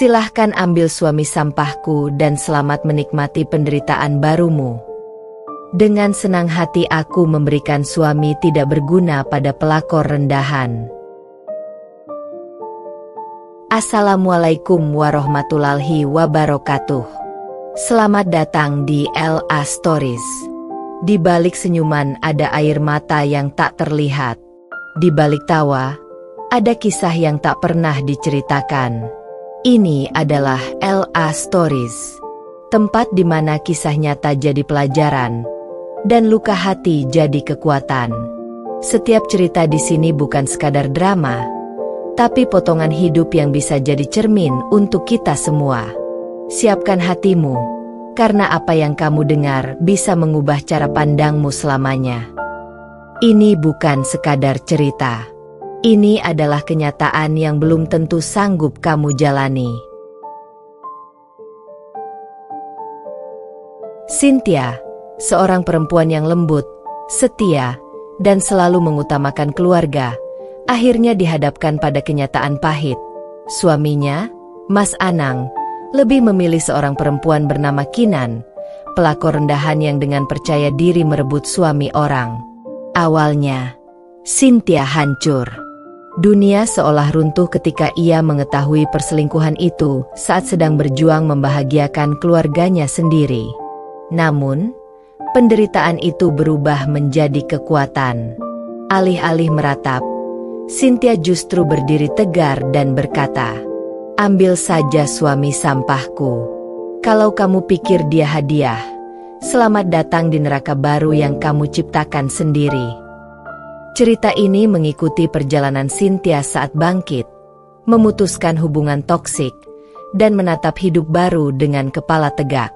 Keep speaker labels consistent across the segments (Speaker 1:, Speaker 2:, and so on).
Speaker 1: Silahkan ambil suami sampahku dan selamat menikmati penderitaan barumu. Dengan senang hati aku memberikan suami tidak berguna pada pelakor rendahan. Assalamualaikum warahmatullahi wabarakatuh. Selamat datang di LA Stories. Di balik senyuman ada air mata yang tak terlihat. Di balik tawa, ada kisah yang tak pernah diceritakan. Ini adalah LA Stories. Tempat di mana kisah nyata jadi pelajaran dan luka hati jadi kekuatan. Setiap cerita di sini bukan sekadar drama, tapi potongan hidup yang bisa jadi cermin untuk kita semua. Siapkan hatimu, karena apa yang kamu dengar bisa mengubah cara pandangmu selamanya. Ini bukan sekadar cerita. Ini adalah kenyataan yang belum tentu sanggup kamu jalani. Cynthia, seorang perempuan yang lembut, setia, dan selalu mengutamakan keluarga, akhirnya dihadapkan pada kenyataan pahit. Suaminya, Mas Anang, lebih memilih seorang perempuan bernama Kinan, pelakor rendahan yang dengan percaya diri merebut suami orang. Awalnya, Cynthia hancur. Dunia seolah runtuh ketika ia mengetahui perselingkuhan itu saat sedang berjuang membahagiakan keluarganya sendiri. Namun, penderitaan itu berubah menjadi kekuatan. Alih-alih meratap, Cynthia justru berdiri tegar dan berkata, "Ambil saja suami sampahku. Kalau kamu pikir dia hadiah, selamat datang di neraka baru yang kamu ciptakan sendiri." Cerita ini mengikuti perjalanan Cynthia saat bangkit, memutuskan hubungan toksik, dan menatap hidup baru dengan kepala tegak.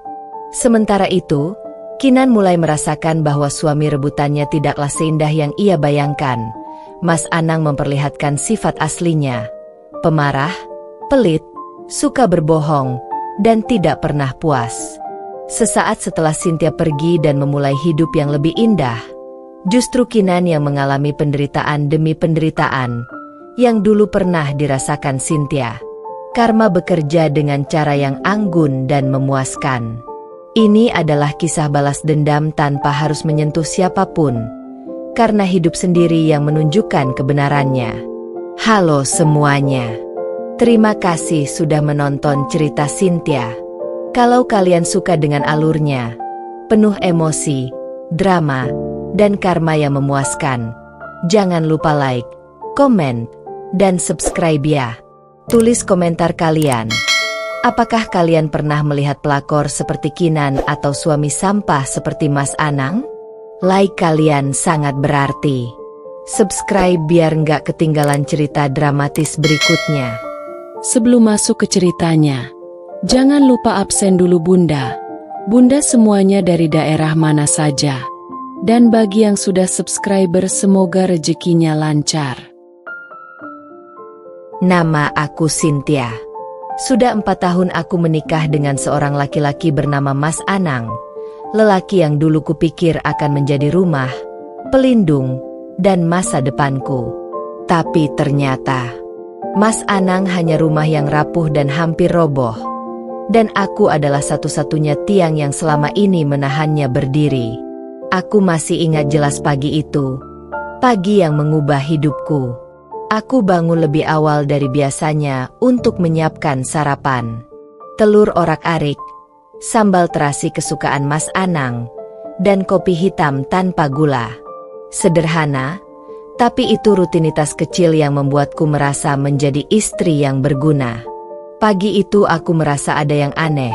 Speaker 1: Sementara itu, Kinan mulai merasakan bahwa suami rebutannya tidaklah seindah yang ia bayangkan. Mas Anang memperlihatkan sifat aslinya, pemarah, pelit, suka berbohong, dan tidak pernah puas. Sesaat setelah Cynthia pergi dan memulai hidup yang lebih indah, justru Kinan yang mengalami penderitaan demi penderitaan yang dulu pernah dirasakan Cynthia. Karma bekerja dengan cara yang anggun dan memuaskan. Ini adalah kisah balas dendam tanpa harus menyentuh siapapun, karena hidup sendiri yang menunjukkan kebenarannya. Halo semuanya. Terima kasih sudah menonton cerita Cynthia. Kalau kalian suka dengan alurnya, penuh emosi, drama, dan karma yang memuaskan, jangan lupa like, komen, dan subscribe ya. Tulis komentar kalian. Apakah kalian pernah melihat pelakor seperti Kinan atau suami sampah seperti Mas Anang? Like kalian sangat berarti. Subscribe biar nggak ketinggalan cerita dramatis berikutnya.
Speaker 2: Sebelum masuk ke ceritanya, jangan lupa absen dulu Bunda. Bunda semuanya dari daerah mana saja. Dan bagi yang sudah subscriber semoga rezekinya lancar.
Speaker 1: Nama aku Cynthia. Sudah 4 tahun aku menikah dengan seorang laki-laki bernama Mas Anang. Lelaki yang dulu kupikir akan menjadi rumah, pelindung, dan masa depanku. Tapi ternyata Mas Anang hanya rumah yang rapuh dan hampir roboh. Dan aku adalah satu-satunya tiang yang selama ini menahannya berdiri. Aku masih ingat jelas pagi itu. Pagi yang mengubah hidupku. Aku bangun lebih awal dari biasanya untuk menyiapkan sarapan. Telur orak-arik, sambal terasi kesukaan Mas Anang, dan kopi hitam tanpa gula. Sederhana, tapi itu rutinitas kecil yang membuatku merasa menjadi istri yang berguna. Pagi itu aku merasa ada yang aneh.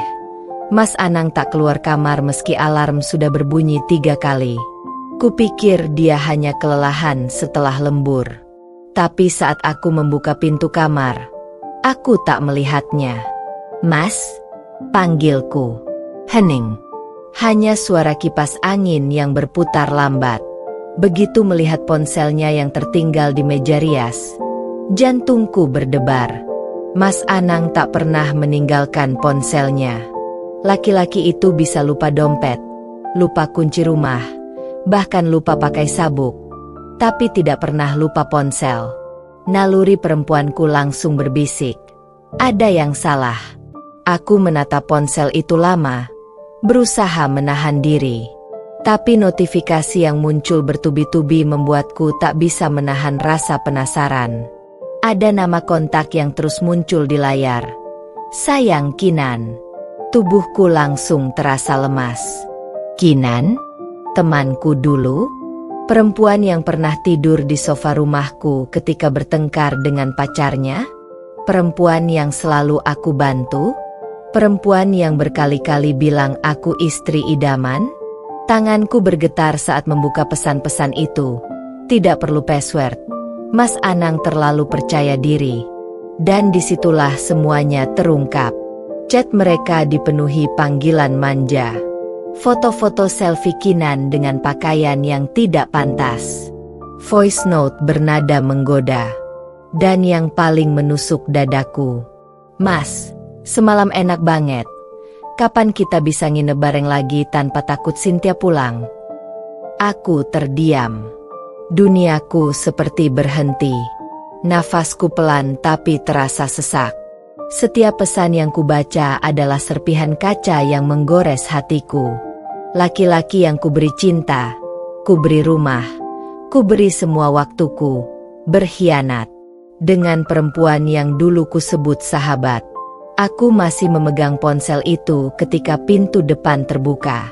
Speaker 1: Mas Anang tak keluar kamar meski alarm sudah berbunyi 3 kali. Kupikir dia hanya kelelahan setelah lembur. Tapi saat aku membuka pintu kamar, aku tak melihatnya. "Mas," panggilku. Hening. Hanya suara kipas angin yang berputar lambat. Begitu melihat ponselnya yang tertinggal di meja rias, jantungku berdebar. Mas Anang tak pernah meninggalkan ponselnya. Laki-laki itu bisa lupa dompet, lupa kunci rumah, bahkan lupa pakai sabuk, tapi tidak pernah lupa ponsel. Naluri perempuanku langsung berbisik, Ada yang salah. Aku menatap ponsel itu lama, berusaha menahan diri. Tapi notifikasi yang muncul bertubi-tubi membuatku tak bisa menahan rasa penasaran. Ada nama kontak yang terus muncul di layar. Sayang Kinan. Tubuhku langsung terasa lemas. Kinan? Temanku dulu? Perempuan yang pernah tidur di sofa rumahku ketika bertengkar dengan pacarnya? Perempuan yang selalu aku bantu? Perempuan yang berkali-kali bilang aku istri idaman? Tanganku bergetar saat membuka pesan-pesan itu. Tidak perlu password. Mas Anang terlalu percaya diri. Dan disitulah semuanya terungkap. Chat mereka dipenuhi panggilan manja. Foto-foto selfie Kinan dengan pakaian yang tidak pantas. Voice note bernada menggoda. Dan yang paling menusuk dadaku. Mas, semalam enak banget. Kapan kita bisa nginep bareng lagi tanpa takut Cynthia pulang? Aku terdiam. Duniaku seperti berhenti. Nafasku pelan tapi terasa sesak. Setiap pesan yang kubaca adalah serpihan kaca yang menggores hatiku. Laki-laki yang kuberi cinta, kuberi rumah, kuberi semua waktuku, berkhianat. Dengan perempuan yang dulu kusebut sahabat. Aku masih memegang ponsel itu ketika pintu depan terbuka.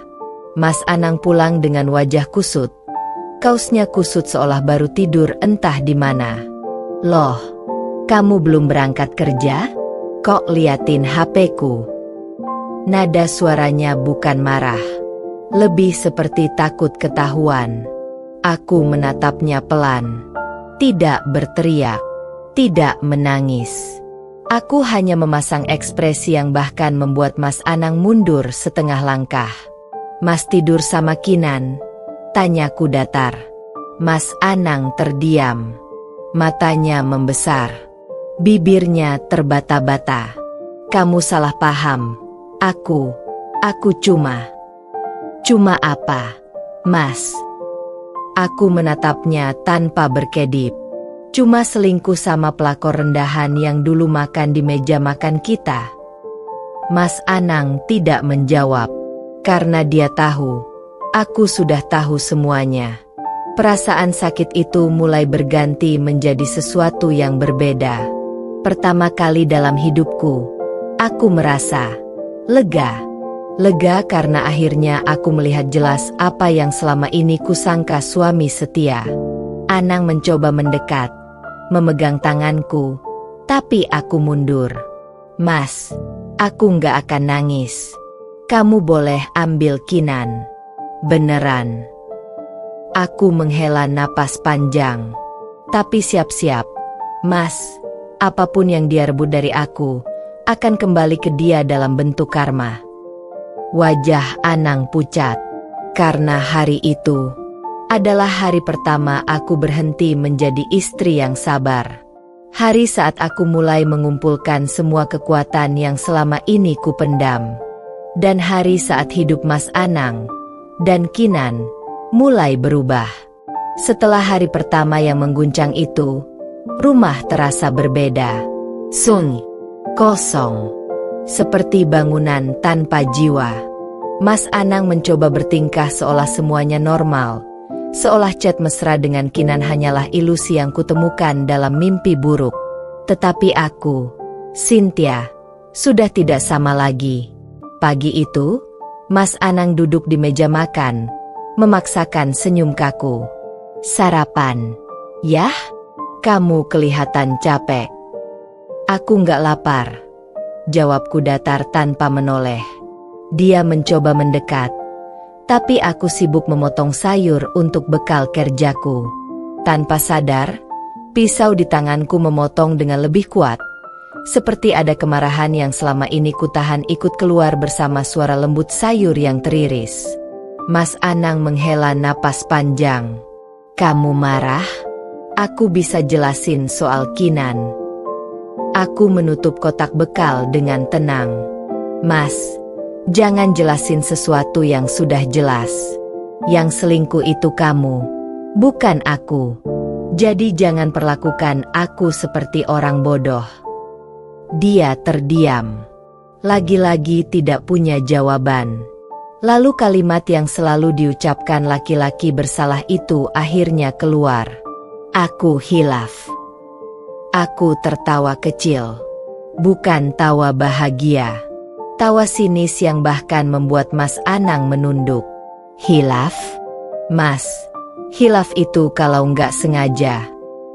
Speaker 1: Mas Anang pulang dengan wajah kusut. Kaosnya kusut seolah baru tidur entah di mana. Loh, kamu belum berangkat kerja? Kok liatin HP-ku? Nada suaranya bukan marah. Lebih seperti takut ketahuan. Aku menatapnya pelan. Tidak berteriak. Tidak menangis. Aku hanya memasang ekspresi yang bahkan membuat Mas Anang mundur setengah langkah. Mas tidur sama Kinan? Tanyaku datar. Mas Anang terdiam. Matanya membesar. Bibirnya terbata-bata. Kamu salah paham. Aku cuma apa, Mas? Aku menatapnya tanpa berkedip. Cuma selingkuh sama pelakor rendahan yang dulu makan di meja makan kita. Mas Anang tidak menjawab. Karena dia tahu. Aku sudah tahu semuanya. Perasaan sakit itu mulai berganti menjadi sesuatu yang berbeda. Pertama kali dalam hidupku, aku merasa lega. Lega karena akhirnya aku melihat jelas apa yang selama ini kusangka suami setia. Anang mencoba mendekat, memegang tanganku, tapi aku mundur. Mas, aku nggak akan nangis. Kamu boleh ambil Kinan. Beneran. Aku menghela napas panjang. Tapi siap-siap, Mas. Apapun yang dia rebut dari aku, akan kembali ke dia dalam bentuk karma. Wajah Anang pucat. Karena hari itu adalah hari pertama aku berhenti menjadi istri yang sabar. Hari saat aku mulai mengumpulkan semua kekuatan yang selama ini kupendam. Dan hari saat hidup Mas Anang dan Kinan mulai berubah. Setelah hari pertama yang mengguncang itu, rumah terasa berbeda. Sunyi, kosong, seperti bangunan tanpa jiwa. Mas Anang mencoba bertingkah seolah semuanya normal, seolah chat mesra dengan Kinan hanyalah ilusi yang kutemukan dalam mimpi buruk. Tetapi aku, Cynthia, sudah tidak sama lagi. Pagi itu, Mas Anang duduk di meja makan, memaksakan senyum kaku. Sarapan, yah? Kamu kelihatan capek. Aku nggak lapar, jawabku datar tanpa menoleh. Dia mencoba mendekat, tapi aku sibuk memotong sayur untuk bekal kerjaku. Tanpa sadar, pisau di tanganku memotong dengan lebih kuat. Seperti ada kemarahan yang selama ini kutahan ikut keluar bersama suara lembut sayur yang teriris. Mas Anang menghela napas panjang. Kamu marah? Aku bisa jelasin soal Kinan. Aku menutup kotak bekal dengan tenang. Mas, jangan jelasin sesuatu yang sudah jelas. Yang selingkuh itu kamu, bukan aku. Jadi jangan perlakukan aku seperti orang bodoh. Dia terdiam. Lagi-lagi tidak punya jawaban. Lalu kalimat yang selalu diucapkan laki-laki bersalah itu akhirnya keluar. Aku hilaf. Aku tertawa kecil. Bukan tawa bahagia. Tawa sinis yang bahkan membuat Mas Anang menunduk. Hilaf? Mas, hilaf itu kalau nggak sengaja.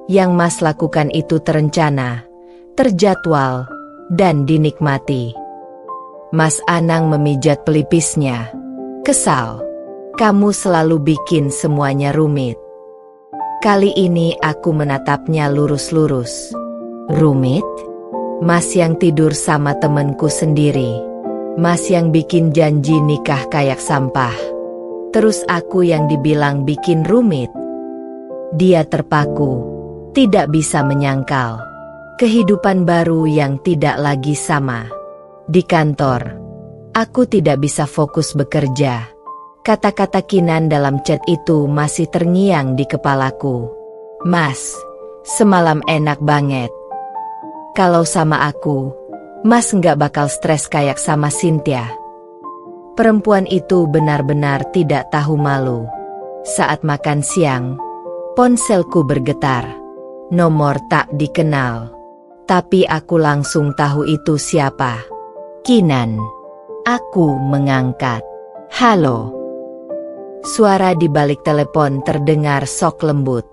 Speaker 1: Yang Mas lakukan itu terencana, terjadwal, dan dinikmati. Mas Anang memijat pelipisnya. Kesal. Kamu selalu bikin semuanya rumit. Kali ini aku menatapnya lurus-lurus. Rumit? Mas yang tidur sama temenku sendiri. Mas yang bikin janji nikah kayak sampah. Terus aku yang dibilang bikin rumit. Dia terpaku, tidak bisa menyangkal. Kehidupan baru yang tidak lagi sama. Di kantor, aku tidak bisa fokus bekerja. Kata-kata Kinan dalam chat itu masih terngiang di kepalaku. Mas, semalam enak banget. Kalau sama aku, Mas nggak bakal stres kayak sama Cynthia. Perempuan itu benar-benar tidak tahu malu. Saat makan siang, ponselku bergetar. Nomor tak dikenal. Tapi aku langsung tahu itu siapa. Kinan. Aku mengangkat. Halo. Suara di balik telepon terdengar sok lembut.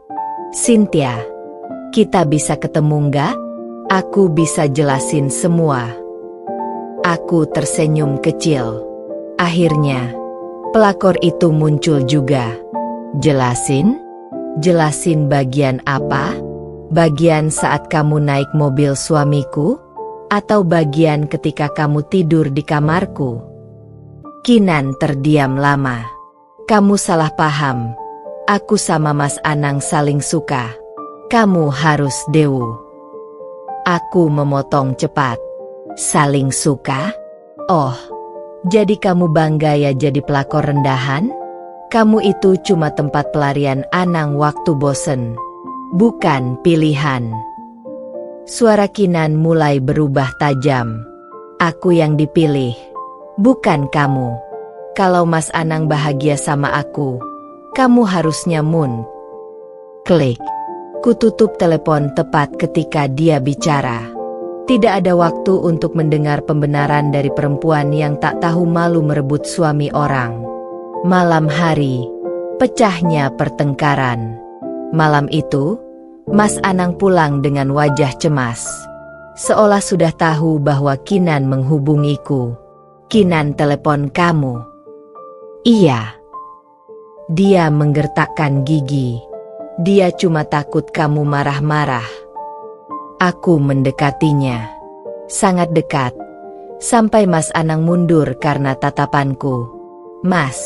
Speaker 1: Cynthia, kita bisa ketemu nggak? Aku bisa jelasin semua. Aku tersenyum kecil. Akhirnya, pelakor itu muncul juga. Jelasin? Jelasin bagian apa? Bagian saat kamu naik mobil suamiku? Atau bagian ketika kamu tidur di kamarku? Kinan terdiam lama. Kamu salah paham. Aku sama Mas Anang saling suka. Kamu harus dewu. Aku memotong cepat. Saling suka? Oh, jadi kamu bangga ya jadi pelakor rendahan? Kamu itu cuma tempat pelarian Anang waktu bosen. Bukan pilihan. Suara Kinan mulai berubah tajam. Aku yang dipilih. Bukan kamu. Kalau Mas Anang bahagia sama aku, kamu harusnya mun. Klik. Kututup telepon tepat ketika dia bicara. Tidak ada waktu untuk mendengar pembenaran dari perempuan yang tak tahu malu merebut suami orang. Malam hari, pecahnya pertengkaran. Malam itu, Mas Anang pulang dengan wajah cemas. Seolah sudah tahu bahwa Kinan menghubungiku. Kinan telepon kamu. Iya. Dia menggertakkan gigi. Dia cuma takut kamu marah-marah. Aku mendekatinya. Sangat dekat. Sampai Mas Anang mundur karena tatapanku. Mas,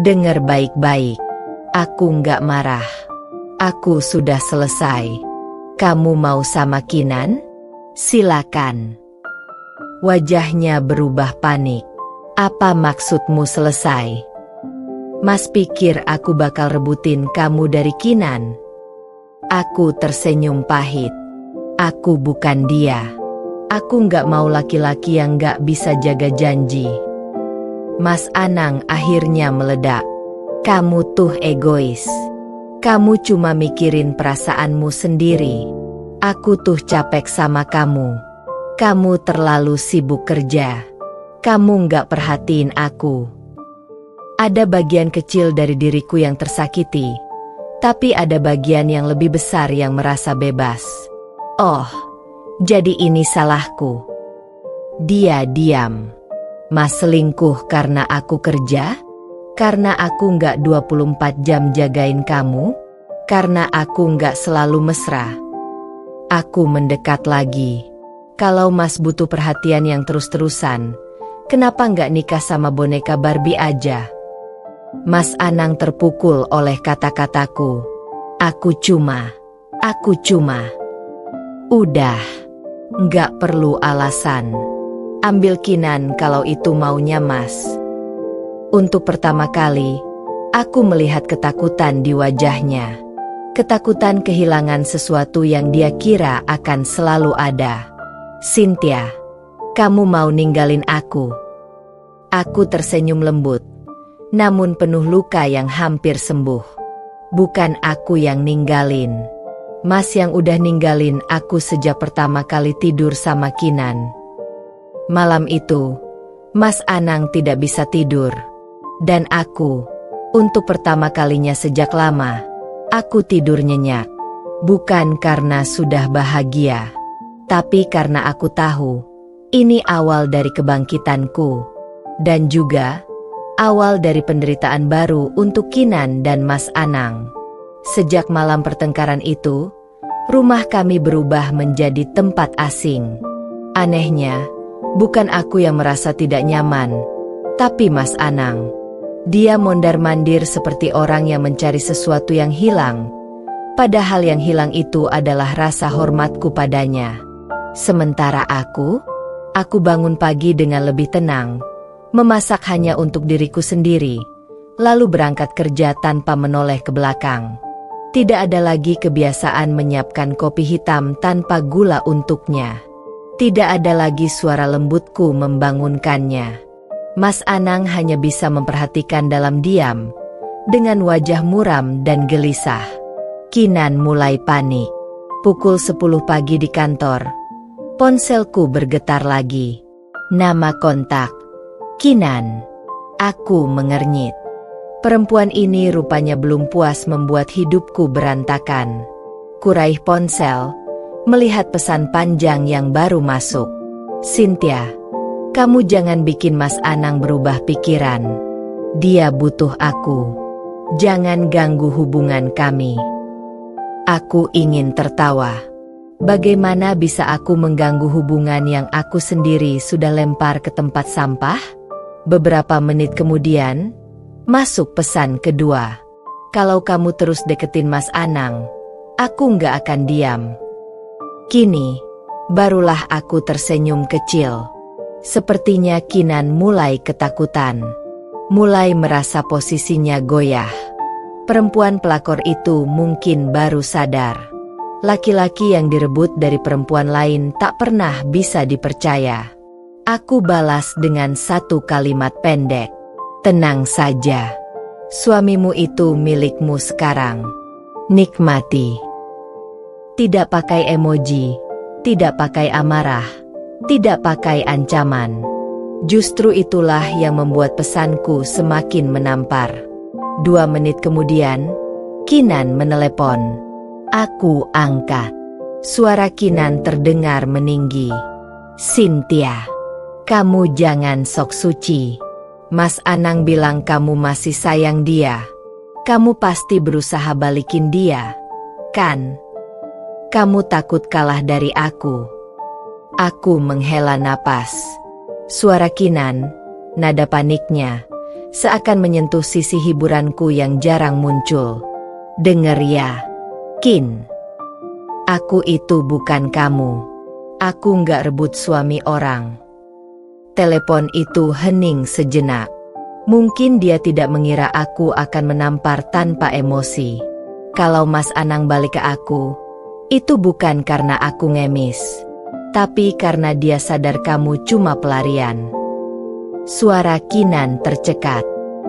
Speaker 1: dengar baik-baik. Aku nggak marah. Aku sudah selesai. Kamu mau sama Kinan? Silakan. Wajahnya berubah panik. Apa maksudmu selesai? Mas pikir aku bakal rebutin kamu dari Kinan? Aku tersenyum pahit. Aku bukan dia. Aku nggak mau laki-laki yang nggak bisa jaga janji. Mas Anang akhirnya meledak. Kamu tuh egois. Kamu cuma mikirin perasaanmu sendiri. Aku tuh capek sama kamu. Kamu terlalu sibuk kerja. Kamu nggak perhatiin aku. Ada bagian kecil dari diriku yang tersakiti, tapi ada bagian yang lebih besar yang merasa bebas. Oh, jadi ini salahku. Dia diam. Mas selingkuh karena aku kerja? Karena aku nggak 24 jam jagain kamu? Karena aku nggak selalu mesra? Aku mendekat lagi. Kalau Mas butuh perhatian yang terus-terusan, kenapa nggak nikah sama boneka Barbie aja? Mas Anang terpukul oleh kata-kataku. Aku cuma. Udah. Nggak perlu alasan. Ambil Kinan kalau itu maunya Mas. Untuk pertama kali, aku melihat ketakutan di wajahnya. Ketakutan kehilangan sesuatu yang dia kira akan selalu ada. Cynthia, kamu mau ninggalin aku? Aku tersenyum lembut, namun penuh luka yang hampir sembuh. Bukan aku yang ninggalin. Mas yang udah ninggalin aku sejak pertama kali tidur sama Kinan. Malam itu, Mas Anang tidak bisa tidur. Dan aku, untuk pertama kalinya sejak lama, aku tidur nyenyak. Bukan karena sudah bahagia, tapi karena aku tahu, ini awal dari kebangkitanku. Dan juga, awal dari penderitaan baru untuk Kinan dan Mas Anang. Sejak malam pertengkaran itu, rumah kami berubah menjadi tempat asing. Anehnya, bukan aku yang merasa tidak nyaman, tapi Mas Anang. Dia mondar-mandir seperti orang yang mencari sesuatu yang hilang. Padahal yang hilang itu adalah rasa hormatku padanya. Sementara aku bangun pagi dengan lebih tenang, memasak hanya untuk diriku sendiri, lalu berangkat kerja tanpa menoleh ke belakang. Tidak ada lagi kebiasaan menyiapkan kopi hitam tanpa gula untuknya. Tidak ada lagi suara lembutku membangunkannya. Mas Anang hanya bisa memperhatikan dalam diam, dengan wajah muram dan gelisah. Kinan mulai panik. Pukul 10 pagi di kantor, ponselku bergetar lagi. Nama kontak, Kinan. Aku mengernyit. Perempuan ini rupanya belum puas membuat hidupku berantakan. Kuraih ponsel, melihat pesan panjang yang baru masuk. Cynthia, kamu jangan bikin Mas Anang berubah pikiran. Dia butuh aku. Jangan ganggu hubungan kami. Aku ingin tertawa. Bagaimana bisa aku mengganggu hubungan yang aku sendiri sudah lempar ke tempat sampah? Beberapa menit kemudian, masuk pesan kedua. Kalau kamu terus deketin Mas Anang, aku nggak akan diam. Kini, barulah aku tersenyum kecil. Sepertinya Kinan mulai ketakutan. Mulai merasa posisinya goyah. Perempuan pelakor itu mungkin baru sadar. Laki-laki yang direbut dari perempuan lain tak pernah bisa dipercaya. Aku balas dengan satu kalimat pendek. Tenang saja. Suamimu itu milikmu sekarang. Nikmati. Tidak pakai emoji, tidak pakai amarah, tidak pakai ancaman. Justru itulah yang membuat pesanku semakin menampar. 2 menit kemudian, Kinan menelepon. Aku angkat. Suara Kinan terdengar meninggi. Cynthia, kamu jangan sok suci. Mas Anang bilang kamu masih sayang dia. Kamu pasti berusaha balikin dia, kan? Kamu takut kalah dari aku. Aku menghela napas. Suara Kinan, nada paniknya, seakan menyentuh sisi hiburanku yang jarang muncul. Dengar ya, Kin. Aku itu bukan kamu. Aku nggak rebut suami orang. Telepon itu hening sejenak. Mungkin dia tidak mengira aku akan menampar tanpa emosi. Kalau Mas Anang balik ke aku, itu bukan karena aku ngemis, tapi karena dia sadar kamu cuma pelarian. Suara Kinan tercekat.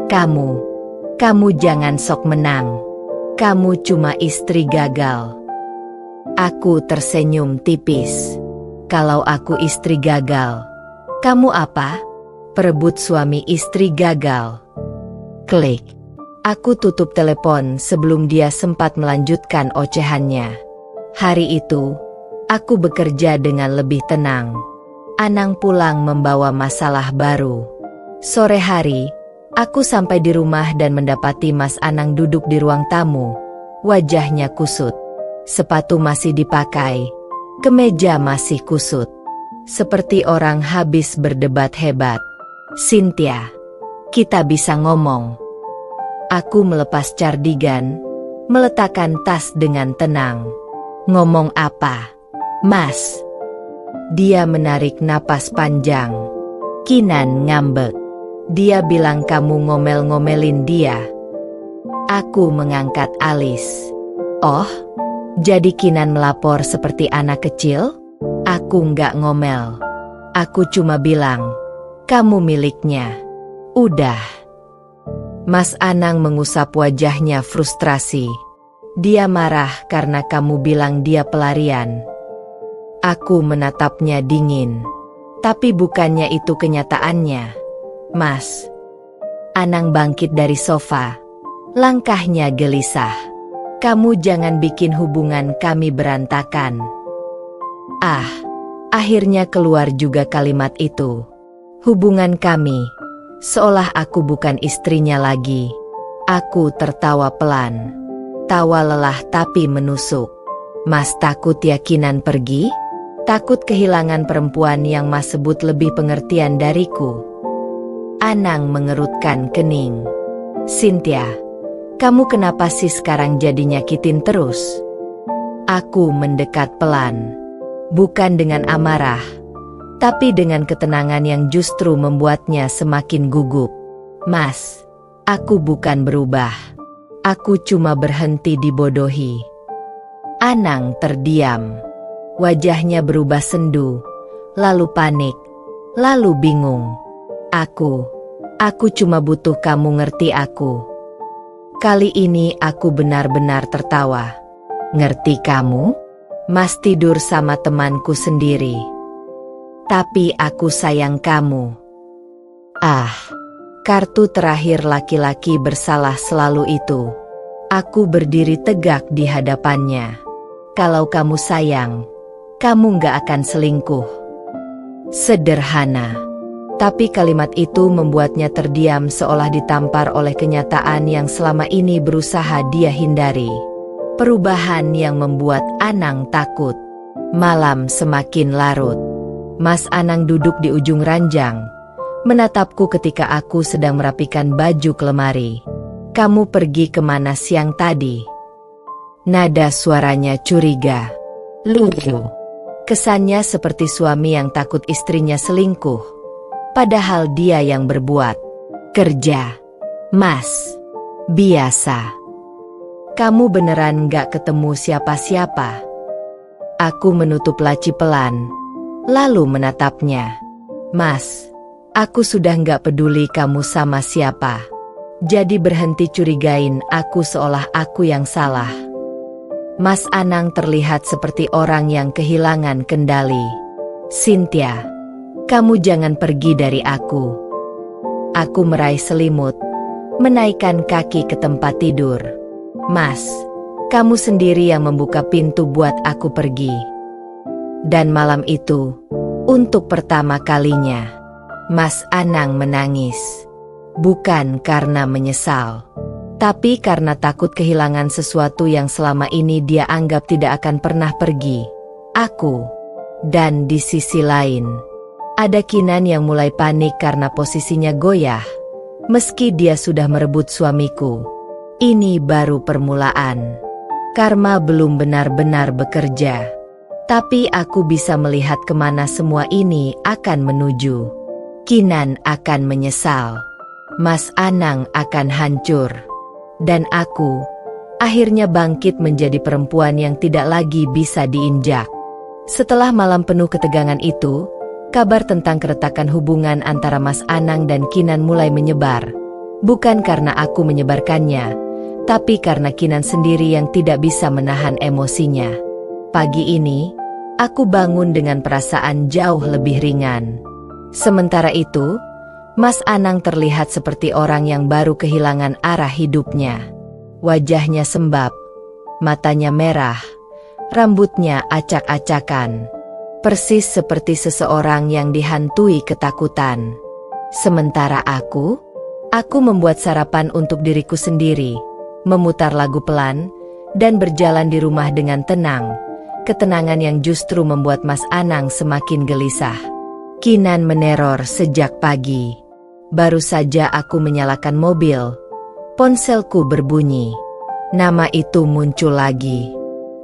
Speaker 1: Kamu jangan sok menang. Kamu cuma istri gagal. Aku tersenyum tipis. Kalau aku istri gagal, kamu apa? Perebut suami istri gagal. Klik. Aku tutup telepon sebelum dia sempat melanjutkan ocehannya. Hari itu, aku bekerja dengan lebih tenang. Anang pulang membawa masalah baru. Sore hari, aku sampai di rumah dan mendapati Mas Anang duduk di ruang tamu. Wajahnya kusut. Sepatu masih dipakai. Kemeja masih kusut. Seperti orang habis berdebat hebat. Cynthia, kita bisa ngomong. Aku melepas cardigan, meletakkan tas dengan tenang. Ngomong apa, Mas? Dia menarik napas panjang. Kinan ngambek. Dia bilang kamu ngomel-ngomelin dia. Aku mengangkat alis. Oh, jadi Kinan melapor seperti anak kecil? Aku nggak ngomel. Aku cuma bilang, kamu miliknya. Udah. Mas Anang mengusap wajahnya frustrasi. Dia marah karena kamu bilang dia pelarian. Aku menatapnya dingin. Tapi bukannya itu kenyataannya, Mas. Anang bangkit dari sofa. Langkahnya gelisah. Kamu jangan bikin hubungan kami berantakan. Akhirnya keluar juga kalimat itu. Hubungan kami, seolah aku bukan istrinya lagi. Aku tertawa pelan. Tawa lelah tapi menusuk. Mas takut yakinan pergi? Takut kehilangan perempuan yang Mas sebut lebih pengertian dariku? Anang mengerutkan kening. Cynthia, kamu kenapa sih sekarang jadi nyakitin terus? Aku mendekat pelan. Bukan dengan amarah, tapi dengan ketenangan yang justru membuatnya semakin gugup. Mas, aku bukan berubah. Aku cuma berhenti dibodohi. Anang terdiam. Wajahnya berubah sendu, lalu panik, lalu bingung. Aku cuma butuh kamu ngerti aku. Kali ini aku benar-benar tertawa. Ngerti kamu? Mas tidur sama temanku sendiri. Tapi aku sayang kamu. Kartu terakhir laki-laki bersalah selalu itu. Aku berdiri tegak di hadapannya. Kalau kamu sayang, kamu gak akan selingkuh. Sederhana. Tapi kalimat itu membuatnya terdiam seolah ditampar oleh kenyataan yang selama ini berusaha dia hindari. Perubahan yang membuat Anang takut. Malam semakin larut. Mas Anang duduk di ujung ranjang, menatapku ketika aku sedang merapikan baju ke lemari. Kamu pergi kemana siang tadi? Nada suaranya curiga. Lucu. Kesannya seperti suami yang takut istrinya selingkuh. Padahal dia yang berbuat. Kerja. Mas. Biasa. Kamu beneran gak ketemu siapa-siapa? Aku menutup laci pelan, lalu menatapnya. Mas, aku sudah gak peduli kamu sama siapa. Jadi berhenti curigain aku seolah aku yang salah. Mas Anang terlihat seperti orang yang kehilangan kendali. Cynthia, kamu jangan pergi dari aku. Aku meraih selimut, menaikkan kaki ke tempat tidur. Mas, kamu sendiri yang membuka pintu buat aku pergi. Dan malam itu, untuk pertama kalinya, Mas Anang menangis. Bukan karena menyesal, tapi karena takut kehilangan sesuatu yang selama ini dia anggap tidak akan pernah pergi. Aku. Dan di sisi lain, ada Kinan yang mulai panik karena posisinya goyah. Meski dia sudah merebut suamiku. Ini baru permulaan. Karma belum benar-benar bekerja. Tapi aku bisa melihat kemana semua ini akan menuju. Kinan akan menyesal. Mas Anang akan hancur. Dan aku, akhirnya bangkit menjadi perempuan yang tidak lagi bisa diinjak. Setelah malam penuh ketegangan itu, kabar tentang keretakan hubungan antara Mas Anang dan Kinan mulai menyebar. Bukan karena aku menyebarkannya, tapi karena Kinan sendiri yang tidak bisa menahan emosinya. Pagi ini, aku bangun dengan perasaan jauh lebih ringan. Sementara itu, Mas Anang terlihat seperti orang yang baru kehilangan arah hidupnya. Wajahnya sembab, matanya merah, rambutnya acak-acakan. Persis seperti seseorang yang dihantui ketakutan. Sementara aku membuat sarapan untuk diriku sendiri, memutar lagu pelan, dan berjalan di rumah dengan tenang. Ketenangan yang justru membuat Mas Anang semakin gelisah. Kinan meneror sejak pagi. Baru saja aku menyalakan mobil, ponselku berbunyi. Nama itu muncul lagi.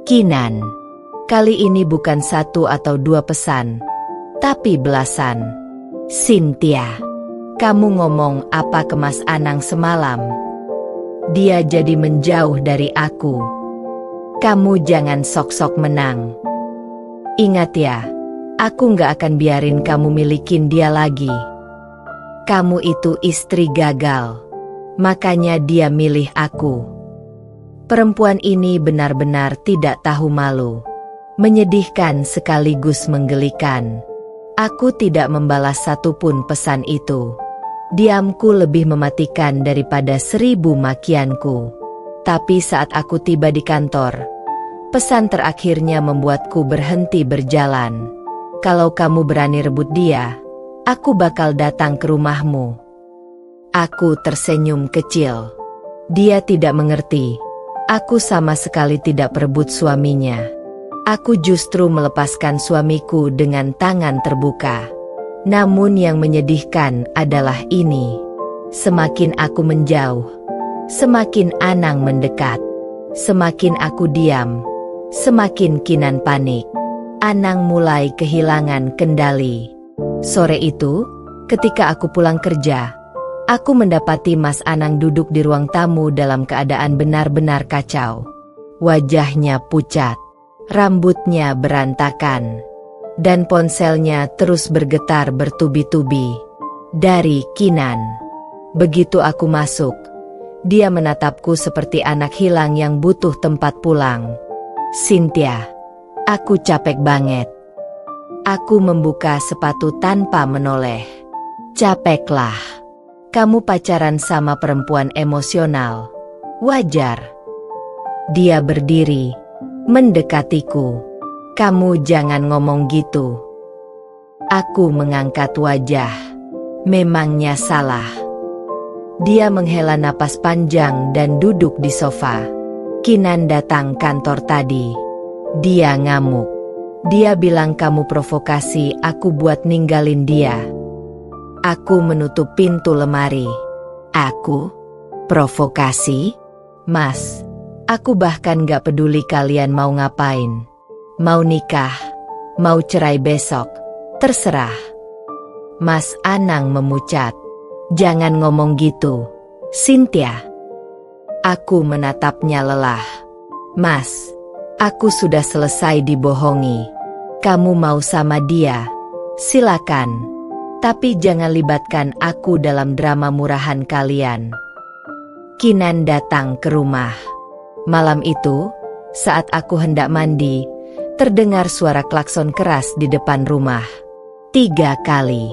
Speaker 1: Kinan. Kali ini bukan 1 atau 2 pesan, tapi belasan. Cynthia, kamu ngomong apa ke Mas Anang semalam? Dia jadi menjauh dari aku. Kamu jangan sok-sok menang. Ingat ya, Aku nggak akan biarin kamu milikin dia lagi. Kamu itu istri gagal. Makanya dia milih aku. Perempuan ini benar-benar tidak tahu malu. Menyedihkan sekaligus menggelikan. Aku tidak membalas satupun pesan itu. Diamku lebih mematikan daripada 1000 makianku. Tapi saat aku tiba di kantor, pesan terakhirnya membuatku berhenti berjalan. Kalau kamu berani rebut dia, aku bakal datang ke rumahmu. Aku tersenyum kecil. Dia tidak mengerti. Aku sama sekali tidak perebut suaminya. Aku justru melepaskan suamiku dengan tangan terbuka. Namun yang menyedihkan adalah ini. Semakin aku menjauh, semakin Anang mendekat. Semakin aku diam, semakin Kinan panik. Anang mulai kehilangan kendali. Sore itu, ketika aku pulang kerja, aku mendapati Mas Anang duduk di ruang tamu dalam keadaan benar-benar kacau. Wajahnya pucat, rambutnya berantakan, dan ponselnya terus bergetar bertubi-tubi. Dari Kinan. Begitu aku masuk, dia menatapku seperti anak hilang yang butuh tempat pulang. Cynthia, aku capek banget. Aku membuka sepatu tanpa menoleh. Capeklah. Kamu pacaran sama perempuan emosional. Wajar. Dia berdiri, mendekatiku. Kamu jangan ngomong gitu. Aku mengangkat wajah. Memangnya salah. Dia menghela napas panjang dan duduk di sofa. Kinan datang kantor tadi. Dia ngamuk. Dia bilang kamu provokasi aku buat ninggalin dia. Aku menutup pintu lemari. Aku? Provokasi? Mas, aku bahkan gak peduli kalian mau ngapain. Mau nikah, mau cerai besok, terserah. Mas Anang memucat. Jangan ngomong gitu, Cynthia. Aku menatapnya lelah. Mas, aku sudah selesai dibohongi. Kamu mau sama dia? Silakan. Tapi jangan libatkan aku dalam drama murahan kalian. Kinan datang ke rumah. Malam itu, saat aku hendak mandi, terdengar suara klakson keras di depan rumah. 3 kali,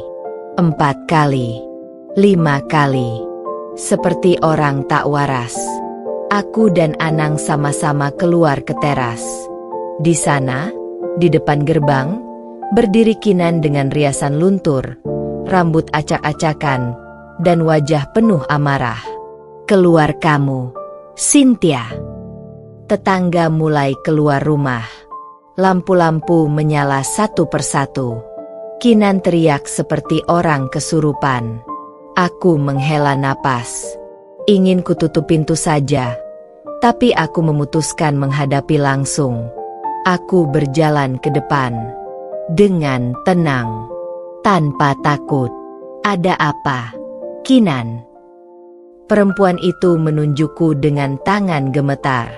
Speaker 1: 4 kali, 5 kali. Seperti orang tak waras. Aku dan Anang sama-sama keluar ke teras. Di sana, di depan gerbang, berdiri Kinan dengan riasan luntur, rambut acak-acakan, dan wajah penuh amarah. Keluar kamu, Cynthia. Tetangga mulai keluar rumah. Lampu-lampu menyala satu persatu. Kinan teriak seperti orang kesurupan. Aku menghela napas. Ingin kututup pintu saja, tapi aku memutuskan menghadapi langsung. Aku berjalan ke depan. Dengan tenang. Tanpa takut. Ada apa, Kinan? Perempuan itu menunjukku dengan tangan gemetar.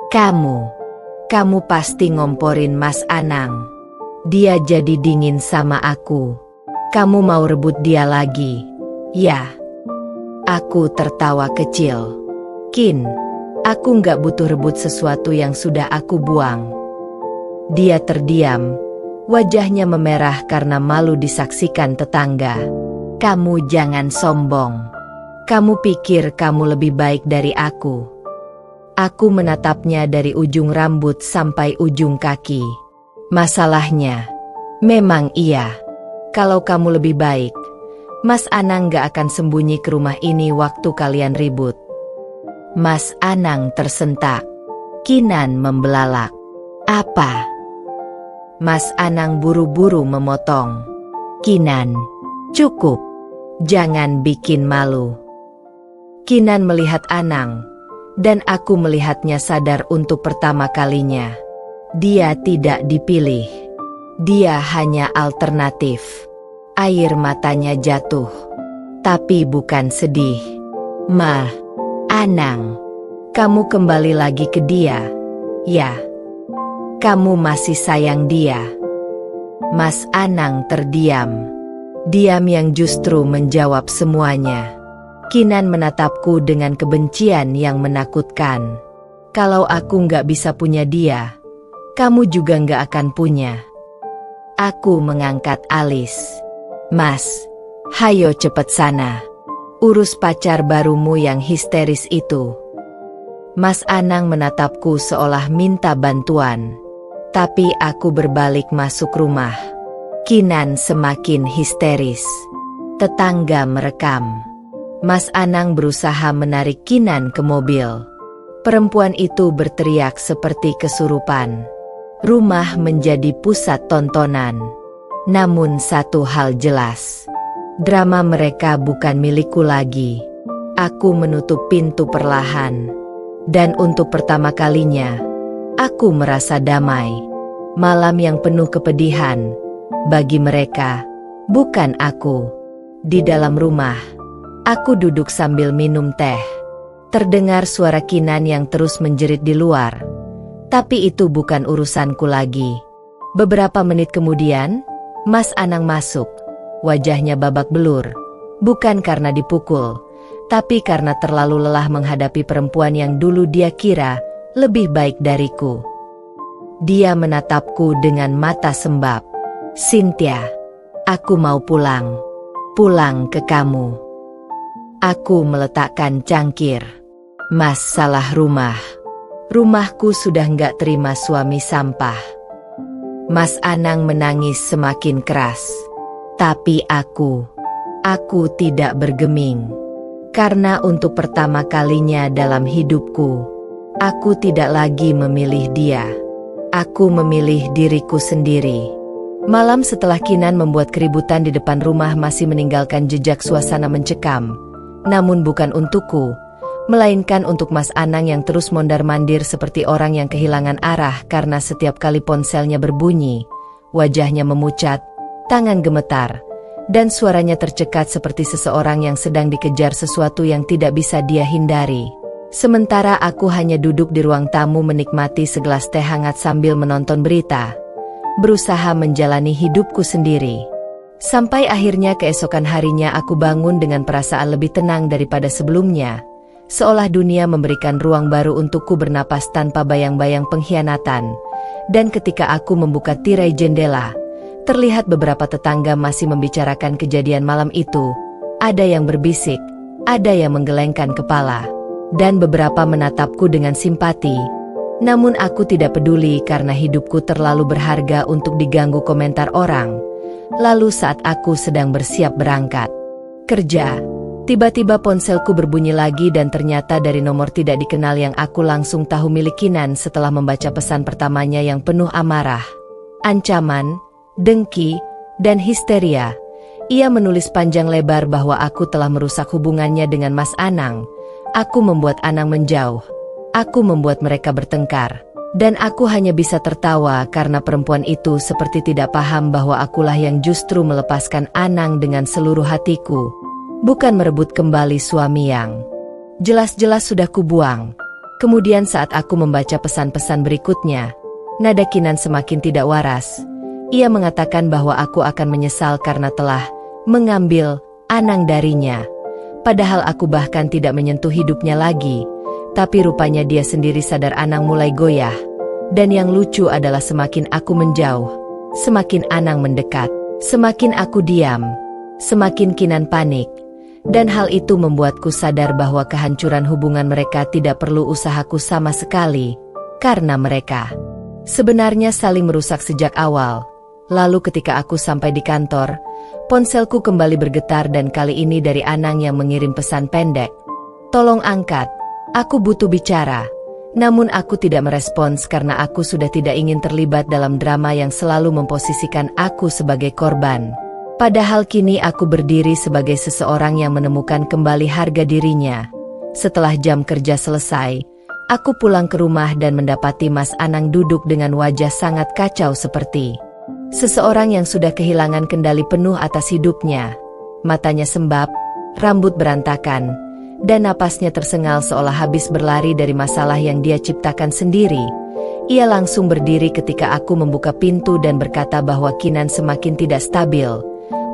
Speaker 1: Kamu pasti ngomporin Mas Anang. Dia jadi dingin sama aku. Kamu mau rebut dia lagi? Ya. Aku tertawa kecil. Kin, aku nggak butuh rebut sesuatu yang sudah aku buang. Dia terdiam. Wajahnya memerah karena malu disaksikan tetangga. Kamu jangan sombong. Kamu pikir kamu lebih baik dari aku? Aku menatapnya dari ujung rambut sampai ujung kaki. Masalahnya, memang iya. Kalau kamu lebih baik, Mas Anang gak akan sembunyi ke rumah ini waktu kalian ribut. Mas Anang tersentak. Kinan membelalak. Apa? Mas Anang buru-buru memotong. Kinan, cukup. Jangan bikin malu. Kinan melihat Anang, dan aku melihatnya sadar untuk pertama kalinya. Dia tidak dipilih. Dia hanya alternatif. Air matanya jatuh. Tapi bukan sedih. Anang, kamu kembali lagi ke dia. Ya. Kamu masih sayang dia. Mas Anang terdiam. Diam yang justru menjawab semuanya. Kinan menatapku dengan kebencian yang menakutkan. Kalau aku nggak bisa punya dia, kamu juga nggak akan punya. Aku mengangkat alis. Mas, hayo cepet sana. Urus pacar barumu yang histeris itu. Mas Anang menatapku seolah minta bantuan. Tapi aku berbalik masuk rumah. Kinan semakin histeris. Tetangga merekam. Mas Anang berusaha menarik Kinan ke mobil. Perempuan itu berteriak seperti kesurupan. Rumah menjadi pusat tontonan. Namun satu hal jelas. Drama mereka bukan milikku lagi. Aku menutup pintu perlahan. Dan untuk pertama kalinya, aku merasa damai. Malam yang penuh kepedihan. Bagi mereka, bukan aku. Di dalam rumah, aku duduk sambil minum teh. Terdengar suara Kinan yang terus menjerit di luar. Tapi itu bukan urusanku lagi. Beberapa menit kemudian, Mas Anang masuk. Wajahnya babak belur. Bukan karena dipukul, tapi karena terlalu lelah menghadapi perempuan yang dulu dia kira lebih baik dariku. Dia menatapku dengan mata sembab. Cynthia, aku mau pulang. Pulang ke kamu. Aku meletakkan cangkir. Mas salah rumah. Rumahku sudah nggak terima suami sampah. Mas Anang menangis semakin keras. Tapi aku tidak bergeming. Karena untuk pertama kalinya dalam hidupku, aku tidak lagi memilih dia. Aku memilih diriku sendiri. Malam setelah Kinan membuat keributan di depan rumah masih meninggalkan jejak suasana mencekam. Namun bukan untukku, melainkan untuk Mas Anang yang terus mondar-mandir seperti orang yang kehilangan arah karena setiap kali ponselnya berbunyi, wajahnya memucat, tangan gemetar, dan suaranya tercekat seperti seseorang yang sedang dikejar sesuatu yang tidak bisa dia hindari. Sementara aku hanya duduk di ruang tamu menikmati segelas teh hangat sambil menonton berita, berusaha menjalani hidupku sendiri. Sampai akhirnya keesokan harinya aku bangun dengan perasaan lebih tenang daripada sebelumnya, seolah dunia memberikan ruang baru untukku bernapas tanpa bayang-bayang pengkhianatan. Dan ketika aku membuka tirai jendela, terlihat beberapa tetangga masih membicarakan kejadian malam itu. Ada yang berbisik, ada yang menggelengkan kepala, dan beberapa menatapku dengan simpati. Namun aku tidak peduli karena hidupku terlalu berharga untuk diganggu komentar orang. Lalu saat aku sedang bersiap berangkat kerja, tiba-tiba ponselku berbunyi lagi dan ternyata dari nomor tidak dikenal yang aku langsung tahu milik Kinan setelah membaca pesan pertamanya yang penuh amarah, ancaman, dengki, dan histeria. Ia menulis panjang lebar bahwa aku telah merusak hubungannya dengan Mas Anang. Aku membuat Anang menjauh. Aku membuat mereka bertengkar. Dan aku hanya bisa tertawa karena perempuan itu seperti tidak paham bahwa akulah yang justru melepaskan Anang dengan seluruh hatiku. Bukan merebut kembali suami yang jelas-jelas sudah kubuang. Kemudian saat aku membaca pesan-pesan berikutnya, nada Kinan semakin tidak waras. Ia mengatakan bahwa aku akan menyesal karena telah mengambil Anang darinya. Padahal aku bahkan tidak menyentuh hidupnya lagi. Tapi rupanya dia sendiri sadar Anang mulai goyah. Dan yang lucu adalah semakin aku menjauh, semakin Anang mendekat. Semakin aku diam, semakin Kinan panik. Dan hal itu membuatku sadar bahwa kehancuran hubungan mereka tidak perlu usahaku sama sekali. Karena mereka sebenarnya saling merusak sejak awal. Lalu ketika aku sampai di kantor, ponselku kembali bergetar dan kali ini dari Anang yang mengirim pesan pendek. Tolong angkat, aku butuh bicara. Namun aku tidak merespons karena aku sudah tidak ingin terlibat dalam drama yang selalu memposisikan aku sebagai korban. Padahal kini aku berdiri sebagai seseorang yang menemukan kembali harga dirinya. Setelah jam kerja selesai, aku pulang ke rumah dan mendapati Mas Anang duduk dengan wajah sangat kacau seperti seseorang yang sudah kehilangan kendali penuh atas hidupnya. Matanya sembab, rambut berantakan, dan napasnya tersengal seolah habis berlari dari masalah yang dia ciptakan sendiri. Ia langsung berdiri ketika aku membuka pintu dan berkata bahwa Kinan semakin tidak stabil,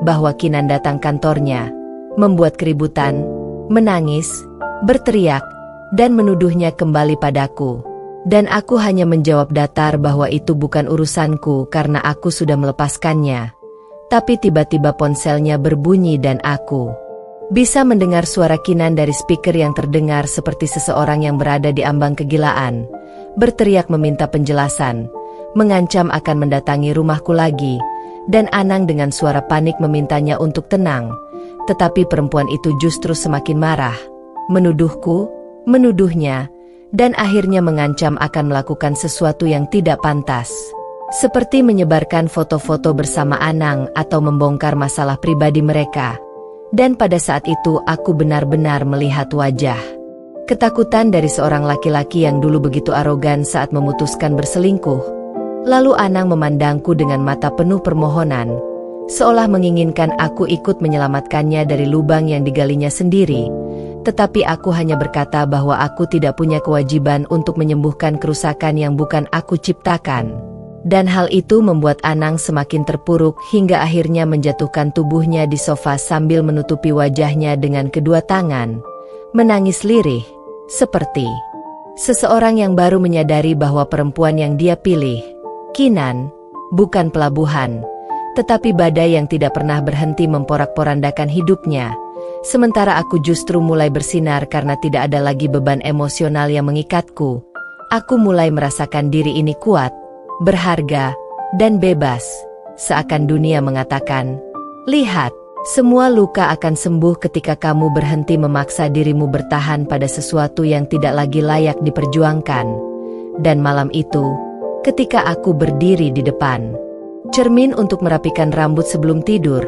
Speaker 1: bahwa Kinan datang kantornya, membuat keributan, menangis, berteriak, dan menuduhnya kembali padaku. Dan aku hanya menjawab datar bahwa itu bukan urusanku karena aku sudah melepaskannya. Tapi tiba-tiba ponselnya berbunyi dan aku bisa mendengar suara Kinan dari speaker yang terdengar seperti seseorang yang berada di ambang kegilaan, berteriak meminta penjelasan, mengancam akan mendatangi rumahku lagi, dan Anang dengan suara panik memintanya untuk tenang. Tetapi perempuan itu justru semakin marah, menuduhku, menuduhnya, dan akhirnya mengancam akan melakukan sesuatu yang tidak pantas. Seperti menyebarkan foto-foto bersama Anang atau membongkar masalah pribadi mereka. Dan pada saat itu aku benar-benar melihat wajah ketakutan dari seorang laki-laki yang dulu begitu arogan saat memutuskan berselingkuh. Lalu Anang memandangku dengan mata penuh permohonan, seolah menginginkan aku ikut menyelamatkannya dari lubang yang digalinya sendiri. Tetapi aku hanya berkata bahwa aku tidak punya kewajiban untuk menyembuhkan kerusakan yang bukan aku ciptakan. Dan hal itu membuat Anang semakin terpuruk hingga akhirnya menjatuhkan tubuhnya di sofa sambil menutupi wajahnya dengan kedua tangan, menangis lirih, seperti seseorang yang baru menyadari bahwa perempuan yang dia pilih, Kinan, bukan pelabuhan, tetapi badai yang tidak pernah berhenti memporak-porandakan hidupnya. Sementara aku justru mulai bersinar karena tidak ada lagi beban emosional yang mengikatku. Aku mulai merasakan diri ini kuat, berharga, dan bebas. Seakan dunia mengatakan, lihat, semua luka akan sembuh ketika kamu berhenti memaksa dirimu bertahan pada sesuatu yang tidak lagi layak diperjuangkan. Dan malam itu, ketika aku berdiri di depan cermin untuk merapikan rambut sebelum tidur,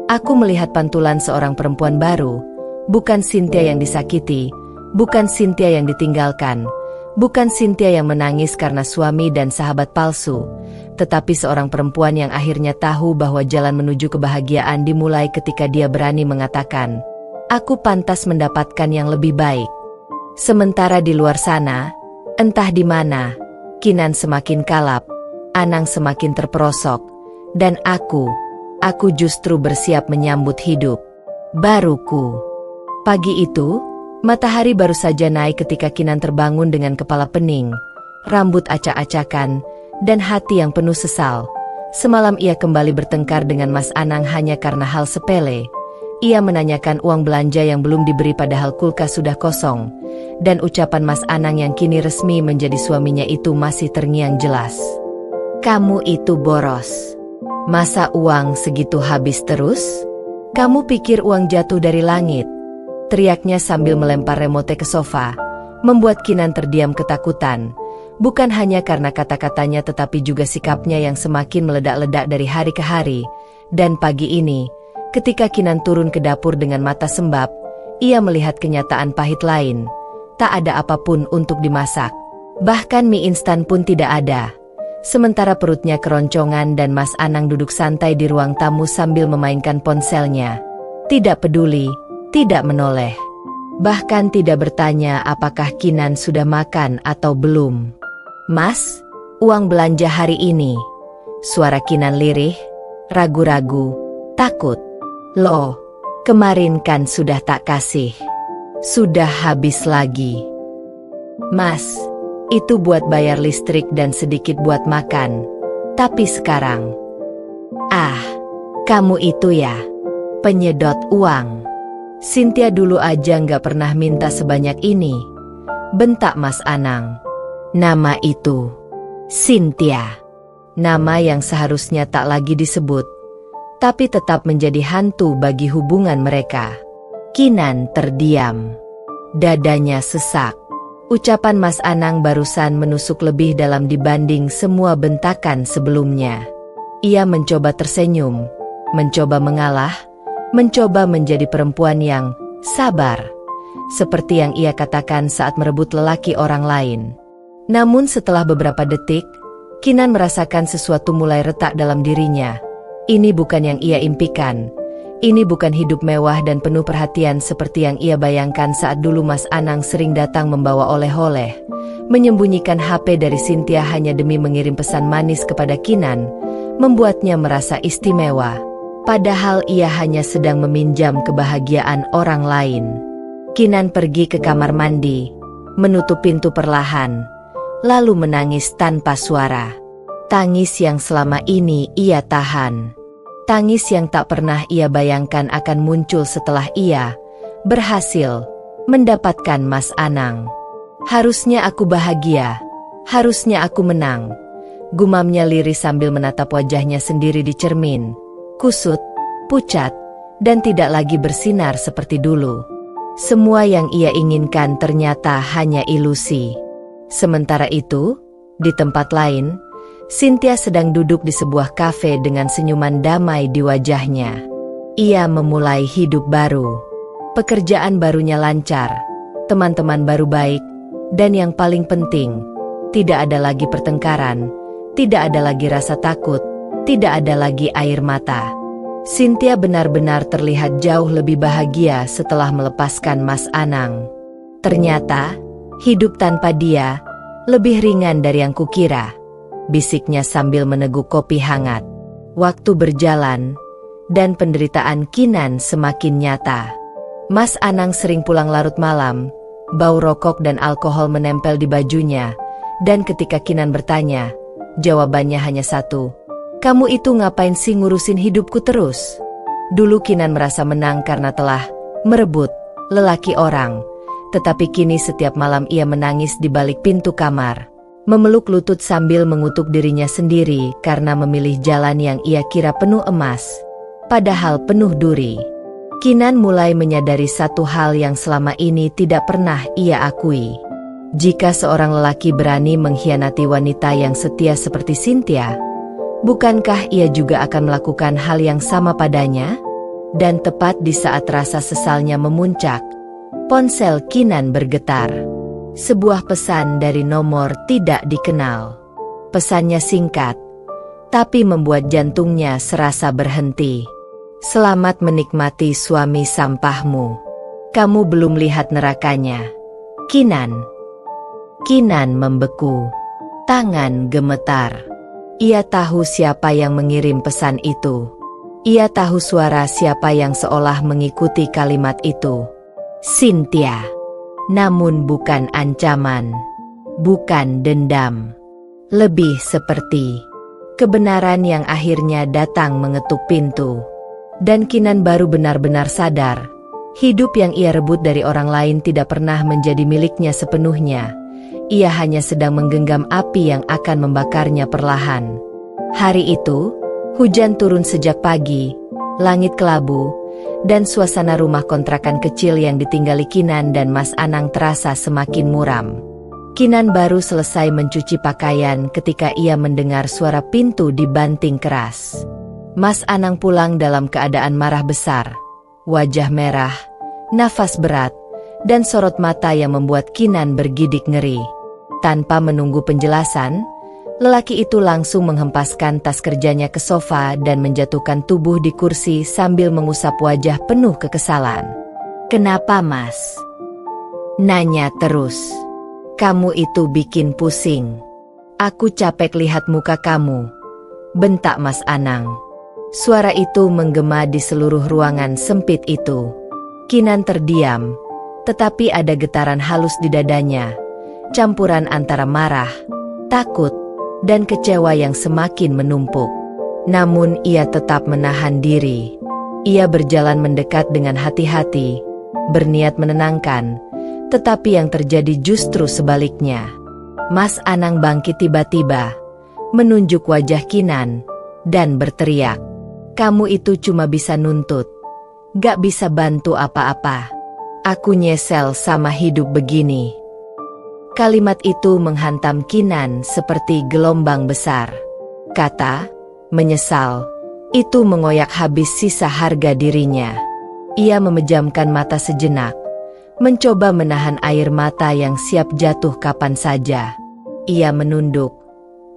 Speaker 1: aku melihat pantulan seorang perempuan baru, bukan Cynthia yang disakiti, bukan Cynthia yang ditinggalkan, bukan Cynthia yang menangis karena suami dan sahabat palsu, tetapi seorang perempuan yang akhirnya tahu bahwa jalan menuju kebahagiaan dimulai ketika dia berani mengatakan, aku pantas mendapatkan yang lebih baik. Sementara di luar sana, entah di mana, Kinan semakin kalap, Anang semakin terperosok, dan aku justru bersiap menyambut hidup baruku. Pagi itu, matahari baru saja naik ketika Kinan terbangun dengan kepala pening, rambut acak-acakan, dan hati yang penuh sesal. Semalam ia kembali bertengkar dengan Mas Anang hanya karena hal sepele. Ia menanyakan uang belanja yang belum diberi padahal kulkas sudah kosong, dan ucapan Mas Anang yang kini resmi menjadi suaminya itu masih terngiang jelas. Kamu itu boros. Masa uang segitu habis terus? Kamu pikir uang jatuh dari langit? Teriaknya sambil melempar remote ke sofa, membuat Kinan terdiam ketakutan. Bukan hanya karena kata-katanya tetapi juga sikapnya yang semakin meledak-ledak dari hari ke hari. Dan pagi ini, ketika Kinan turun ke dapur dengan mata sembab, ia melihat kenyataan pahit lain. Tak ada apapun untuk dimasak. Bahkan mie instan pun tidak ada. Sementara perutnya keroncongan dan Mas Anang duduk santai di ruang tamu sambil memainkan ponselnya. Tidak peduli, tidak menoleh. Bahkan tidak bertanya apakah Kinan sudah makan atau belum. Mas, uang belanja hari ini. Suara Kinan lirih, ragu-ragu, takut. Loh, kemarin kan sudah tak kasih. Sudah habis lagi. Mas, itu buat bayar listrik dan sedikit buat makan. Tapi sekarang, kamu itu ya, penyedot uang. Cynthia dulu aja nggak pernah minta sebanyak ini. Bentak Mas Anang. Nama itu, Cynthia. Nama yang seharusnya tak lagi disebut, tapi tetap menjadi hantu bagi hubungan mereka. Kinan terdiam. Dadanya sesak. Ucapan Mas Anang barusan menusuk lebih dalam dibanding semua bentakan sebelumnya. Ia mencoba tersenyum, mencoba mengalah, mencoba menjadi perempuan yang sabar, seperti yang ia katakan saat merebut lelaki orang lain. Namun setelah beberapa detik, Kinan merasakan sesuatu mulai retak dalam dirinya. Ini bukan yang ia impikan. Ini bukan hidup mewah dan penuh perhatian seperti yang ia bayangkan saat dulu Mas Anang sering datang membawa oleh-oleh, Menyembunyikan HP dari Cynthia hanya demi mengirim pesan manis kepada Kinan, membuatnya merasa istimewa. Padahal ia hanya sedang meminjam kebahagiaan orang lain. Kinan pergi ke kamar mandi, menutup pintu perlahan, lalu menangis tanpa suara. Tangis yang selama ini ia tahan. Tangis yang tak pernah ia bayangkan akan muncul setelah ia berhasil mendapatkan Mas Anang. Harusnya aku bahagia, harusnya aku menang. Gumamnya lirih sambil menatap wajahnya sendiri di cermin. Kusut, pucat, dan tidak lagi bersinar seperti dulu. Semua yang ia inginkan ternyata hanya ilusi. Sementara itu, di tempat lain, Cynthia sedang duduk di sebuah kafe dengan senyuman damai di wajahnya. Ia memulai hidup baru. Pekerjaan barunya lancar, teman-teman baru baik, dan yang paling penting, tidak ada lagi pertengkaran, tidak ada lagi rasa takut, tidak ada lagi air mata. Cynthia benar-benar terlihat jauh lebih bahagia setelah melepaskan Mas Anang. Ternyata, hidup tanpa dia lebih ringan dari yang kukira, bisiknya sambil meneguk kopi hangat. Waktu berjalan, dan penderitaan Kinan semakin nyata. Mas Anang sering pulang larut malam, bau rokok dan alkohol menempel di bajunya, dan ketika Kinan bertanya, jawabannya hanya satu, "Kamu itu ngapain sih ngurusin hidupku terus?" Dulu Kinan merasa menang karena telah merebut lelaki orang, tetapi kini setiap malam ia menangis di balik pintu kamar, memeluk lutut sambil mengutuk dirinya sendiri karena memilih jalan yang ia kira penuh emas, padahal penuh duri. Kinan mulai menyadari satu hal yang selama ini tidak pernah ia akui. Jika seorang lelaki berani mengkhianati wanita yang setia seperti Cynthia, bukankah ia juga akan melakukan hal yang sama padanya? Dan tepat di saat rasa sesalnya memuncak, ponsel Kinan bergetar. Sebuah pesan dari nomor tidak dikenal. Pesannya singkat, tapi membuat jantungnya serasa berhenti. "Selamat menikmati suami sampahmu. Kamu belum lihat nerakanya. Kinan." Kinan membeku. Tangan gemetar. Ia tahu siapa yang mengirim pesan itu. Ia tahu suara siapa yang seolah mengikuti kalimat itu. Cynthia. Namun bukan ancaman. Bukan dendam. Lebih seperti kebenaran yang akhirnya datang mengetuk pintu. Dan Kinan baru benar-benar sadar, hidup yang ia rebut dari orang lain tidak pernah menjadi miliknya sepenuhnya. Ia hanya sedang menggenggam api yang akan membakarnya perlahan. Hari itu, hujan turun sejak pagi, langit kelabu, dan suasana rumah kontrakan kecil yang ditinggali Kinan dan Mas Anang terasa semakin muram. Kinan baru selesai mencuci pakaian ketika ia mendengar suara pintu dibanting keras. Mas Anang pulang dalam keadaan marah besar, wajah merah, nafas berat, dan sorot mata yang membuat Kinan bergidik ngeri. Tanpa menunggu penjelasan, lelaki itu langsung menghempaskan tas kerjanya ke sofa dan menjatuhkan tubuh di kursi sambil mengusap wajah penuh kekesalan. "Kenapa, Mas?" Nanya terus. "Kamu itu bikin pusing. Aku capek lihat muka kamu," bentak Mas Anang. Suara itu menggema di seluruh ruangan sempit itu. Kinan terdiam, tetapi ada getaran halus di dadanya, campuran antara marah, takut, dan kecewa yang semakin menumpuk. Namun ia tetap menahan diri. Ia berjalan mendekat dengan hati-hati, berniat menenangkan, tetapi yang terjadi justru sebaliknya. Mas Anang bangkit tiba-tiba, menunjuk wajah Kinan, dan berteriak, "Kamu itu cuma bisa nuntut, gak bisa bantu apa-apa. Aku nyesel sama hidup begini." Kalimat itu menghantam Kinan seperti gelombang besar. Kata, menyesal, itu mengoyak habis sisa harga dirinya. Ia memejamkan mata sejenak, mencoba menahan air mata yang siap jatuh kapan saja. Ia menunduk,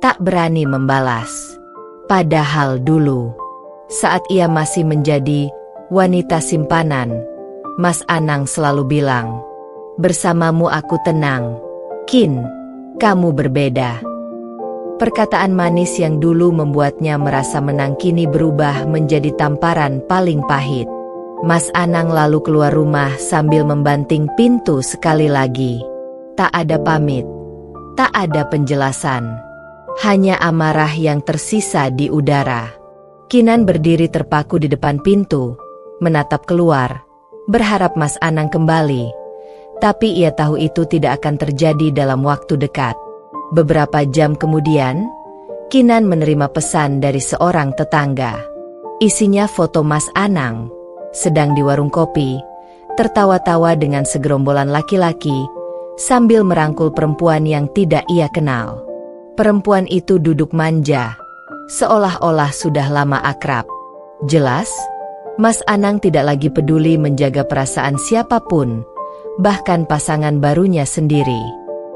Speaker 1: tak berani membalas. Padahal dulu, saat ia masih menjadi wanita simpanan, Mas Anang selalu bilang, "Bersamamu aku tenang, Kin." Kamu berbeda. Perkataan manis yang dulu membuatnya merasa menang kini berubah menjadi tamparan paling pahit. Mas Anang lalu keluar rumah sambil membanting pintu sekali lagi. Tak ada pamit, tak ada penjelasan. Hanya amarah yang tersisa di udara. Kinan berdiri terpaku di depan pintu, menatap keluar, berharap Mas Anang kembali. Tapi ia tahu itu tidak akan terjadi dalam waktu dekat. Beberapa jam kemudian, Kinan menerima pesan dari seorang tetangga. Isinya foto Mas Anang, sedang di warung kopi, tertawa-tawa dengan segerombolan laki-laki, sambil merangkul perempuan yang tidak ia kenal. Perempuan itu duduk manja, seolah-olah sudah lama akrab. Jelas, Mas Anang tidak lagi peduli menjaga perasaan siapapun, bahkan pasangan barunya sendiri.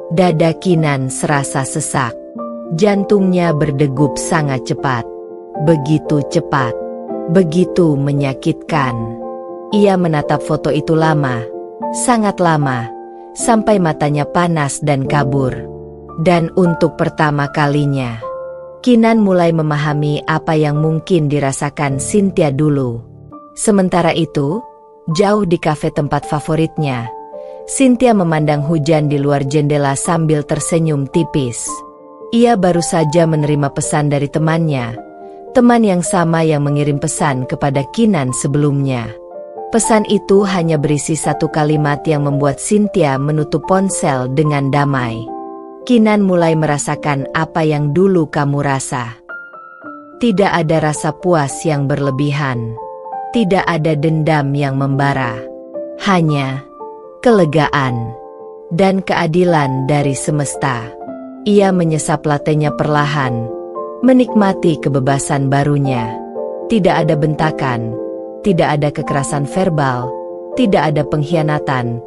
Speaker 1: Dada Kinan serasa sesak. Jantungnya berdegup sangat cepat. Begitu cepat. Begitu menyakitkan. Ia menatap foto itu lama, sangat lama, sampai matanya panas dan kabur. Dan untuk pertama kalinya, Kinan mulai memahami apa yang mungkin dirasakan Cynthia dulu. Sementara itu, jauh di kafe tempat favoritnya, Cynthia memandang hujan di luar jendela sambil tersenyum tipis. Ia baru saja menerima pesan dari temannya, teman yang sama yang mengirim pesan kepada Kinan sebelumnya. Pesan itu hanya berisi satu kalimat yang membuat Cynthia menutup ponsel dengan damai. Kinan mulai merasakan apa yang dulu kamu rasa. Tidak ada rasa puas yang berlebihan. Tidak ada dendam yang membara. Hanya kelegaan dan keadilan dari semesta. Ia menyesap latenya perlahan, menikmati kebebasan barunya. Tidak ada bentakan, tidak ada kekerasan verbal, tidak ada pengkhianatan,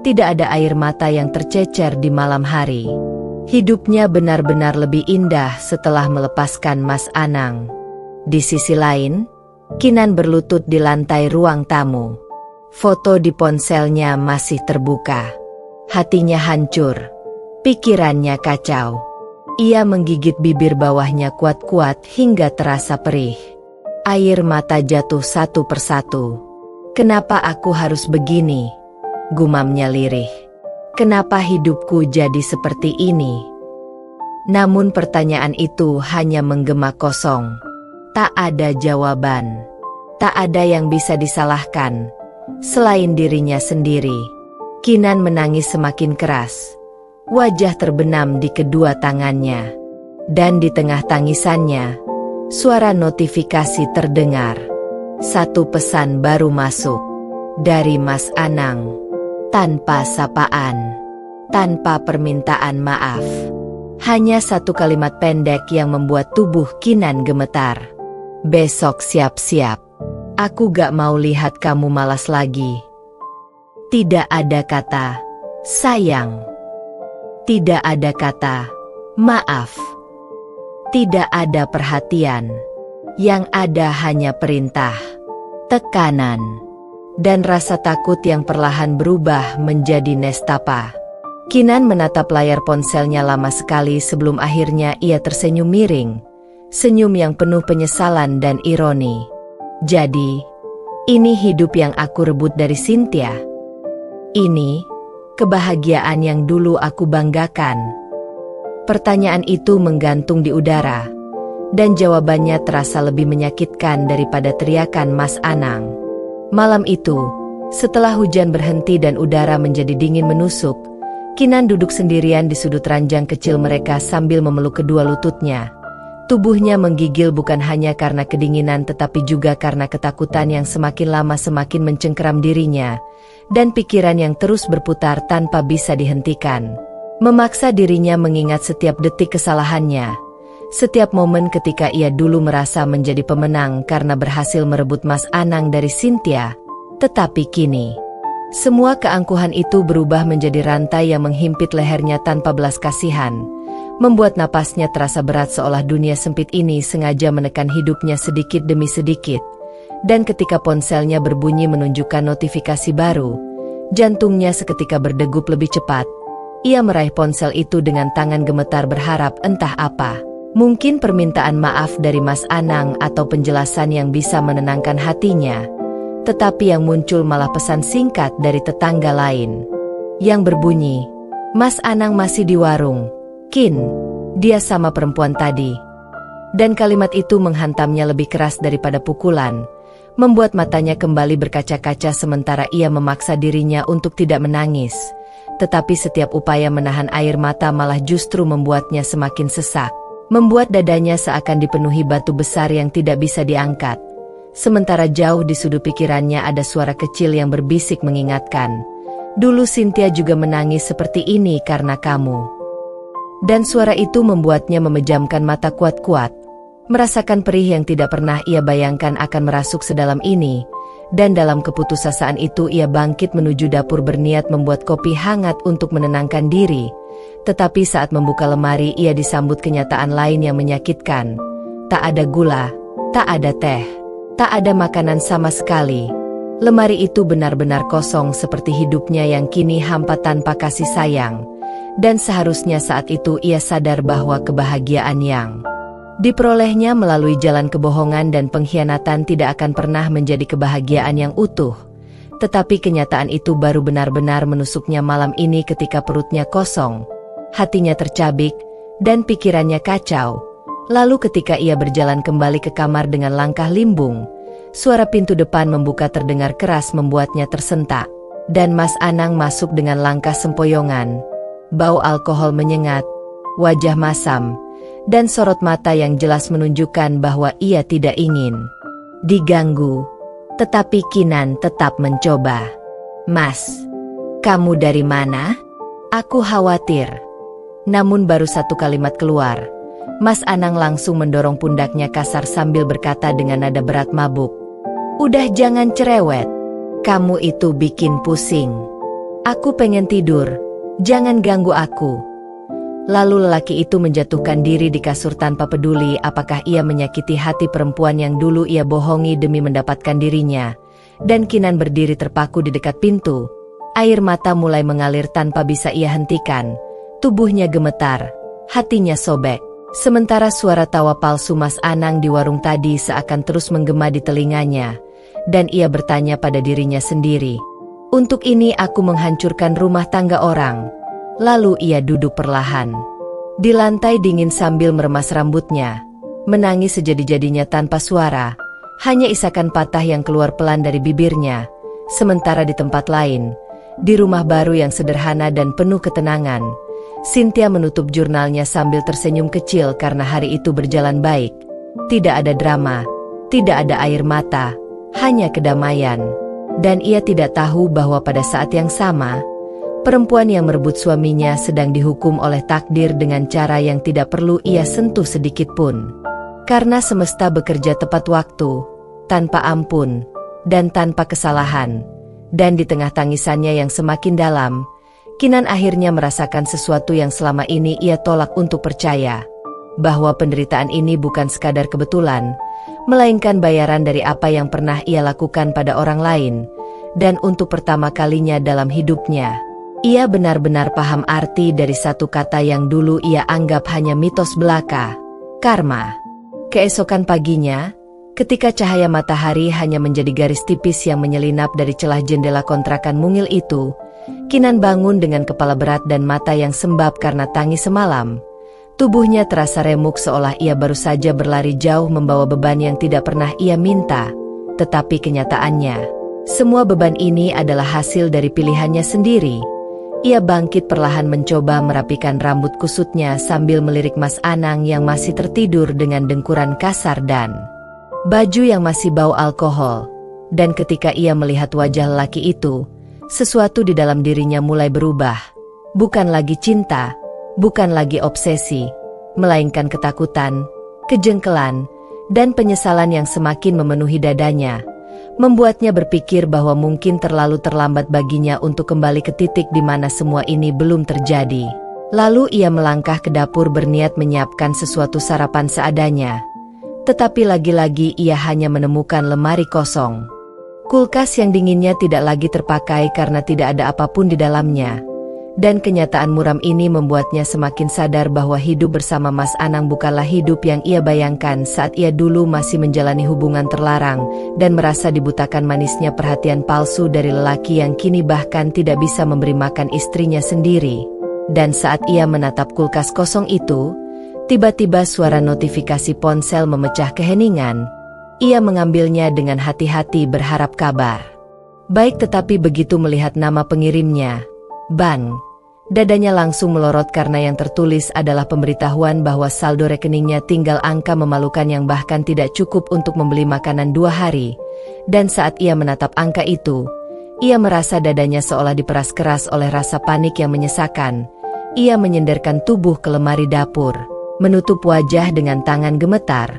Speaker 1: tidak ada air mata yang tercecer di malam hari. Hidupnya benar-benar lebih indah setelah melepaskan Mas Anang. Di sisi lain, Kinan berlutut di lantai ruang tamu. Foto di ponselnya masih terbuka. Hatinya hancur. Pikirannya kacau. Ia menggigit bibir bawahnya kuat-kuat hingga terasa perih. Air mata jatuh satu persatu. Kenapa aku harus begini? Gumamnya lirih. Kenapa hidupku jadi seperti ini? Namun pertanyaan itu hanya menggema kosong. Tak ada jawaban. Tak ada yang bisa disalahkan selain dirinya sendiri. Kinan menangis semakin keras. Wajah terbenam di kedua tangannya. Dan di tengah tangisannya, suara notifikasi terdengar. Satu pesan baru masuk. Dari Mas Anang. Tanpa sapaan. Tanpa permintaan maaf. Hanya satu kalimat pendek yang membuat tubuh Kinan gemetar. Besok siap-siap. Aku gak mau lihat kamu malas lagi. Tidak ada kata sayang. Tidak ada kata maaf. Tidak ada perhatian. Yang ada hanya perintah, tekanan, dan rasa takut yang perlahan berubah menjadi nestapa. Kinan menatap layar ponselnya lama sekali sebelum akhirnya ia tersenyum miring. Senyum yang penuh penyesalan dan ironi. Jadi, ini hidup yang aku rebut dari Cynthia. Ini kebahagiaan yang dulu aku banggakan. Pertanyaan itu menggantung di udara, dan jawabannya terasa lebih menyakitkan daripada teriakan Mas Anang. Malam itu, setelah hujan berhenti dan udara menjadi dingin menusuk, Kinan duduk sendirian di sudut ranjang kecil mereka sambil memeluk kedua lututnya. Tubuhnya menggigil bukan hanya karena kedinginan tetapi juga karena ketakutan yang semakin lama semakin mencengkeram dirinya, dan pikiran yang terus berputar tanpa bisa dihentikan. Memaksa dirinya mengingat setiap detik kesalahannya, setiap momen ketika ia dulu merasa menjadi pemenang karena berhasil merebut Mas Anang dari Cynthia. Tetapi kini, semua keangkuhan itu berubah menjadi rantai yang menghimpit lehernya tanpa belas kasihan, membuat napasnya terasa berat seolah dunia sempit ini sengaja menekan hidupnya sedikit demi sedikit. Dan ketika ponselnya berbunyi menunjukkan notifikasi baru, jantungnya seketika berdegup lebih cepat. Ia meraih ponsel itu dengan tangan gemetar berharap entah apa. Mungkin permintaan maaf dari Mas Anang atau penjelasan yang bisa menenangkan hatinya. Tetapi yang muncul malah pesan singkat dari tetangga lain. Yang berbunyi, "Mas Anang masih di warung. Kin, dia sama perempuan tadi." Dan kalimat itu menghantamnya lebih keras daripada pukulan, membuat matanya kembali berkaca-kaca sementara ia memaksa dirinya untuk tidak menangis. Tetapi setiap upaya menahan air mata malah justru membuatnya semakin sesak, membuat dadanya seakan dipenuhi batu besar yang tidak bisa diangkat. Sementara jauh di sudut pikirannya ada suara kecil yang berbisik mengingatkan, "Dulu Cynthia juga menangis seperti ini karena kamu." Dan suara itu membuatnya memejamkan mata kuat-kuat, merasakan perih yang tidak pernah ia bayangkan akan merasuk sedalam ini. Dan dalam keputusasaan itu ia bangkit menuju dapur berniat membuat kopi hangat untuk menenangkan diri. Tetapi saat membuka lemari ia disambut kenyataan lain yang menyakitkan. Tak ada gula, tak ada teh, tak ada makanan sama sekali. Lemari itu benar-benar kosong seperti hidupnya yang kini hampa tanpa kasih sayang. Dan seharusnya saat itu ia sadar bahwa kebahagiaan yang diperolehnya melalui jalan kebohongan dan pengkhianatan tidak akan pernah menjadi kebahagiaan yang utuh. Tetapi kenyataan itu baru benar-benar menusuknya malam ini ketika perutnya kosong, hatinya tercabik, dan pikirannya kacau. Lalu ketika ia berjalan kembali ke kamar dengan langkah limbung, suara pintu depan membuka terdengar keras membuatnya tersentak. Dan Mas Anang masuk dengan langkah sempoyongan. Bau alkohol menyengat, wajah masam, dan sorot mata yang jelas menunjukkan bahwa ia tidak ingin diganggu. Tetapi Kinan tetap mencoba. "Mas, kamu dari mana? Aku khawatir." Namun baru satu kalimat keluar, Mas Anang langsung mendorong pundaknya kasar sambil berkata dengan nada berat mabuk, "Udah jangan cerewet. Kamu itu bikin pusing. Aku pengen tidur. Jangan ganggu aku." Lalu lelaki itu menjatuhkan diri di kasur tanpa peduli apakah ia menyakiti hati perempuan yang dulu ia bohongi demi mendapatkan dirinya. Dan Kinan berdiri terpaku di dekat pintu. Air mata mulai mengalir tanpa bisa ia hentikan. Tubuhnya gemetar, hatinya sobek. Sementara suara tawa palsu Mas Anang di warung tadi seakan terus menggema di telinganya. Dan ia bertanya pada dirinya sendiri, "Untuk ini aku menghancurkan rumah tangga orang." Lalu ia duduk perlahan di lantai dingin sambil meremas rambutnya, menangis sejadi-jadinya tanpa suara, hanya isakan patah yang keluar pelan dari bibirnya. Sementara di tempat lain, di rumah baru yang sederhana dan penuh ketenangan, Cynthia menutup jurnalnya sambil tersenyum kecil karena hari itu berjalan baik. Tidak ada drama, tidak ada air mata, hanya kedamaian. Dan ia tidak tahu bahwa pada saat yang sama, perempuan yang merebut suaminya sedang dihukum oleh takdir dengan cara yang tidak perlu ia sentuh sedikit pun. Karena semesta bekerja tepat waktu, tanpa ampun, dan tanpa kesalahan. Dan di tengah tangisannya yang semakin dalam, Kinan akhirnya merasakan sesuatu yang selama ini ia tolak untuk percaya. Bahwa penderitaan ini bukan sekadar kebetulan, melainkan bayaran dari apa yang pernah ia lakukan pada orang lain. Dan untuk pertama kalinya dalam hidupnya, ia benar-benar paham arti dari satu kata yang dulu ia anggap hanya mitos belaka, karma. Keesokan paginya, ketika cahaya matahari hanya menjadi garis tipis yang menyelinap dari celah jendela kontrakan mungil itu, Kinan bangun dengan kepala berat dan mata yang sembab karena tangis semalam. Tubuhnya terasa remuk seolah ia baru saja berlari jauh membawa beban yang tidak pernah ia minta. Tetapi kenyataannya, semua beban ini adalah hasil dari pilihannya sendiri. Ia bangkit perlahan mencoba merapikan rambut kusutnya sambil melirik Mas Anang yang masih tertidur dengan dengkuran kasar dan baju yang masih bau alkohol. Dan ketika ia melihat wajah lelaki itu, sesuatu di dalam dirinya mulai berubah. Bukan lagi cinta, bukan lagi obsesi, melainkan ketakutan, kejengkelan, dan penyesalan yang semakin memenuhi dadanya. Membuatnya berpikir bahwa mungkin terlalu terlambat baginya untuk kembali ke titik di mana semua ini belum terjadi. Lalu ia melangkah ke dapur berniat menyiapkan sesuatu sarapan seadanya. Tetapi lagi-lagi ia hanya menemukan lemari kosong. Kulkas yang dinginnya tidak lagi terpakai karena tidak ada apapun di dalamnya. Dan kenyataan muram ini membuatnya semakin sadar bahwa hidup bersama Mas Anang bukanlah hidup yang ia bayangkan saat ia dulu masih menjalani hubungan terlarang dan merasa dibutakan manisnya perhatian palsu dari lelaki yang kini bahkan tidak bisa memberi makan istrinya sendiri. Dan saat ia menatap kulkas kosong itu, tiba-tiba suara notifikasi ponsel memecah keheningan. Ia mengambilnya dengan hati-hati berharap kabar baik, tetapi begitu melihat nama pengirimnya, bang, dadanya langsung melorot karena yang tertulis adalah pemberitahuan bahwa saldo rekeningnya tinggal angka memalukan yang bahkan tidak cukup untuk membeli makanan 2 hari. Dan saat ia menatap angka itu, ia merasa dadanya seolah diperas keras oleh rasa panik yang menyesakan. Ia menyenderkan tubuh ke lemari dapur, menutup wajah dengan tangan gemetar,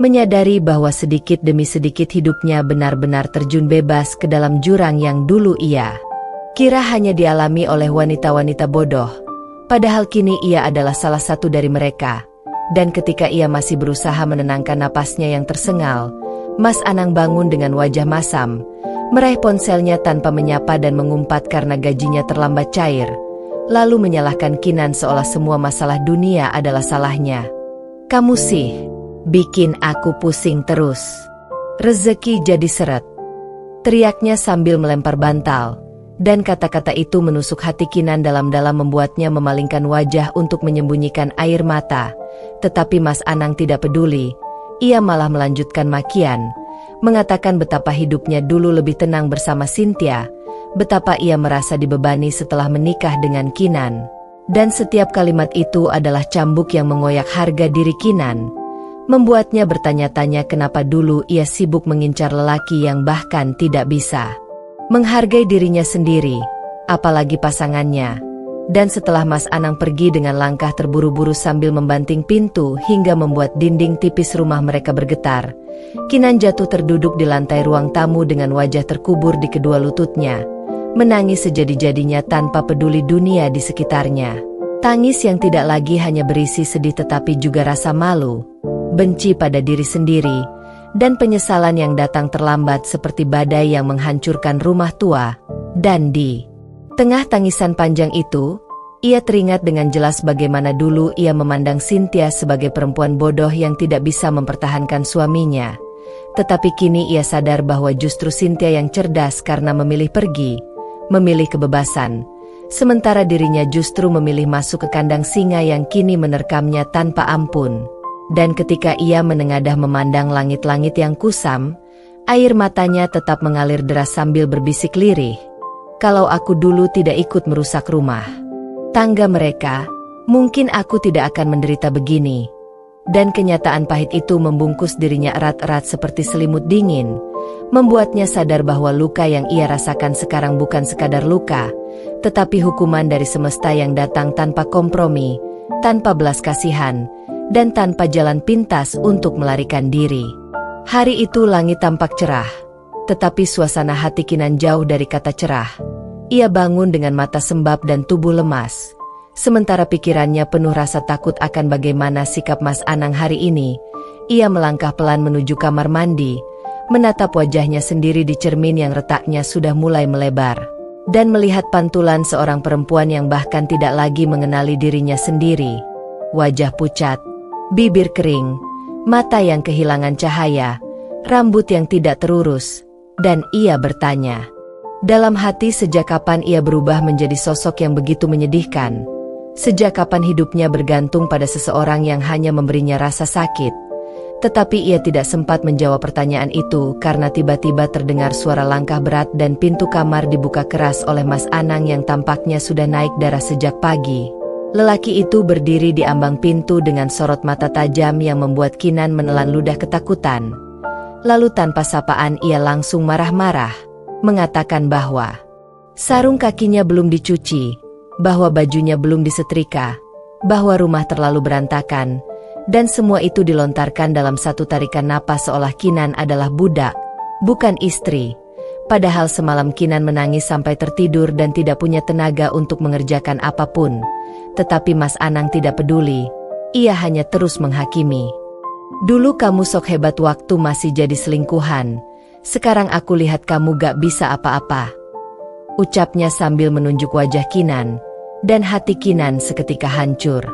Speaker 1: menyadari bahwa sedikit demi sedikit hidupnya benar-benar terjun bebas ke dalam jurang yang dulu ia kira hanya dialami oleh wanita-wanita bodoh. Padahal kini ia adalah salah satu dari mereka. Dan ketika ia masih berusaha menenangkan napasnya yang tersengal, Mas Anang bangun dengan wajah masam, meraih ponselnya tanpa menyapa dan mengumpat karena gajinya terlambat cair, lalu menyalahkan Kinan seolah semua masalah dunia adalah salahnya. "Kamu sih bikin aku pusing terus. Rezeki jadi seret," teriaknya sambil melempar bantal. Dan kata-kata itu menusuk hati Kinan dalam-dalam, membuatnya memalingkan wajah untuk menyembunyikan air mata. Tetapi Mas Anang tidak peduli. Ia malah melanjutkan makian, mengatakan betapa hidupnya dulu lebih tenang bersama Cynthia, betapa ia merasa dibebani setelah menikah dengan Kinan. Dan setiap kalimat itu adalah cambuk yang mengoyak harga diri Kinan, membuatnya bertanya-tanya kenapa dulu ia sibuk mengincar lelaki yang bahkan tidak bisa menghargai dirinya sendiri, apalagi pasangannya. Dan setelah Mas Anang pergi dengan langkah terburu-buru sambil membanting pintu hingga membuat dinding tipis rumah mereka bergetar, Kinan jatuh terduduk di lantai ruang tamu dengan wajah terkubur di kedua lututnya, menangis sejadi-jadinya tanpa peduli dunia di sekitarnya. Tangis yang tidak lagi hanya berisi sedih tetapi juga rasa malu, benci pada diri sendiri, dan penyesalan yang datang terlambat seperti badai yang menghancurkan rumah tua. Dan di tengah tangisan panjang itu, ia teringat dengan jelas bagaimana dulu ia memandang Cynthia sebagai perempuan bodoh yang tidak bisa mempertahankan suaminya. Tetapi kini ia sadar bahwa justru Cynthia yang cerdas karena memilih pergi, memilih kebebasan, sementara dirinya justru memilih masuk ke kandang singa yang kini menerkamnya tanpa ampun. Dan ketika ia menengadah memandang langit-langit yang kusam, air matanya tetap mengalir deras sambil berbisik lirih. "Kalau aku dulu tidak ikut merusak rumah tangga mereka, mungkin aku tidak akan menderita begini." Dan kenyataan pahit itu membungkus dirinya erat-erat seperti selimut dingin, membuatnya sadar bahwa luka yang ia rasakan sekarang bukan sekadar luka, tetapi hukuman dari semesta yang datang tanpa kompromi, tanpa belas kasihan, dan tanpa jalan pintas untuk melarikan diri. Hari itu langit tampak cerah, tetapi suasana hati Kinan jauh dari kata cerah. Ia bangun dengan mata sembab dan tubuh lemas, sementara pikirannya penuh rasa takut akan bagaimana sikap Mas Anang hari ini. Ia melangkah pelan menuju kamar mandi, menatap wajahnya sendiri di cermin yang retaknya sudah mulai melebar, dan melihat pantulan seorang perempuan yang bahkan tidak lagi mengenali dirinya sendiri. Wajah pucat, bibir kering, mata yang kehilangan cahaya, rambut yang tidak terurus, dan ia bertanya dalam hati sejak kapan ia berubah menjadi sosok yang begitu menyedihkan. Sejak kapan hidupnya bergantung pada seseorang yang hanya memberinya rasa sakit. Tetapi ia tidak sempat menjawab pertanyaan itu karena tiba-tiba terdengar suara langkah berat dan pintu kamar dibuka keras oleh Mas Anang yang tampaknya sudah naik darah sejak pagi. Lelaki itu berdiri di ambang pintu dengan sorot mata tajam yang membuat Kinan menelan ludah ketakutan. Lalu tanpa sapaan ia langsung marah-marah, mengatakan bahwa sarung kakinya belum dicuci, bahwa bajunya belum disetrika, bahwa rumah terlalu berantakan, dan semua itu dilontarkan dalam satu tarikan napas seolah Kinan adalah budak, bukan istri. Padahal semalam Kinan menangis sampai tertidur dan tidak punya tenaga untuk mengerjakan apapun. Tetapi Mas Anang tidak peduli, ia hanya terus menghakimi. "Dulu kamu sok hebat waktu masih jadi selingkuhan, sekarang aku lihat kamu gak bisa apa-apa," ucapnya sambil menunjuk wajah Kinan, dan hati Kinan seketika hancur.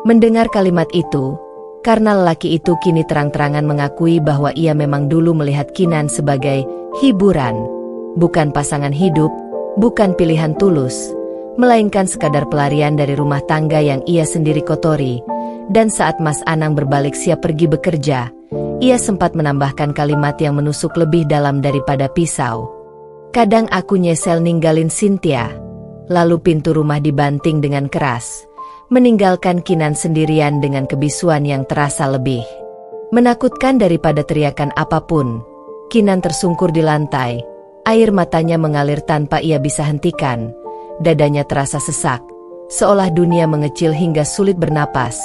Speaker 1: Mendengar kalimat itu, karena lelaki itu kini terang-terangan mengakui bahwa ia memang dulu melihat Kinan sebagai hiburan, bukan pasangan hidup, bukan pilihan tulus, melainkan sekadar pelarian dari rumah tangga yang ia sendiri kotori. Dan saat Mas Anang berbalik siap pergi bekerja, ia sempat menambahkan kalimat yang menusuk lebih dalam daripada pisau. Kadang aku nyesel ninggalin Cynthia. Lalu pintu rumah dibanting dengan keras, meninggalkan Kinan sendirian dengan kebisuan yang terasa lebih menakutkan daripada teriakan apapun. Kinan tersungkur di lantai, air matanya mengalir tanpa ia bisa hentikan. Dadanya terasa sesak, seolah dunia mengecil hingga sulit bernapas.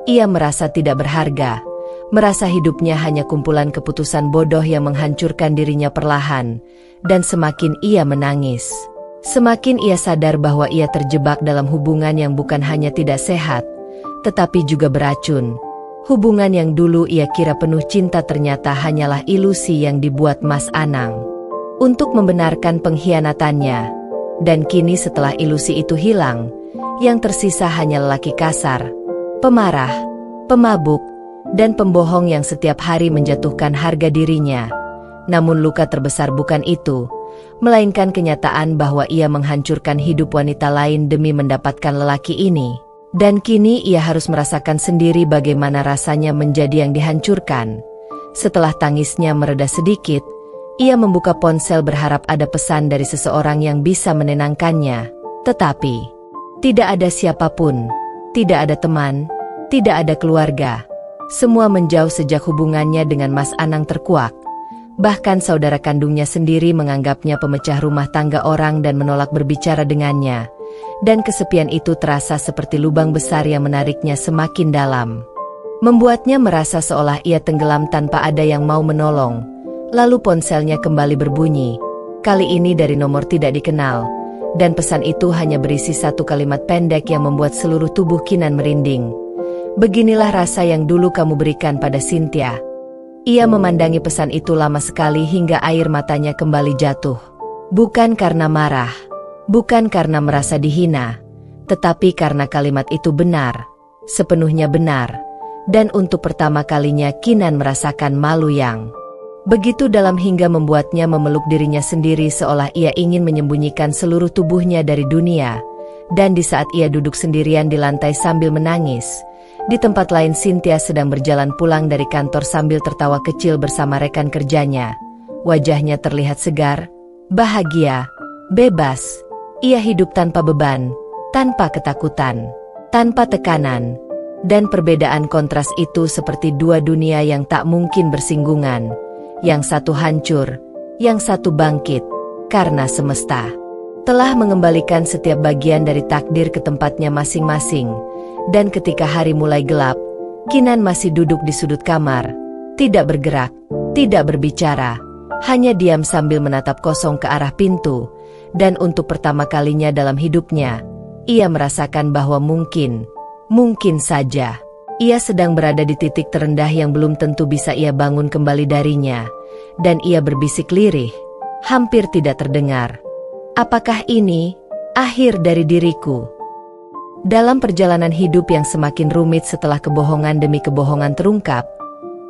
Speaker 1: Ia merasa tidak berharga, merasa hidupnya hanya kumpulan keputusan bodoh yang menghancurkan dirinya perlahan. Dan semakin ia menangis, semakin ia sadar bahwa ia terjebak dalam hubungan yang bukan hanya tidak sehat, tetapi juga beracun. Hubungan yang dulu ia kira penuh cinta ternyata hanyalah ilusi yang dibuat Mas Anang untuk membenarkan pengkhianatannya. Dan kini setelah ilusi itu hilang, yang tersisa hanya lelaki kasar, pemarah, pemabuk, dan pembohong yang setiap hari menjatuhkan harga dirinya. Namun luka terbesar bukan itu, melainkan kenyataan bahwa ia menghancurkan hidup wanita lain demi mendapatkan lelaki ini. Dan kini ia harus merasakan sendiri bagaimana rasanya menjadi yang dihancurkan. Setelah tangisnya mereda sedikit, ia membuka ponsel berharap ada pesan dari seseorang yang bisa menenangkannya. Tetapi tidak ada siapapun, tidak ada teman, tidak ada keluarga. Semua menjauh sejak hubungannya dengan Mas Anang terkuak. Bahkan saudara kandungnya sendiri menganggapnya pemecah rumah tangga orang dan menolak berbicara dengannya. Dan kesepian itu terasa seperti lubang besar yang menariknya semakin dalam, membuatnya merasa seolah ia tenggelam tanpa ada yang mau menolong. Lalu ponselnya kembali berbunyi, kali ini dari nomor tidak dikenal. Dan pesan itu hanya berisi satu kalimat pendek yang membuat seluruh tubuh Kinan merinding. Beginilah rasa yang dulu kamu berikan pada Cynthia. Ia memandangi pesan itu lama sekali hingga air matanya kembali jatuh. Bukan karena marah, bukan karena merasa dihina, tetapi karena kalimat itu benar, sepenuhnya benar. Dan untuk pertama kalinya Kinan merasakan malu yang begitu dalam hingga membuatnya memeluk dirinya sendiri seolah ia ingin menyembunyikan seluruh tubuhnya dari dunia. Dan di saat ia duduk sendirian di lantai sambil menangis, di tempat lain Cynthia sedang berjalan pulang dari kantor sambil tertawa kecil bersama rekan kerjanya. Wajahnya terlihat segar, bahagia, bebas. Ia hidup tanpa beban, tanpa ketakutan, tanpa tekanan. Dan perbedaan kontras itu seperti dua dunia yang tak mungkin bersinggungan. Yang satu hancur, yang satu bangkit, karena semesta telah mengembalikan setiap bagian dari takdir ke tempatnya masing-masing. Dan ketika hari mulai gelap, Kinan masih duduk di sudut kamar, tidak bergerak, tidak berbicara, hanya diam sambil menatap kosong ke arah pintu. Dan untuk pertama kalinya dalam hidupnya, ia merasakan bahwa mungkin saja, ia sedang berada di titik terendah yang belum tentu bisa ia bangun kembali darinya. Dan ia berbisik lirih, hampir tidak terdengar, apakah ini akhir dari diriku? Dalam perjalanan hidup yang semakin rumit setelah kebohongan demi kebohongan terungkap,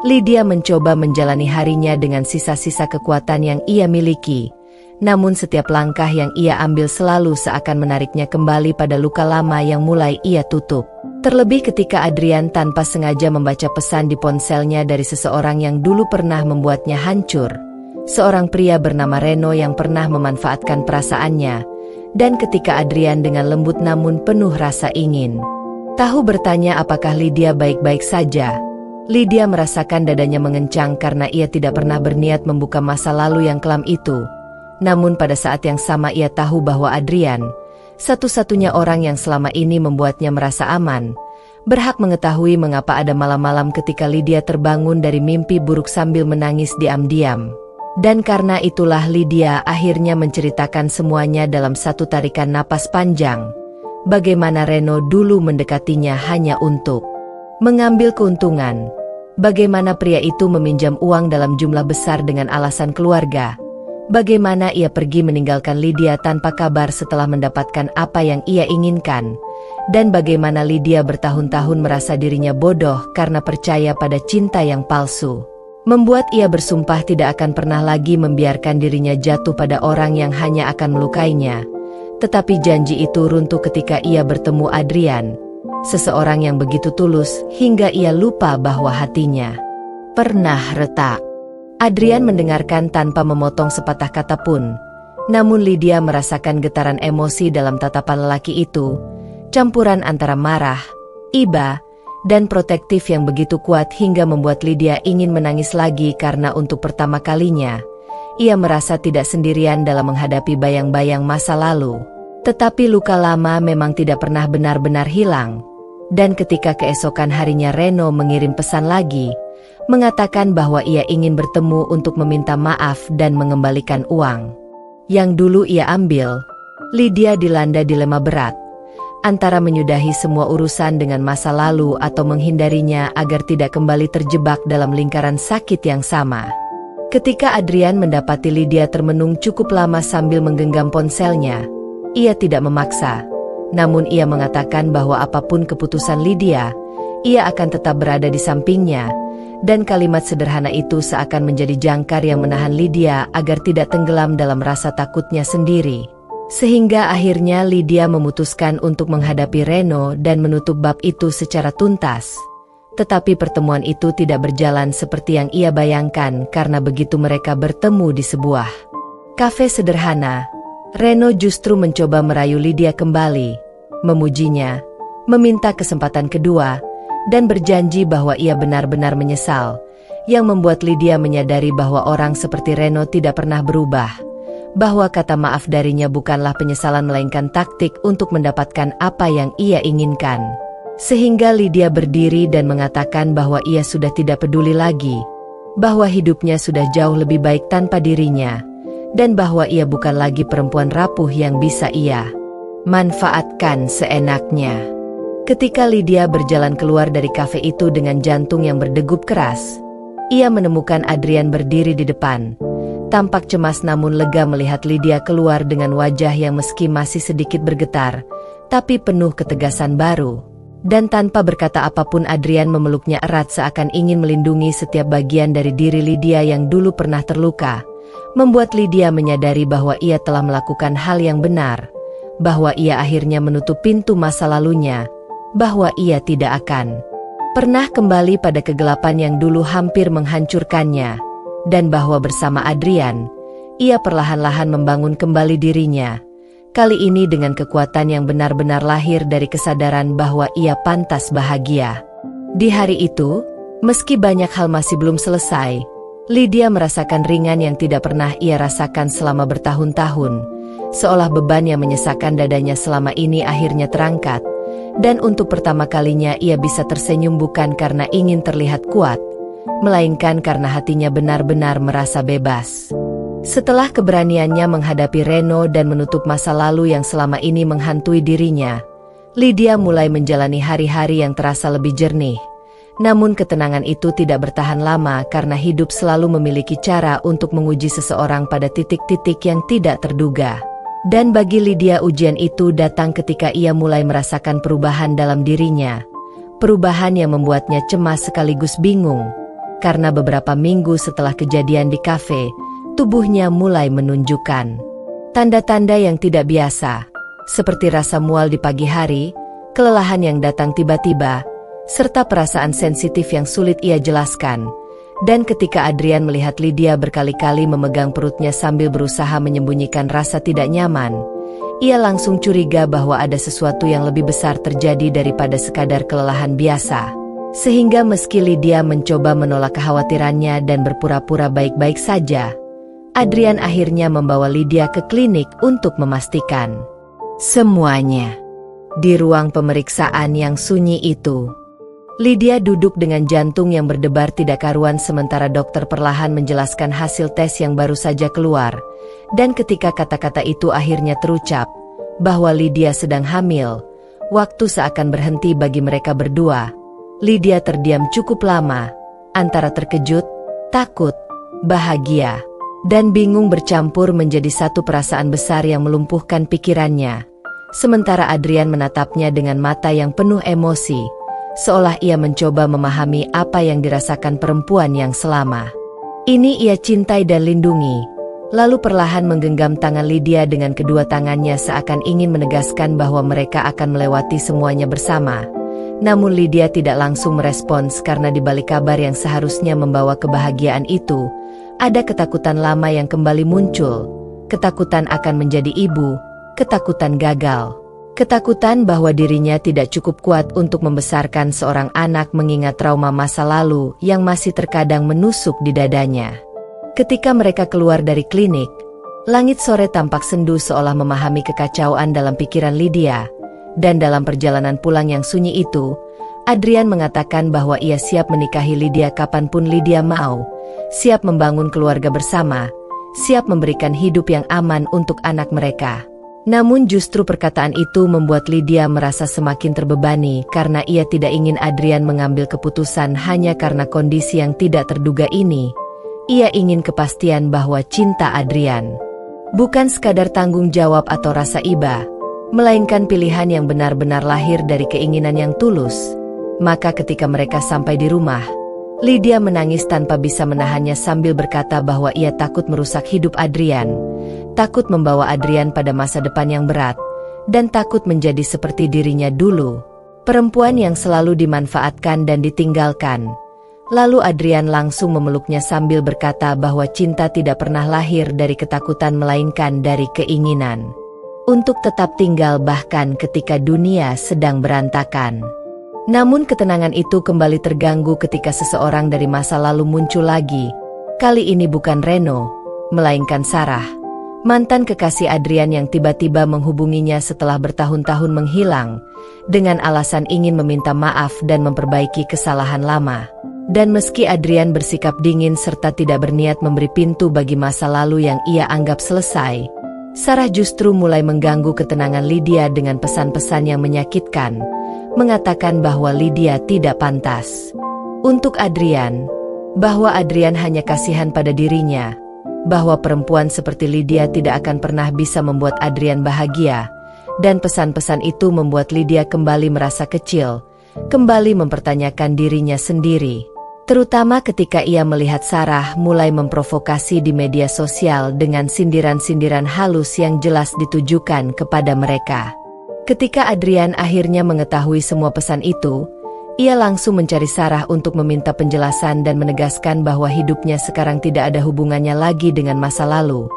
Speaker 1: Lydia mencoba menjalani harinya dengan sisa-sisa kekuatan yang ia miliki. Namun setiap langkah yang ia ambil selalu seakan menariknya kembali pada luka lama yang mulai ia tutup. Terlebih ketika Adrian tanpa sengaja membaca pesan di ponselnya dari seseorang yang dulu pernah membuatnya hancur. Seorang pria bernama Reno yang pernah memanfaatkan perasaannya. Dan ketika Adrian dengan lembut namun penuh rasa ingin tahu bertanya apakah Lydia baik-baik saja, Lydia merasakan dadanya mengencang karena ia tidak pernah berniat membuka masa lalu yang kelam itu. Namun pada saat yang sama ia tahu bahwa Adrian, satu-satunya orang yang selama ini membuatnya merasa aman, berhak mengetahui mengapa ada malam-malam ketika Lydia terbangun dari mimpi buruk sambil menangis diam-diam. Dan karena itulah Lydia akhirnya menceritakan semuanya dalam satu tarikan napas panjang. Bagaimana Reno dulu mendekatinya hanya untuk mengambil keuntungan. Bagaimana pria itu meminjam uang dalam jumlah besar dengan alasan keluarga. Bagaimana ia pergi meninggalkan Lydia tanpa kabar setelah mendapatkan apa yang ia inginkan, dan bagaimana Lydia bertahun-tahun merasa dirinya bodoh karena percaya pada cinta yang palsu. Membuat ia bersumpah tidak akan pernah lagi membiarkan dirinya jatuh pada orang yang hanya akan melukainya. Tetapi janji itu runtuh ketika ia bertemu Adrian, seseorang yang begitu tulus hingga ia lupa bahwa hatinya pernah retak. Adrian mendengarkan tanpa memotong sepatah kata pun. Namun Lydia merasakan getaran emosi dalam tatapan lelaki itu, campuran antara marah, iba, dan protektif yang begitu kuat hingga membuat Lydia ingin menangis lagi karena untuk pertama kalinya, ia merasa tidak sendirian dalam menghadapi bayang-bayang masa lalu. Tetapi luka lama memang tidak pernah benar-benar hilang. Dan ketika keesokan harinya Reno mengirim pesan lagi, mengatakan bahwa ia ingin bertemu untuk meminta maaf dan mengembalikan uang yang dulu ia ambil, Lydia dilanda dilema berat, antara menyudahi semua urusan dengan masa lalu atau menghindarinya agar tidak kembali terjebak dalam lingkaran sakit yang sama. Ketika Adrian mendapati Lydia termenung cukup lama sambil menggenggam ponselnya, ia tidak memaksa, namun ia mengatakan bahwa apapun keputusan Lydia, ia akan tetap berada di sampingnya. Dan kalimat sederhana itu seakan menjadi jangkar yang menahan Lydia agar tidak tenggelam dalam rasa takutnya sendiri. Sehingga akhirnya Lydia memutuskan untuk menghadapi Reno dan menutup bab itu secara tuntas. Tetapi pertemuan itu tidak berjalan seperti yang ia bayangkan karena begitu mereka bertemu di sebuah kafe sederhana, Reno justru mencoba merayu Lydia kembali, memujinya, meminta kesempatan kedua, dan berjanji bahwa ia benar-benar menyesal, yang membuat Lydia menyadari bahwa orang seperti Reno tidak pernah berubah, bahwa kata maaf darinya bukanlah penyesalan melainkan taktik untuk mendapatkan apa yang ia inginkan. Sehingga Lydia berdiri dan mengatakan bahwa ia sudah tidak peduli lagi, bahwa hidupnya sudah jauh lebih baik tanpa dirinya, dan bahwa ia bukan lagi perempuan rapuh yang bisa ia manfaatkan seenaknya. Ketika Lydia berjalan keluar dari kafe itu dengan jantung yang berdegup keras, ia menemukan Adrian berdiri di depan. Tampak cemas namun lega melihat Lydia keluar dengan wajah yang meski masih sedikit bergetar, tapi penuh ketegasan baru. Dan tanpa berkata apapun Adrian memeluknya erat seakan ingin melindungi setiap bagian dari diri Lydia yang dulu pernah terluka, membuat Lydia menyadari bahwa ia telah melakukan hal yang benar, bahwa ia akhirnya menutup pintu masa lalunya, bahwa ia tidak akan pernah kembali pada kegelapan yang dulu hampir menghancurkannya, dan bahwa bersama Adrian, ia perlahan-lahan membangun kembali dirinya, kali ini dengan kekuatan yang benar-benar lahir dari kesadaran bahwa ia pantas bahagia. Di hari itu, meski banyak hal masih belum selesai, Lydia merasakan ringan yang tidak pernah ia rasakan selama bertahun-tahun, seolah beban yang menyesakan dadanya selama ini akhirnya terangkat. Dan untuk pertama kalinya ia bisa tersenyum bukan karena ingin terlihat kuat, melainkan karena hatinya benar-benar merasa bebas. Setelah keberaniannya menghadapi Reno dan menutup masa lalu yang selama ini menghantui dirinya, Lydia mulai menjalani hari-hari yang terasa lebih jernih. Namun ketenangan itu tidak bertahan lama karena hidup selalu memiliki cara untuk menguji seseorang pada titik-titik yang tidak terduga. Dan bagi Lydia ujian itu datang ketika ia mulai merasakan perubahan dalam dirinya. Perubahan yang membuatnya cemas sekaligus bingung. Karena beberapa minggu setelah kejadian di kafe, tubuhnya mulai menunjukkan tanda-tanda yang tidak biasa. Seperti rasa mual di pagi hari, kelelahan yang datang tiba-tiba, serta perasaan sensitif yang sulit ia jelaskan. Dan ketika Adrian melihat Lydia berkali-kali memegang perutnya sambil berusaha menyembunyikan rasa tidak nyaman, ia langsung curiga bahwa ada sesuatu yang lebih besar terjadi daripada sekadar kelelahan biasa. Sehingga meski Lydia mencoba menolak kekhawatirannya dan berpura-pura baik-baik saja, Adrian akhirnya membawa Lydia ke klinik untuk memastikan semuanya. Di ruang pemeriksaan yang sunyi itu, Lydia duduk dengan jantung yang berdebar tidak karuan sementara dokter perlahan menjelaskan hasil tes yang baru saja keluar. Dan ketika kata-kata itu akhirnya terucap, bahwa Lydia sedang hamil, waktu seakan berhenti bagi mereka berdua. Lydia terdiam cukup lama, antara terkejut, takut, bahagia, dan bingung bercampur menjadi satu perasaan besar yang melumpuhkan pikirannya. Sementara Adrian menatapnya dengan mata yang penuh emosi, seolah ia mencoba memahami apa yang dirasakan perempuan yang selama ini ia cintai dan lindungi. Lalu perlahan menggenggam tangan Lydia dengan kedua tangannya seakan ingin menegaskan bahwa mereka akan melewati semuanya bersama. Namun Lydia tidak langsung merespons karena di balik kabar yang seharusnya membawa kebahagiaan itu, ada ketakutan lama yang kembali muncul. Ketakutan akan menjadi ibu, ketakutan gagal. Ketakutan bahwa dirinya tidak cukup kuat untuk membesarkan seorang anak mengingat trauma masa lalu yang masih terkadang menusuk di dadanya. Ketika mereka keluar dari klinik, langit sore tampak sendu seolah memahami kekacauan dalam pikiran Lydia. Dan dalam perjalanan pulang yang sunyi itu, Adrian mengatakan bahwa ia siap menikahi Lydia kapanpun Lydia mau, siap membangun keluarga bersama, siap memberikan hidup yang aman untuk anak mereka. Namun justru perkataan itu membuat Lydia merasa semakin terbebani karena ia tidak ingin Adrian mengambil keputusan hanya karena kondisi yang tidak terduga ini. Ia ingin kepastian bahwa cinta Adrian bukan sekadar tanggung jawab atau rasa iba, melainkan pilihan yang benar-benar lahir dari keinginan yang tulus. Maka ketika mereka sampai di rumah, Lydia menangis tanpa bisa menahannya sambil berkata bahwa ia takut merusak hidup Adrian, takut membawa Adrian pada masa depan yang berat, dan takut menjadi seperti dirinya dulu, perempuan yang selalu dimanfaatkan dan ditinggalkan. Lalu Adrian langsung memeluknya sambil berkata bahwa cinta tidak pernah lahir dari ketakutan melainkan dari keinginan untuk tetap tinggal bahkan ketika dunia sedang berantakan. Namun ketenangan itu kembali terganggu ketika seseorang dari masa lalu muncul lagi. Kali ini bukan Reno, melainkan Sarah, mantan kekasih Adrian yang tiba-tiba menghubunginya setelah bertahun-tahun menghilang, dengan alasan ingin meminta maaf dan memperbaiki kesalahan lama. Dan meski Adrian bersikap dingin serta tidak berniat memberi pintu bagi masa lalu yang ia anggap selesai, Sarah justru mulai mengganggu ketenangan Lydia dengan pesan-pesan yang menyakitkan, mengatakan bahwa Lydia tidak pantas untuk Adrian, bahwa Adrian hanya kasihan pada dirinya, bahwa perempuan seperti Lydia tidak akan pernah bisa membuat Adrian bahagia, dan pesan-pesan itu membuat Lydia kembali merasa kecil, kembali mempertanyakan dirinya sendiri. Terutama ketika ia melihat Sarah mulai memprovokasi di media sosial dengan sindiran-sindiran halus yang jelas ditujukan kepada mereka. Ketika Adrian akhirnya mengetahui semua pesan itu, ia langsung mencari Sarah untuk meminta penjelasan dan menegaskan bahwa hidupnya sekarang tidak ada hubungannya lagi dengan masa lalu.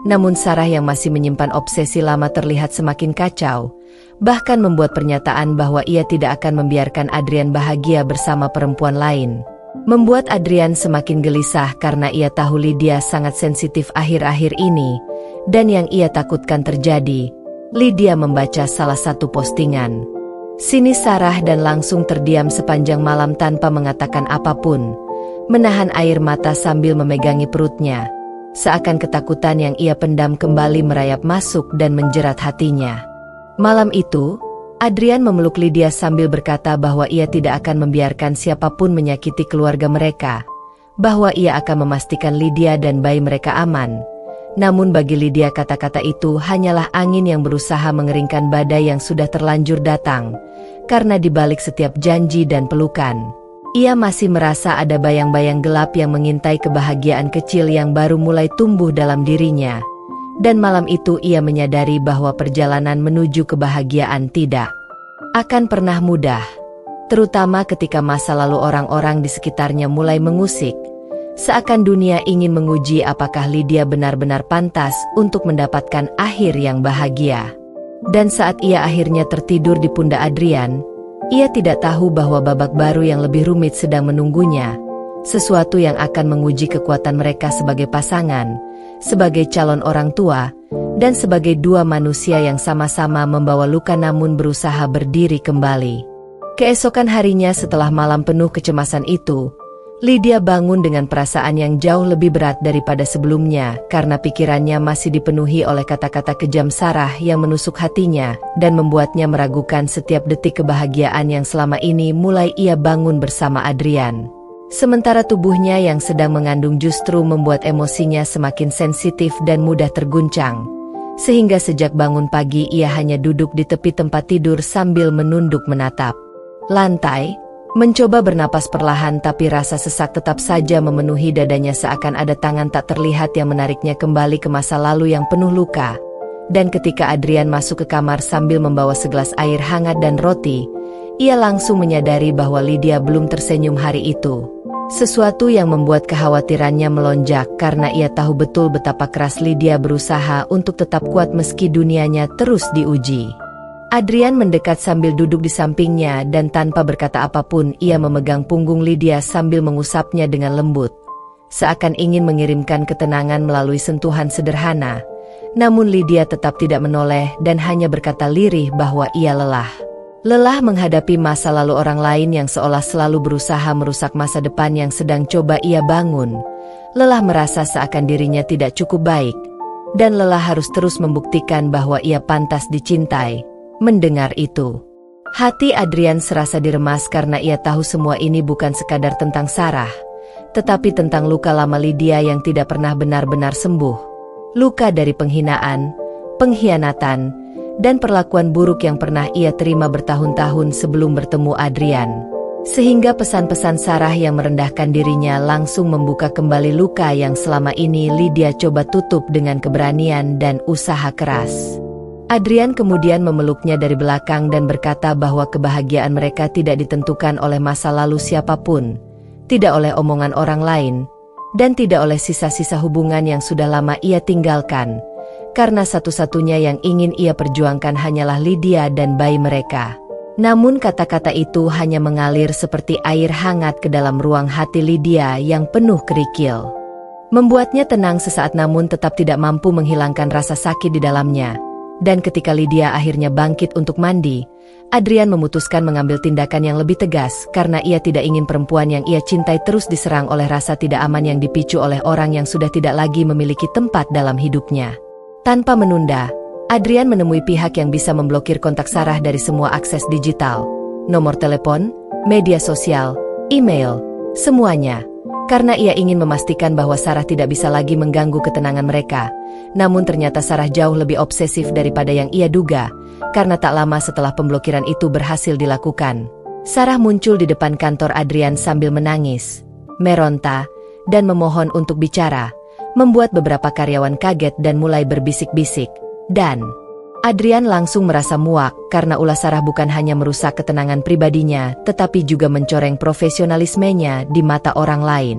Speaker 1: Namun Sarah yang masih menyimpan obsesi lama terlihat semakin kacau, bahkan membuat pernyataan bahwa ia tidak akan membiarkan Adrian bahagia bersama perempuan lain. Membuat Adrian semakin gelisah karena ia tahu Lydia sangat sensitif akhir-akhir ini, dan yang ia takutkan terjadi. Lydia membaca salah satu postingan sinis Sarah dan langsung terdiam sepanjang malam tanpa mengatakan apapun, menahan air mata sambil memegangi perutnya, seakan ketakutan yang ia pendam kembali merayap masuk dan menjerat hatinya. Malam itu, Adrian memeluk Lydia sambil berkata bahwa ia tidak akan membiarkan siapapun menyakiti keluarga mereka, bahwa ia akan memastikan Lydia dan bayi mereka aman. Namun bagi Lydia kata-kata itu hanyalah angin yang berusaha mengeringkan badai yang sudah terlanjur datang, karena di balik setiap janji dan pelukan, ia masih merasa ada bayang-bayang gelap yang mengintai kebahagiaan kecil yang baru mulai tumbuh dalam dirinya. Dan malam itu ia menyadari bahwa perjalanan menuju kebahagiaan tidak akan pernah mudah, terutama ketika masa lalu orang-orang di sekitarnya mulai mengusik, seakan dunia ingin menguji apakah Lydia benar-benar pantas untuk mendapatkan akhir yang bahagia. Dan saat ia akhirnya tertidur di pundak Adrian, ia tidak tahu bahwa babak baru yang lebih rumit sedang menunggunya, sesuatu yang akan menguji kekuatan mereka sebagai pasangan, sebagai calon orang tua, dan sebagai dua manusia yang sama-sama membawa luka namun berusaha berdiri kembali. Keesokan harinya setelah malam penuh kecemasan itu, Lydia bangun dengan perasaan yang jauh lebih berat daripada sebelumnya karena pikirannya masih dipenuhi oleh kata-kata kejam Sarah yang menusuk hatinya dan membuatnya meragukan setiap detik kebahagiaan yang selama ini mulai ia bangun bersama Adrian. Sementara tubuhnya yang sedang mengandung justru membuat emosinya semakin sensitif dan mudah terguncang. Sehingga sejak bangun pagi ia hanya duduk di tepi tempat tidur sambil menunduk menatap lantai, mencoba bernapas perlahan tapi rasa sesak tetap saja memenuhi dadanya seakan ada tangan tak terlihat yang menariknya kembali ke masa lalu yang penuh luka. Dan ketika Adrian masuk ke kamar sambil membawa segelas air hangat dan roti, ia langsung menyadari bahwa Lydia belum tersenyum hari itu. Sesuatu yang membuat kekhawatirannya melonjak karena ia tahu betul betapa keras Lydia berusaha untuk tetap kuat meski dunianya terus diuji. Adrian mendekat sambil duduk di sampingnya dan tanpa berkata apapun ia memegang punggung Lydia sambil mengusapnya dengan lembut. Seakan ingin mengirimkan ketenangan melalui sentuhan sederhana. Namun Lydia tetap tidak menoleh dan hanya berkata lirih bahwa ia lelah. Lelah menghadapi masa lalu orang lain yang seolah selalu berusaha merusak masa depan yang sedang coba ia bangun. Lelah merasa seakan dirinya tidak cukup baik. Dan lelah harus terus membuktikan bahwa ia pantas dicintai. Mendengar itu, hati Adrian serasa diremas karena ia tahu semua ini bukan sekadar tentang Sarah, tetapi tentang luka lama Lydia yang tidak pernah benar-benar sembuh. Luka dari penghinaan, pengkhianatan, dan perlakuan buruk yang pernah ia terima bertahun-tahun sebelum bertemu Adrian. Sehingga pesan-pesan Sarah yang merendahkan dirinya langsung membuka kembali luka yang selama ini Lydia coba tutup dengan keberanian dan usaha keras. Adrian kemudian memeluknya dari belakang dan berkata bahwa kebahagiaan mereka tidak ditentukan oleh masa lalu siapapun, tidak oleh omongan orang lain, dan tidak oleh sisa-sisa hubungan yang sudah lama ia tinggalkan. Karena satu-satunya yang ingin ia perjuangkan hanyalah Lydia dan bayi mereka. Namun kata-kata itu hanya mengalir seperti air hangat ke dalam ruang hati Lydia yang penuh kerikil. Membuatnya tenang sesaat namun tetap tidak mampu menghilangkan rasa sakit di dalamnya. Dan ketika Lydia akhirnya bangkit untuk mandi, Adrian memutuskan mengambil tindakan yang lebih tegas karena ia tidak ingin perempuan yang ia cintai terus diserang oleh rasa tidak aman yang dipicu oleh orang yang sudah tidak lagi memiliki tempat dalam hidupnya. Tanpa menunda, Adrian menemui pihak yang bisa memblokir kontak Sarah dari semua akses digital, nomor telepon, media sosial, email, semuanya. Karena ia ingin memastikan bahwa Sarah tidak bisa lagi mengganggu ketenangan mereka. Namun ternyata Sarah jauh lebih obsesif daripada yang ia duga, karena tak lama setelah pemblokiran itu berhasil dilakukan. Sarah muncul di depan kantor Adrian sambil menangis, meronta, dan memohon untuk bicara. Membuat beberapa karyawan kaget dan mulai berbisik-bisik. Dan Adrian langsung merasa muak karena ulah Sarah bukan hanya merusak ketenangan pribadinya, tetapi juga mencoreng profesionalismenya di mata orang lain.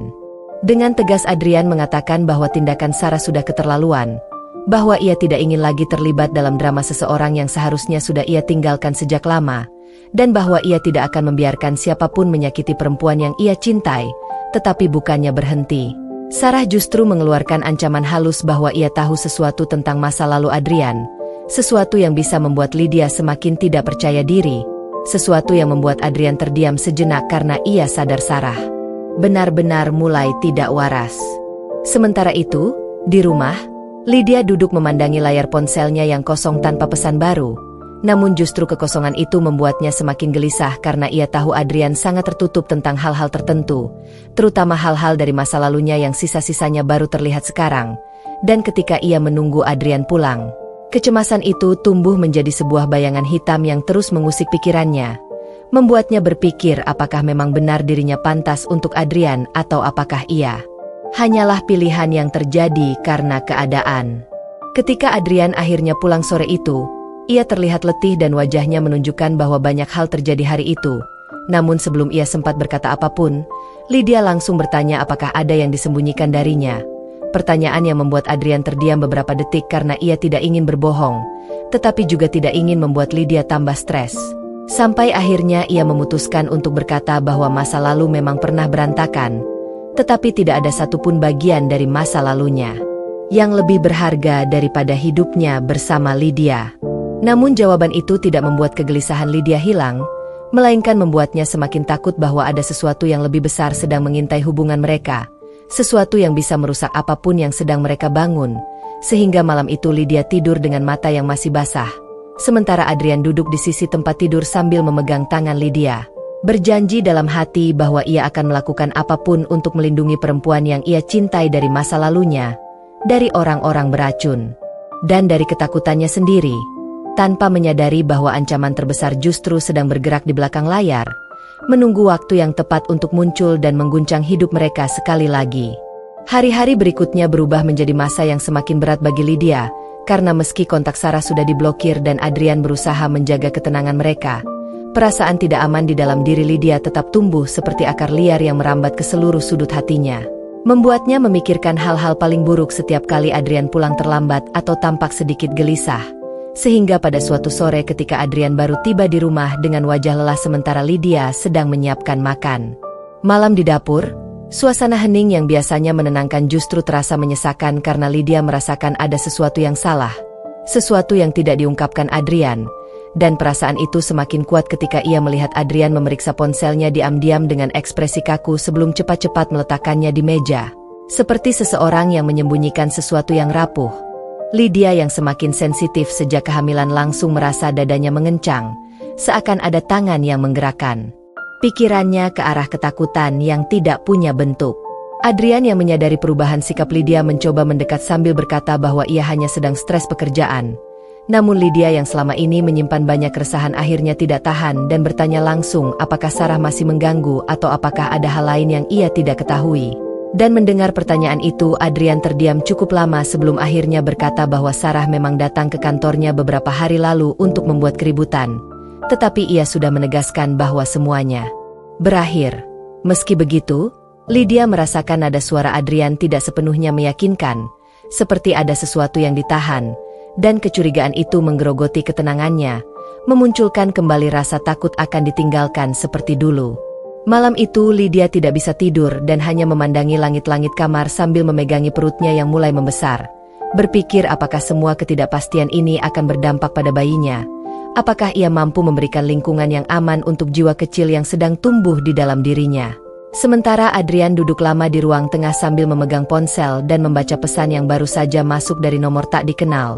Speaker 1: Dengan tegas Adrian mengatakan bahwa tindakan Sarah sudah keterlaluan, bahwa ia tidak ingin lagi terlibat dalam drama seseorang yang seharusnya sudah ia tinggalkan sejak lama, dan bahwa ia tidak akan membiarkan siapapun menyakiti perempuan yang ia cintai, tetapi bukannya berhenti. Sarah justru mengeluarkan ancaman halus bahwa ia tahu sesuatu tentang masa lalu Adrian, sesuatu yang bisa membuat Lydia semakin tidak percaya diri, sesuatu yang membuat Adrian terdiam sejenak karena ia sadar Sarah benar-benar mulai tidak waras. Sementara itu, di rumah, Lydia duduk memandangi layar ponselnya yang kosong tanpa pesan baru. Namun justru kekosongan itu membuatnya semakin gelisah karena ia tahu Adrian sangat tertutup tentang hal-hal tertentu, terutama hal-hal dari masa lalunya yang sisa-sisanya baru terlihat sekarang. Dan ketika ia menunggu Adrian pulang, kecemasan itu tumbuh menjadi sebuah bayangan hitam yang terus mengusik pikirannya, membuatnya berpikir apakah memang benar dirinya pantas untuk Adrian atau apakah ia hanyalah pilihan yang terjadi karena keadaan. Ketika Adrian akhirnya pulang sore itu, ia terlihat letih dan wajahnya menunjukkan bahwa banyak hal terjadi hari itu. Namun sebelum ia sempat berkata apapun, Lydia langsung bertanya apakah ada yang disembunyikan darinya. Pertanyaan yang membuat Adrian terdiam beberapa detik karena ia tidak ingin berbohong, tetapi juga tidak ingin membuat Lydia tambah stres. Sampai akhirnya ia memutuskan untuk berkata bahwa masa lalu memang pernah berantakan, tetapi tidak ada satupun bagian dari masa lalunya yang lebih berharga daripada hidupnya bersama Lydia. Namun jawaban itu tidak membuat kegelisahan Lydia hilang, melainkan membuatnya semakin takut bahwa ada sesuatu yang lebih besar sedang mengintai hubungan mereka, sesuatu yang bisa merusak apapun yang sedang mereka bangun, sehingga malam itu Lydia tidur dengan mata yang masih basah. Sementara Adrian duduk di sisi tempat tidur sambil memegang tangan Lydia. Berjanji dalam hati bahwa ia akan melakukan apapun untuk melindungi perempuan yang ia cintai dari masa lalunya, dari orang-orang beracun, dan dari ketakutannya sendiri, tanpa menyadari bahwa ancaman terbesar justru sedang bergerak di belakang layar, menunggu waktu yang tepat untuk muncul dan mengguncang hidup mereka sekali lagi. Hari-hari berikutnya berubah menjadi masa yang semakin berat bagi Lydia, karena meski kontak Sarah sudah diblokir dan Adrian berusaha menjaga ketenangan mereka, perasaan tidak aman di dalam diri Lydia tetap tumbuh seperti akar liar yang merambat ke seluruh sudut hatinya, membuatnya memikirkan hal-hal paling buruk setiap kali Adrian pulang terlambat atau tampak sedikit gelisah. Sehingga pada suatu sore ketika Adrian baru tiba di rumah dengan wajah lelah sementara Lydia sedang menyiapkan makan malam di dapur, suasana hening yang biasanya menenangkan justru terasa menyesakan karena Lydia merasakan ada sesuatu yang salah, sesuatu yang tidak diungkapkan Adrian. Dan perasaan itu semakin kuat ketika ia melihat Adrian memeriksa ponselnya diam-diam dengan ekspresi kaku sebelum cepat-cepat meletakkannya di meja, seperti seseorang yang menyembunyikan sesuatu yang rapuh. Lydia yang semakin sensitif sejak kehamilan langsung merasa dadanya mengencang, seakan ada tangan yang menggerakkan pikirannya ke arah ketakutan yang tidak punya bentuk. Adrian yang menyadari perubahan sikap Lydia mencoba mendekat sambil berkata bahwa ia hanya sedang stres pekerjaan. Namun Lydia yang selama ini menyimpan banyak keresahan akhirnya tidak tahan dan bertanya langsung apakah Sarah masih mengganggu atau apakah ada hal lain yang ia tidak ketahui. Dan mendengar pertanyaan itu Adrian terdiam cukup lama sebelum akhirnya berkata bahwa Sarah memang datang ke kantornya beberapa hari lalu untuk membuat keributan. Tetapi ia sudah menegaskan bahwa semuanya berakhir. Meski begitu, Lydia merasakan nada suara Adrian tidak sepenuhnya meyakinkan, seperti ada sesuatu yang ditahan. Dan kecurigaan itu menggerogoti ketenangannya, memunculkan kembali rasa takut akan ditinggalkan seperti dulu. Malam itu Lydia tidak bisa tidur dan hanya memandangi langit-langit kamar sambil memegangi perutnya yang mulai membesar. Berpikir apakah semua ketidakpastian ini akan berdampak pada bayinya. Apakah ia mampu memberikan lingkungan yang aman untuk jiwa kecil yang sedang tumbuh di dalam dirinya. Sementara Adrian duduk lama di ruang tengah sambil memegang ponsel dan membaca pesan yang baru saja masuk dari nomor tak dikenal.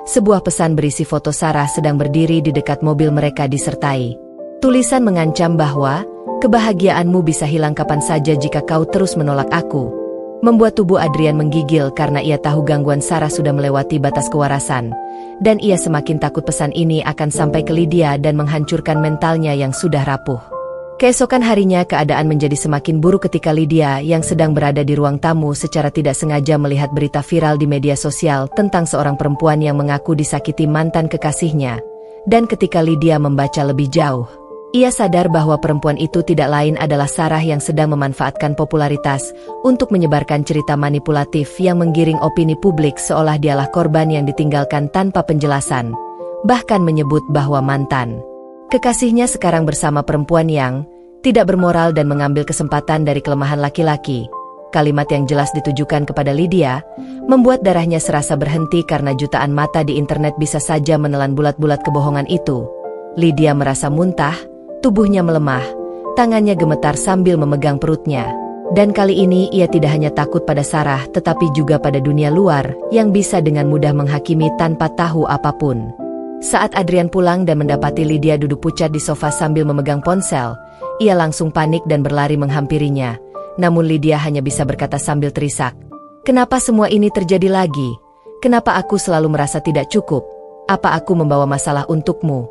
Speaker 1: Sebuah pesan berisi foto Sarah sedang berdiri di dekat mobil mereka disertai tulisan mengancam bahwa, kebahagiaanmu bisa hilang kapan saja jika kau terus menolak aku. Membuat tubuh Adrian menggigil karena ia tahu gangguan Sarah sudah melewati batas kewarasan. Dan ia semakin takut pesan ini akan sampai ke Lydia dan menghancurkan mentalnya yang sudah rapuh. Keesokan harinya keadaan menjadi semakin buruk ketika Lydia yang sedang berada di ruang tamu secara tidak sengaja melihat berita viral di media sosial tentang seorang perempuan yang mengaku disakiti mantan kekasihnya. Dan ketika Lydia membaca lebih jauh, ia sadar bahwa perempuan itu tidak lain adalah Sarah yang sedang memanfaatkan popularitas untuk menyebarkan cerita manipulatif yang menggiring opini publik seolah dialah korban yang ditinggalkan tanpa penjelasan, bahkan menyebut bahwa mantan kekasihnya sekarang bersama perempuan yang tidak bermoral dan mengambil kesempatan dari kelemahan laki-laki. Kalimat yang jelas ditujukan kepada Lydia, membuat darahnya serasa berhenti karena jutaan mata di internet bisa saja menelan bulat-bulat kebohongan itu. Lydia merasa muntah, tubuhnya melemah, tangannya gemetar sambil memegang perutnya. Dan kali ini ia tidak hanya takut pada Sarah tetapi juga pada dunia luar yang bisa dengan mudah menghakimi tanpa tahu apapun. Saat Adrian pulang dan mendapati Lydia duduk pucat di sofa sambil memegang ponsel, ia langsung panik dan berlari menghampirinya. Namun Lydia hanya bisa berkata sambil terisak, "Kenapa semua ini terjadi lagi? Kenapa aku selalu merasa tidak cukup? Apa aku membawa masalah untukmu?"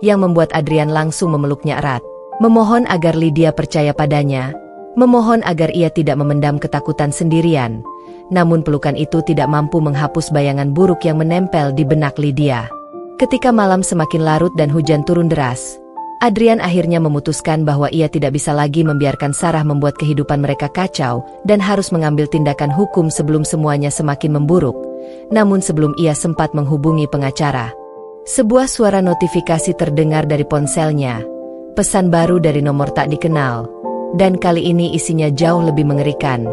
Speaker 1: Yang membuat Adrian langsung memeluknya erat, memohon agar Lydia percaya padanya, memohon agar ia tidak memendam ketakutan sendirian. Namun pelukan itu tidak mampu menghapus bayangan buruk yang menempel di benak Lydia. Ketika malam semakin larut dan hujan turun deras, Adrian akhirnya memutuskan bahwa ia tidak bisa lagi membiarkan Sarah membuat kehidupan mereka kacau dan harus mengambil tindakan hukum sebelum semuanya semakin memburuk. Namun sebelum ia sempat menghubungi pengacara, sebuah suara notifikasi terdengar dari ponselnya. Pesan baru dari nomor tak dikenal. Dan kali ini isinya jauh lebih mengerikan.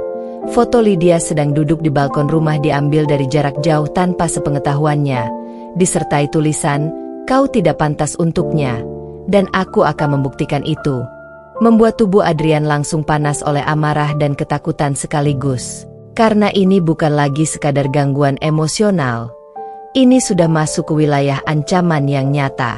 Speaker 1: Foto Lydia sedang duduk di balkon rumah diambil dari jarak jauh tanpa sepengetahuannya. Disertai tulisan, "Kau tidak pantas untuknya, dan aku akan membuktikan itu." Membuat tubuh Adrian langsung panas oleh amarah dan ketakutan sekaligus. Karena ini bukan lagi sekadar gangguan emosional. Ini sudah masuk ke wilayah ancaman yang nyata.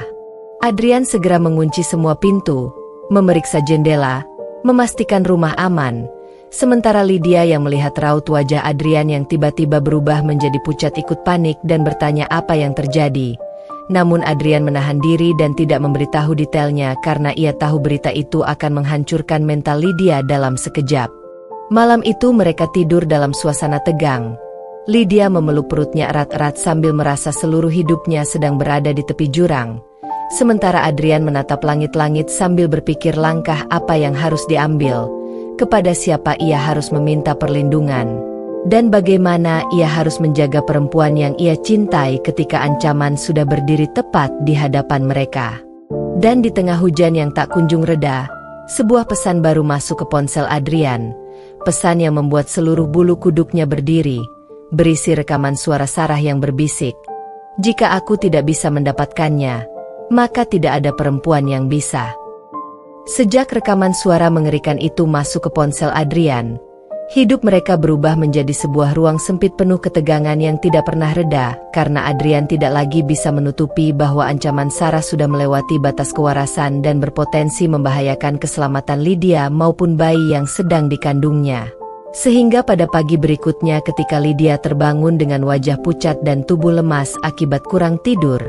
Speaker 1: Adrian segera mengunci semua pintu, memeriksa jendela, memastikan rumah aman. Sementara Lydia yang melihat raut wajah Adrian yang tiba-tiba berubah menjadi pucat ikut panik dan bertanya apa yang terjadi. Namun Adrian menahan diri dan tidak memberitahu detailnya karena ia tahu berita itu akan menghancurkan mental Lydia dalam sekejap. Malam itu mereka tidur dalam suasana tegang. Lydia memeluk perutnya erat-erat sambil merasa seluruh hidupnya sedang berada di tepi jurang. Sementara Adrian menatap langit-langit sambil berpikir langkah apa yang harus diambil. Kepada siapa ia harus meminta perlindungan, dan bagaimana ia harus menjaga perempuan yang ia cintai ketika ancaman sudah berdiri tepat di hadapan mereka. Dan di tengah hujan yang tak kunjung reda, sebuah pesan baru masuk ke ponsel Adrian. Pesan yang membuat seluruh bulu kuduknya berdiri, berisi rekaman suara Sarah yang berbisik. Jika aku tidak bisa mendapatkannya, maka tidak ada perempuan yang bisa. Sejak rekaman suara mengerikan itu masuk ke ponsel Adrian, hidup mereka berubah menjadi sebuah ruang sempit penuh ketegangan yang tidak pernah reda, karena Adrian tidak lagi bisa menutupi bahwa ancaman Sarah sudah melewati batas kewarasan dan berpotensi membahayakan keselamatan Lydia maupun bayi yang sedang dikandungnya. Sehingga pada pagi berikutnya ketika Lydia terbangun dengan wajah pucat dan tubuh lemas akibat kurang tidur,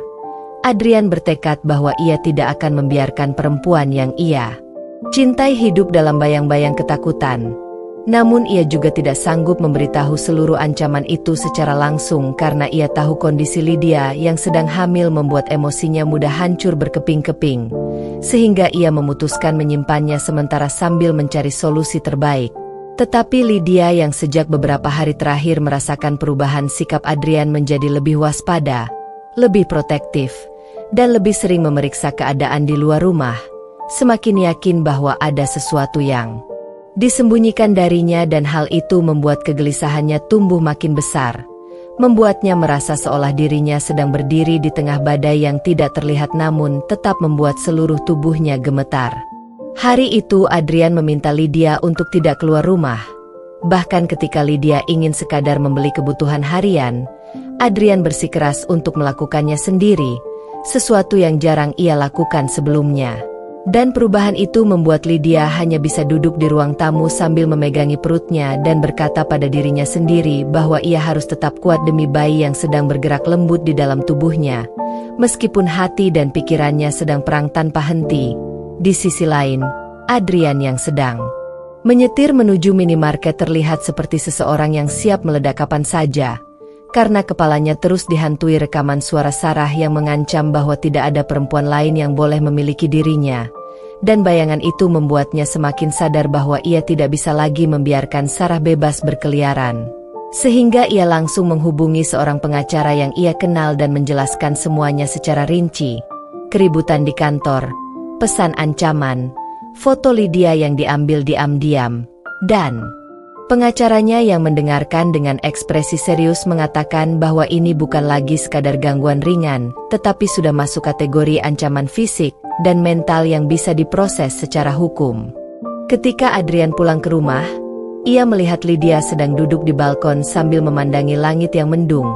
Speaker 1: Adrian bertekad bahwa ia tidak akan membiarkan perempuan yang ia cintai hidup dalam bayang-bayang ketakutan. Namun ia juga tidak sanggup memberitahu seluruh ancaman itu secara langsung karena ia tahu kondisi Lydia yang sedang hamil membuat emosinya mudah hancur berkeping-keping. Sehingga ia memutuskan menyimpannya sementara sambil mencari solusi terbaik. Tetapi Lydia yang sejak beberapa hari terakhir merasakan perubahan sikap Adrian menjadi lebih waspada, lebih protektif, dan lebih sering memeriksa keadaan di luar rumah, semakin yakin bahwa ada sesuatu yang disembunyikan darinya dan hal itu membuat kegelisahannya tumbuh makin besar, membuatnya merasa seolah dirinya sedang berdiri di tengah badai yang tidak terlihat namun tetap membuat seluruh tubuhnya gemetar. Hari itu Adrian meminta Lydia untuk tidak keluar rumah. Bahkan ketika Lydia ingin sekadar membeli kebutuhan harian, Adrian bersikeras untuk melakukannya sendiri, sesuatu yang jarang ia lakukan sebelumnya. Dan perubahan itu membuat Lydia hanya bisa duduk di ruang tamu sambil memegangi perutnya dan berkata pada dirinya sendiri bahwa ia harus tetap kuat demi bayi yang sedang bergerak lembut di dalam tubuhnya, meskipun hati dan pikirannya sedang perang tanpa henti. Di sisi lain, Adrian yang sedang menyetir menuju minimarket terlihat seperti seseorang yang siap meledak kapan saja, karena kepalanya terus dihantui rekaman suara Sarah yang mengancam bahwa tidak ada perempuan lain yang boleh memiliki dirinya. Dan bayangan itu membuatnya semakin sadar bahwa ia tidak bisa lagi membiarkan Sarah bebas berkeliaran. Sehingga ia langsung menghubungi seorang pengacara yang ia kenal dan menjelaskan semuanya secara rinci. Keributan di kantor, pesan ancaman, foto Lydia yang diambil diam-diam, dan pengacaranya yang mendengarkan dengan ekspresi serius mengatakan bahwa ini bukan lagi sekadar gangguan ringan, tetapi sudah masuk kategori ancaman fisik dan mental yang bisa diproses secara hukum. Ketika Adrian pulang ke rumah, ia melihat Lydia sedang duduk di balkon sambil memandangi langit yang mendung.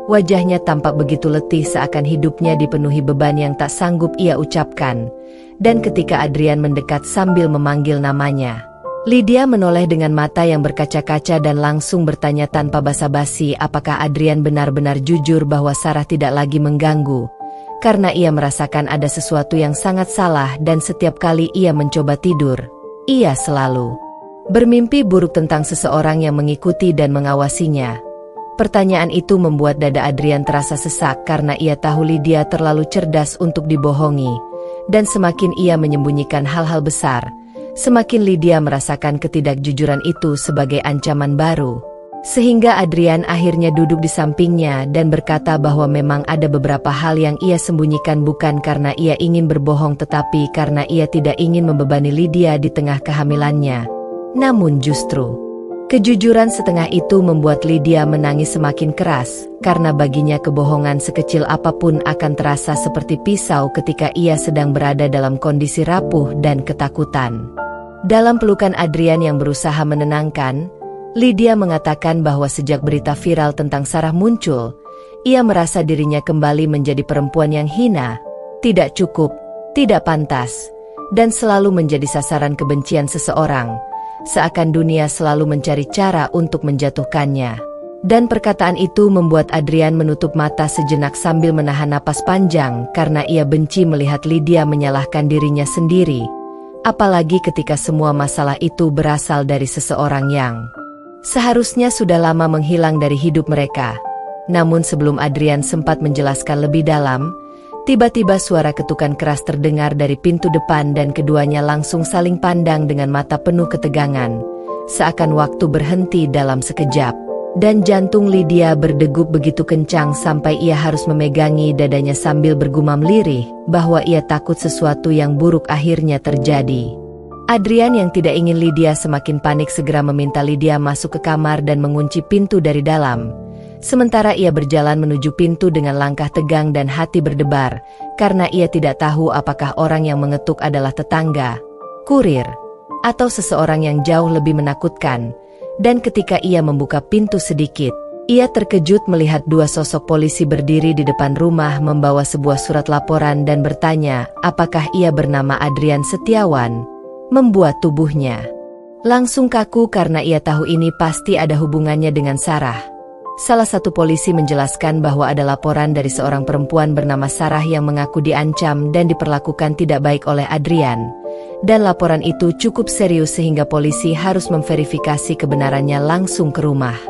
Speaker 1: Wajahnya tampak begitu letih seakan hidupnya dipenuhi beban yang tak sanggup ia ucapkan. Dan ketika Adrian mendekat sambil memanggil namanya, Lydia menoleh dengan mata yang berkaca-kaca dan langsung bertanya tanpa basa-basi apakah Adrian benar-benar jujur bahwa Sarah tidak lagi mengganggu. Karena ia merasakan ada sesuatu yang sangat salah dan setiap kali ia mencoba tidur, ia selalu bermimpi buruk tentang seseorang yang mengikuti dan mengawasinya. Pertanyaan itu membuat dada Adrian terasa sesak karena ia tahu Lydia terlalu cerdas untuk dibohongi. Dan semakin ia menyembunyikan hal-hal besar, semakin Lydia merasakan ketidakjujuran itu sebagai ancaman baru. Sehingga Adrian akhirnya duduk di sampingnya dan berkata bahwa memang ada beberapa hal yang ia sembunyikan bukan karena ia ingin berbohong tetapi karena ia tidak ingin membebani Lydia di tengah kehamilannya. Namun justru kejujuran setengah itu membuat Lydia menangis semakin keras, karena baginya kebohongan sekecil apapun akan terasa seperti pisau ketika ia sedang berada dalam kondisi rapuh dan ketakutan. Dalam pelukan Adrian yang berusaha menenangkan, Lydia mengatakan bahwa sejak berita viral tentang Sarah muncul, ia merasa dirinya kembali menjadi perempuan yang hina, tidak cukup, tidak pantas, dan selalu menjadi sasaran kebencian seseorang, seakan dunia selalu mencari cara untuk menjatuhkannya. Dan perkataan itu membuat Adrian menutup mata sejenak sambil menahan napas panjang karena ia benci melihat Lydia menyalahkan dirinya sendiri, apalagi ketika semua masalah itu berasal dari seseorang yang seharusnya sudah lama menghilang dari hidup mereka. Namun sebelum Adrian sempat menjelaskan lebih dalam, tiba-tiba suara ketukan keras terdengar dari pintu depan dan keduanya langsung saling pandang dengan mata penuh ketegangan, seakan waktu berhenti dalam sekejap. Dan jantung Lydia berdegup begitu kencang sampai ia harus memegangi dadanya sambil bergumam lirih bahwa ia takut sesuatu yang buruk akhirnya terjadi. Adrian yang tidak ingin Lydia semakin panik segera meminta Lydia masuk ke kamar dan mengunci pintu dari dalam. Sementara ia berjalan menuju pintu dengan langkah tegang dan hati berdebar, karena ia tidak tahu apakah orang yang mengetuk adalah tetangga, kurir, atau seseorang yang jauh lebih menakutkan. Dan ketika ia membuka pintu sedikit, ia terkejut melihat dua sosok polisi berdiri di depan rumah membawa sebuah surat laporan dan bertanya apakah ia bernama Adrian Setiawan. Membuat tubuhnya langsung kaku karena ia tahu ini pasti ada hubungannya dengan Sarah. Salah satu polisi menjelaskan bahwa ada laporan dari seorang perempuan bernama Sarah yang mengaku diancam dan diperlakukan tidak baik oleh Adrian. Dan laporan itu cukup serius sehingga polisi harus memverifikasi kebenarannya langsung ke rumah.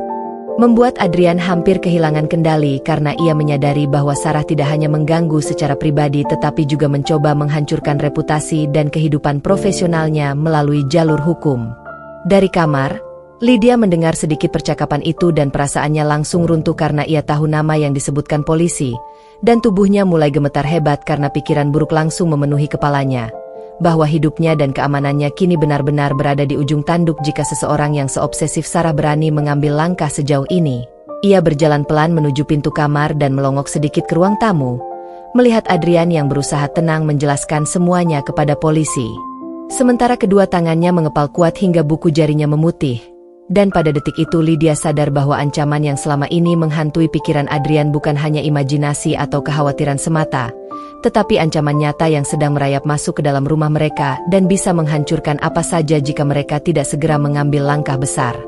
Speaker 1: Membuat Adrian hampir kehilangan kendali karena ia menyadari bahwa Sarah tidak hanya mengganggu secara pribadi tetapi juga mencoba menghancurkan reputasi dan kehidupan profesionalnya melalui jalur hukum. Dari kamar, Lydia mendengar sedikit percakapan itu dan perasaannya langsung runtuh karena ia tahu nama yang disebutkan polisi, dan tubuhnya mulai gemetar hebat karena pikiran buruk langsung memenuhi kepalanya. Bahwa hidupnya dan keamanannya kini benar-benar berada di ujung tanduk jika seseorang yang seobsesif Sarah berani mengambil langkah sejauh ini. Ia berjalan pelan menuju pintu kamar dan melongok sedikit ke ruang tamu, melihat Adrian yang berusaha tenang menjelaskan semuanya kepada polisi. Sementara kedua tangannya mengepal kuat hingga buku jarinya memutih. Dan pada detik itu Lydia sadar bahwa ancaman yang selama ini menghantui pikiran Adrian bukan hanya imajinasi atau kekhawatiran semata, tetapi ancaman nyata yang sedang merayap masuk ke dalam rumah mereka dan bisa menghancurkan apa saja jika mereka tidak segera mengambil langkah besar.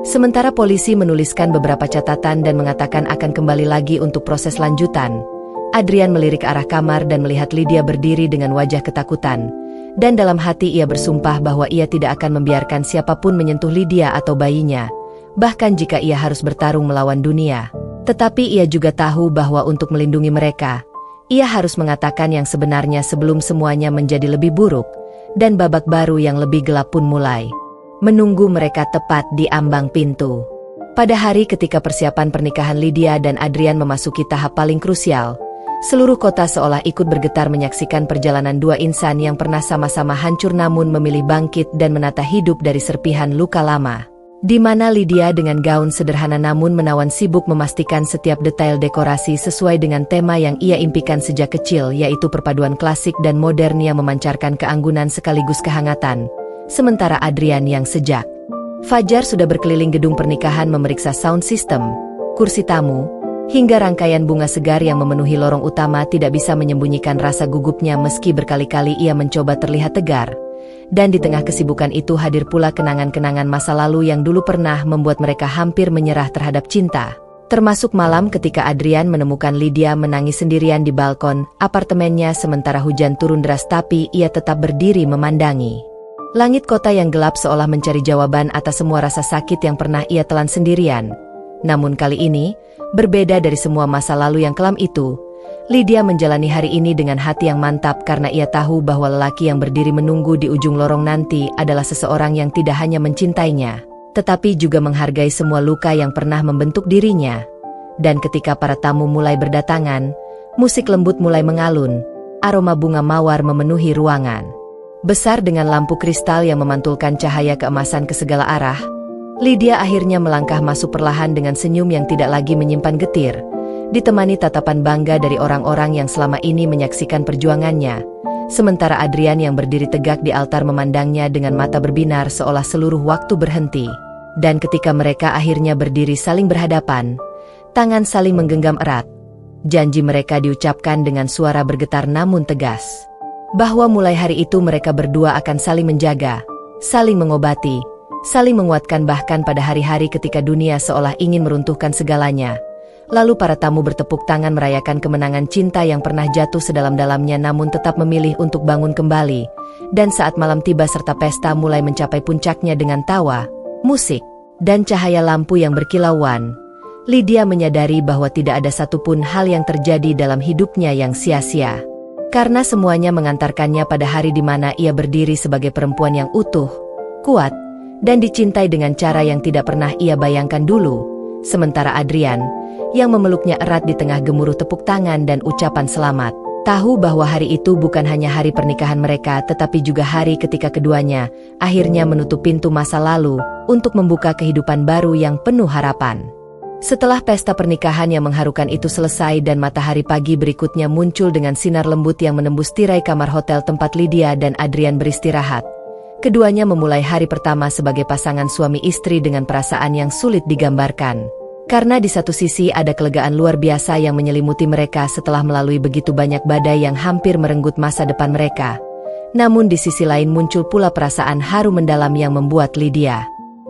Speaker 1: Sementara polisi menuliskan beberapa catatan dan mengatakan akan kembali lagi untuk proses lanjutan, Adrian melirik ke arah kamar dan melihat Lydia berdiri dengan wajah ketakutan. Dan dalam hati ia bersumpah bahwa ia tidak akan membiarkan siapapun menyentuh Lydia atau bayinya, bahkan jika ia harus bertarung melawan dunia. Tetapi ia juga tahu bahwa untuk melindungi mereka, ia harus mengatakan yang sebenarnya sebelum semuanya menjadi lebih buruk, dan babak baru yang lebih gelap pun mulai menunggu mereka tepat di ambang pintu. Pada hari ketika persiapan pernikahan Lydia dan Adrian memasuki tahap paling krusial, seluruh kota seolah ikut bergetar menyaksikan perjalanan dua insan yang pernah sama-sama hancur namun memilih bangkit dan menata hidup dari serpihan luka lama. Di mana Lydia dengan gaun sederhana namun menawan sibuk memastikan setiap detail dekorasi sesuai dengan tema yang ia impikan sejak kecil, yaitu perpaduan klasik dan modern yang memancarkan keanggunan sekaligus kehangatan. Sementara Adrian yang sejak fajar sudah berkeliling gedung pernikahan memeriksa sound system, kursi tamu, hingga rangkaian bunga segar yang memenuhi lorong utama tidak bisa menyembunyikan rasa gugupnya meski berkali-kali ia mencoba terlihat tegar. Dan di tengah kesibukan itu hadir pula kenangan-kenangan masa lalu yang dulu pernah membuat mereka hampir menyerah terhadap cinta. Termasuk malam ketika Adrian menemukan Lydia menangis sendirian di balkon apartemennya sementara hujan turun deras tapi ia tetap berdiri memandangi langit kota yang gelap seolah mencari jawaban atas semua rasa sakit yang pernah ia telan sendirian. Namun kali ini, berbeda dari semua masa lalu yang kelam itu, Lydia menjalani hari ini dengan hati yang mantap karena ia tahu bahwa lelaki yang berdiri menunggu di ujung lorong nanti adalah seseorang yang tidak hanya mencintainya, tetapi juga menghargai semua luka yang pernah membentuk dirinya. Dan ketika para tamu mulai berdatangan, musik lembut mulai mengalun, aroma bunga mawar memenuhi ruangan. Besar dengan lampu kristal yang memantulkan cahaya keemasan ke segala arah, Lydia akhirnya melangkah masuk perlahan dengan senyum yang tidak lagi menyimpan getir, ditemani tatapan bangga dari orang-orang yang selama ini menyaksikan perjuangannya. Sementara Adrian yang berdiri tegak di altar memandangnya dengan mata berbinar seolah seluruh waktu berhenti. Dan ketika mereka akhirnya berdiri saling berhadapan, tangan saling menggenggam erat. Janji mereka diucapkan dengan suara bergetar namun tegas. Bahwa mulai hari itu mereka berdua akan saling menjaga, saling mengobati, saling menguatkan bahkan pada hari-hari ketika dunia seolah ingin meruntuhkan segalanya. Lalu para tamu bertepuk tangan merayakan kemenangan cinta yang pernah jatuh sedalam-dalamnya namun tetap memilih untuk bangun kembali. Dan saat malam tiba serta pesta mulai mencapai puncaknya dengan tawa, musik, dan cahaya lampu yang berkilauan, Lydia menyadari bahwa tidak ada satupun hal yang terjadi dalam hidupnya yang sia-sia. Karena semuanya mengantarkannya pada hari di mana ia berdiri sebagai perempuan yang utuh, kuat, dan dicintai dengan cara yang tidak pernah ia bayangkan dulu. Sementara Adrian, yang memeluknya erat di tengah gemuruh tepuk tangan dan ucapan selamat, tahu bahwa hari itu bukan hanya hari pernikahan mereka tetapi juga hari ketika keduanya akhirnya menutup pintu masa lalu untuk membuka kehidupan baru yang penuh harapan. Setelah pesta pernikahan yang mengharukan itu selesai dan matahari pagi berikutnya muncul dengan sinar lembut yang menembus tirai kamar hotel tempat Lydia dan Adrian beristirahat, keduanya memulai hari pertama sebagai pasangan suami istri dengan perasaan yang sulit digambarkan. Karena di satu sisi ada kelegaan luar biasa yang menyelimuti mereka setelah melalui begitu banyak badai yang hampir merenggut masa depan mereka. Namun di sisi lain muncul pula perasaan haru mendalam yang membuat Lydia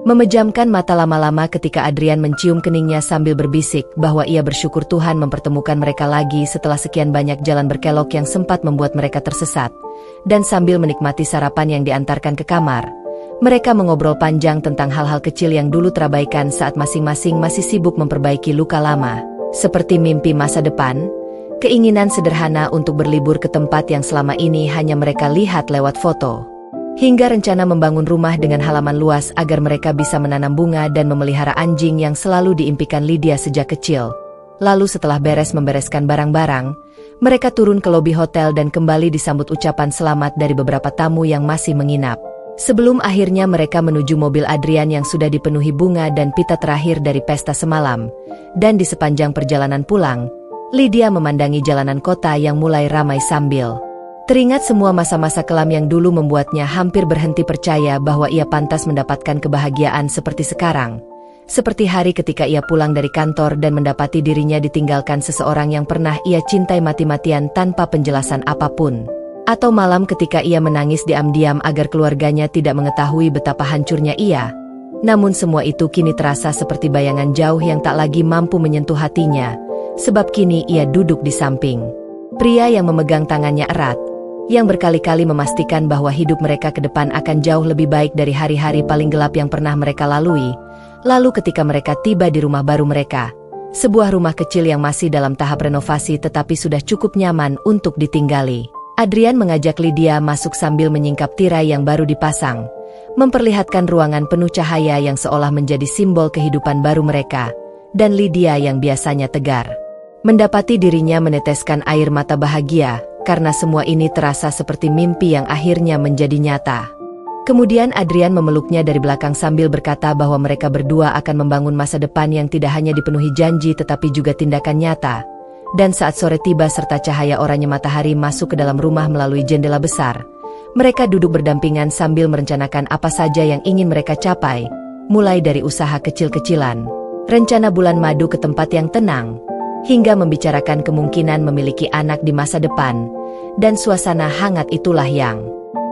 Speaker 1: memejamkan mata lama-lama ketika Adrian mencium keningnya sambil berbisik bahwa ia bersyukur Tuhan mempertemukan mereka lagi setelah sekian banyak jalan berkelok yang sempat membuat mereka tersesat. Dan sambil menikmati sarapan yang diantarkan ke kamar, mereka mengobrol panjang tentang hal-hal kecil yang dulu terabaikan saat masing-masing masih sibuk memperbaiki luka lama, seperti mimpi masa depan, keinginan sederhana untuk berlibur ke tempat yang selama ini hanya mereka lihat lewat foto, hingga rencana membangun rumah dengan halaman luas agar mereka bisa menanam bunga dan memelihara anjing yang selalu diimpikan Lydia sejak kecil. Lalu setelah membereskan barang-barang, mereka turun ke lobi hotel dan kembali disambut ucapan selamat dari beberapa tamu yang masih menginap. Sebelum akhirnya mereka menuju mobil Adrian yang sudah dipenuhi bunga dan pita terakhir dari pesta semalam. Dan di sepanjang perjalanan pulang, Lydia memandangi jalanan kota yang mulai ramai sambil teringat semua masa-masa kelam yang dulu membuatnya hampir berhenti percaya bahwa ia pantas mendapatkan kebahagiaan seperti sekarang. Seperti hari ketika ia pulang dari kantor dan mendapati dirinya ditinggalkan seseorang yang pernah ia cintai mati-matian tanpa penjelasan apapun. Atau malam ketika ia menangis diam-diam agar keluarganya tidak mengetahui betapa hancurnya ia. Namun semua itu kini terasa seperti bayangan jauh yang tak lagi mampu menyentuh hatinya, sebab kini ia duduk di samping pria yang memegang tangannya erat, yang berkali-kali memastikan bahwa hidup mereka ke depan akan jauh lebih baik dari hari-hari paling gelap yang pernah mereka lalui. Lalu ketika mereka tiba di rumah baru mereka, sebuah rumah kecil yang masih dalam tahap renovasi tetapi sudah cukup nyaman untuk ditinggali, Adrian mengajak Lydia masuk sambil menyingkap tirai yang baru dipasang, memperlihatkan ruangan penuh cahaya yang seolah menjadi simbol kehidupan baru mereka. Dan Lydia yang biasanya tegar, mendapati dirinya meneteskan air mata bahagia, karena semua ini terasa seperti mimpi yang akhirnya menjadi nyata. Kemudian Adrian memeluknya dari belakang sambil berkata bahwa mereka berdua akan membangun masa depan yang tidak hanya dipenuhi janji tetapi juga tindakan nyata. Dan saat sore tiba serta cahaya oranye matahari masuk ke dalam rumah melalui jendela besar, mereka duduk berdampingan sambil merencanakan apa saja yang ingin mereka capai, mulai dari usaha kecil-kecilan, rencana bulan madu ke tempat yang tenang, hingga membicarakan kemungkinan memiliki anak di masa depan. Dan suasana hangat itulah yang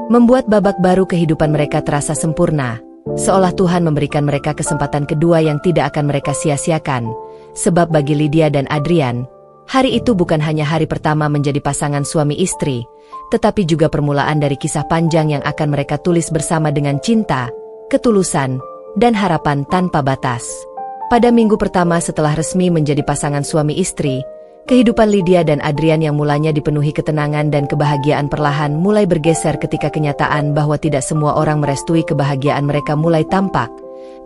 Speaker 1: membuat babak baru kehidupan mereka terasa sempurna, seolah Tuhan memberikan mereka kesempatan kedua yang tidak akan mereka sia-siakan. Sebab bagi Lydia dan Adrian, hari itu bukan hanya hari pertama menjadi pasangan suami istri, tetapi juga permulaan dari kisah panjang yang akan mereka tulis bersama dengan cinta, ketulusan, dan harapan tanpa batas. Pada minggu pertama setelah resmi menjadi pasangan suami istri, kehidupan Lydia dan Adrian yang mulanya dipenuhi ketenangan dan kebahagiaan perlahan mulai bergeser ketika kenyataan bahwa tidak semua orang merestui kebahagiaan mereka mulai tampak,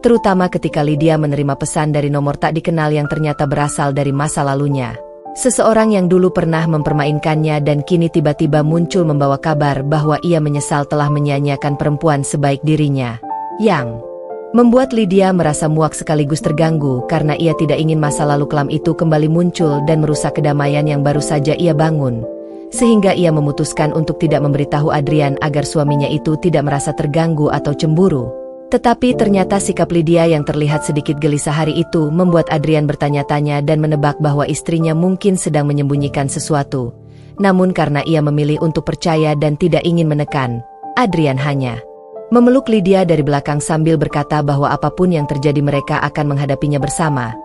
Speaker 1: terutama ketika Lydia menerima pesan dari nomor tak dikenal yang ternyata berasal dari masa lalunya. Seseorang yang dulu pernah mempermainkannya dan kini tiba-tiba muncul membawa kabar bahwa ia menyesal telah menyia-nyiakan perempuan sebaik dirinya, yang membuat Lydia merasa muak sekaligus terganggu karena ia tidak ingin masa lalu kelam itu kembali muncul dan merusak kedamaian yang baru saja ia bangun. Sehingga ia memutuskan untuk tidak memberitahu Adrian agar suaminya itu tidak merasa terganggu atau cemburu. Tetapi ternyata sikap Lydia yang terlihat sedikit gelisah hari itu membuat Adrian bertanya-tanya dan menebak bahwa istrinya mungkin sedang menyembunyikan sesuatu. Namun karena ia memilih untuk percaya dan tidak ingin menekan, Adrian hanya memeluk Lydia dari belakang sambil berkata bahwa apapun yang terjadi mereka akan menghadapinya bersama.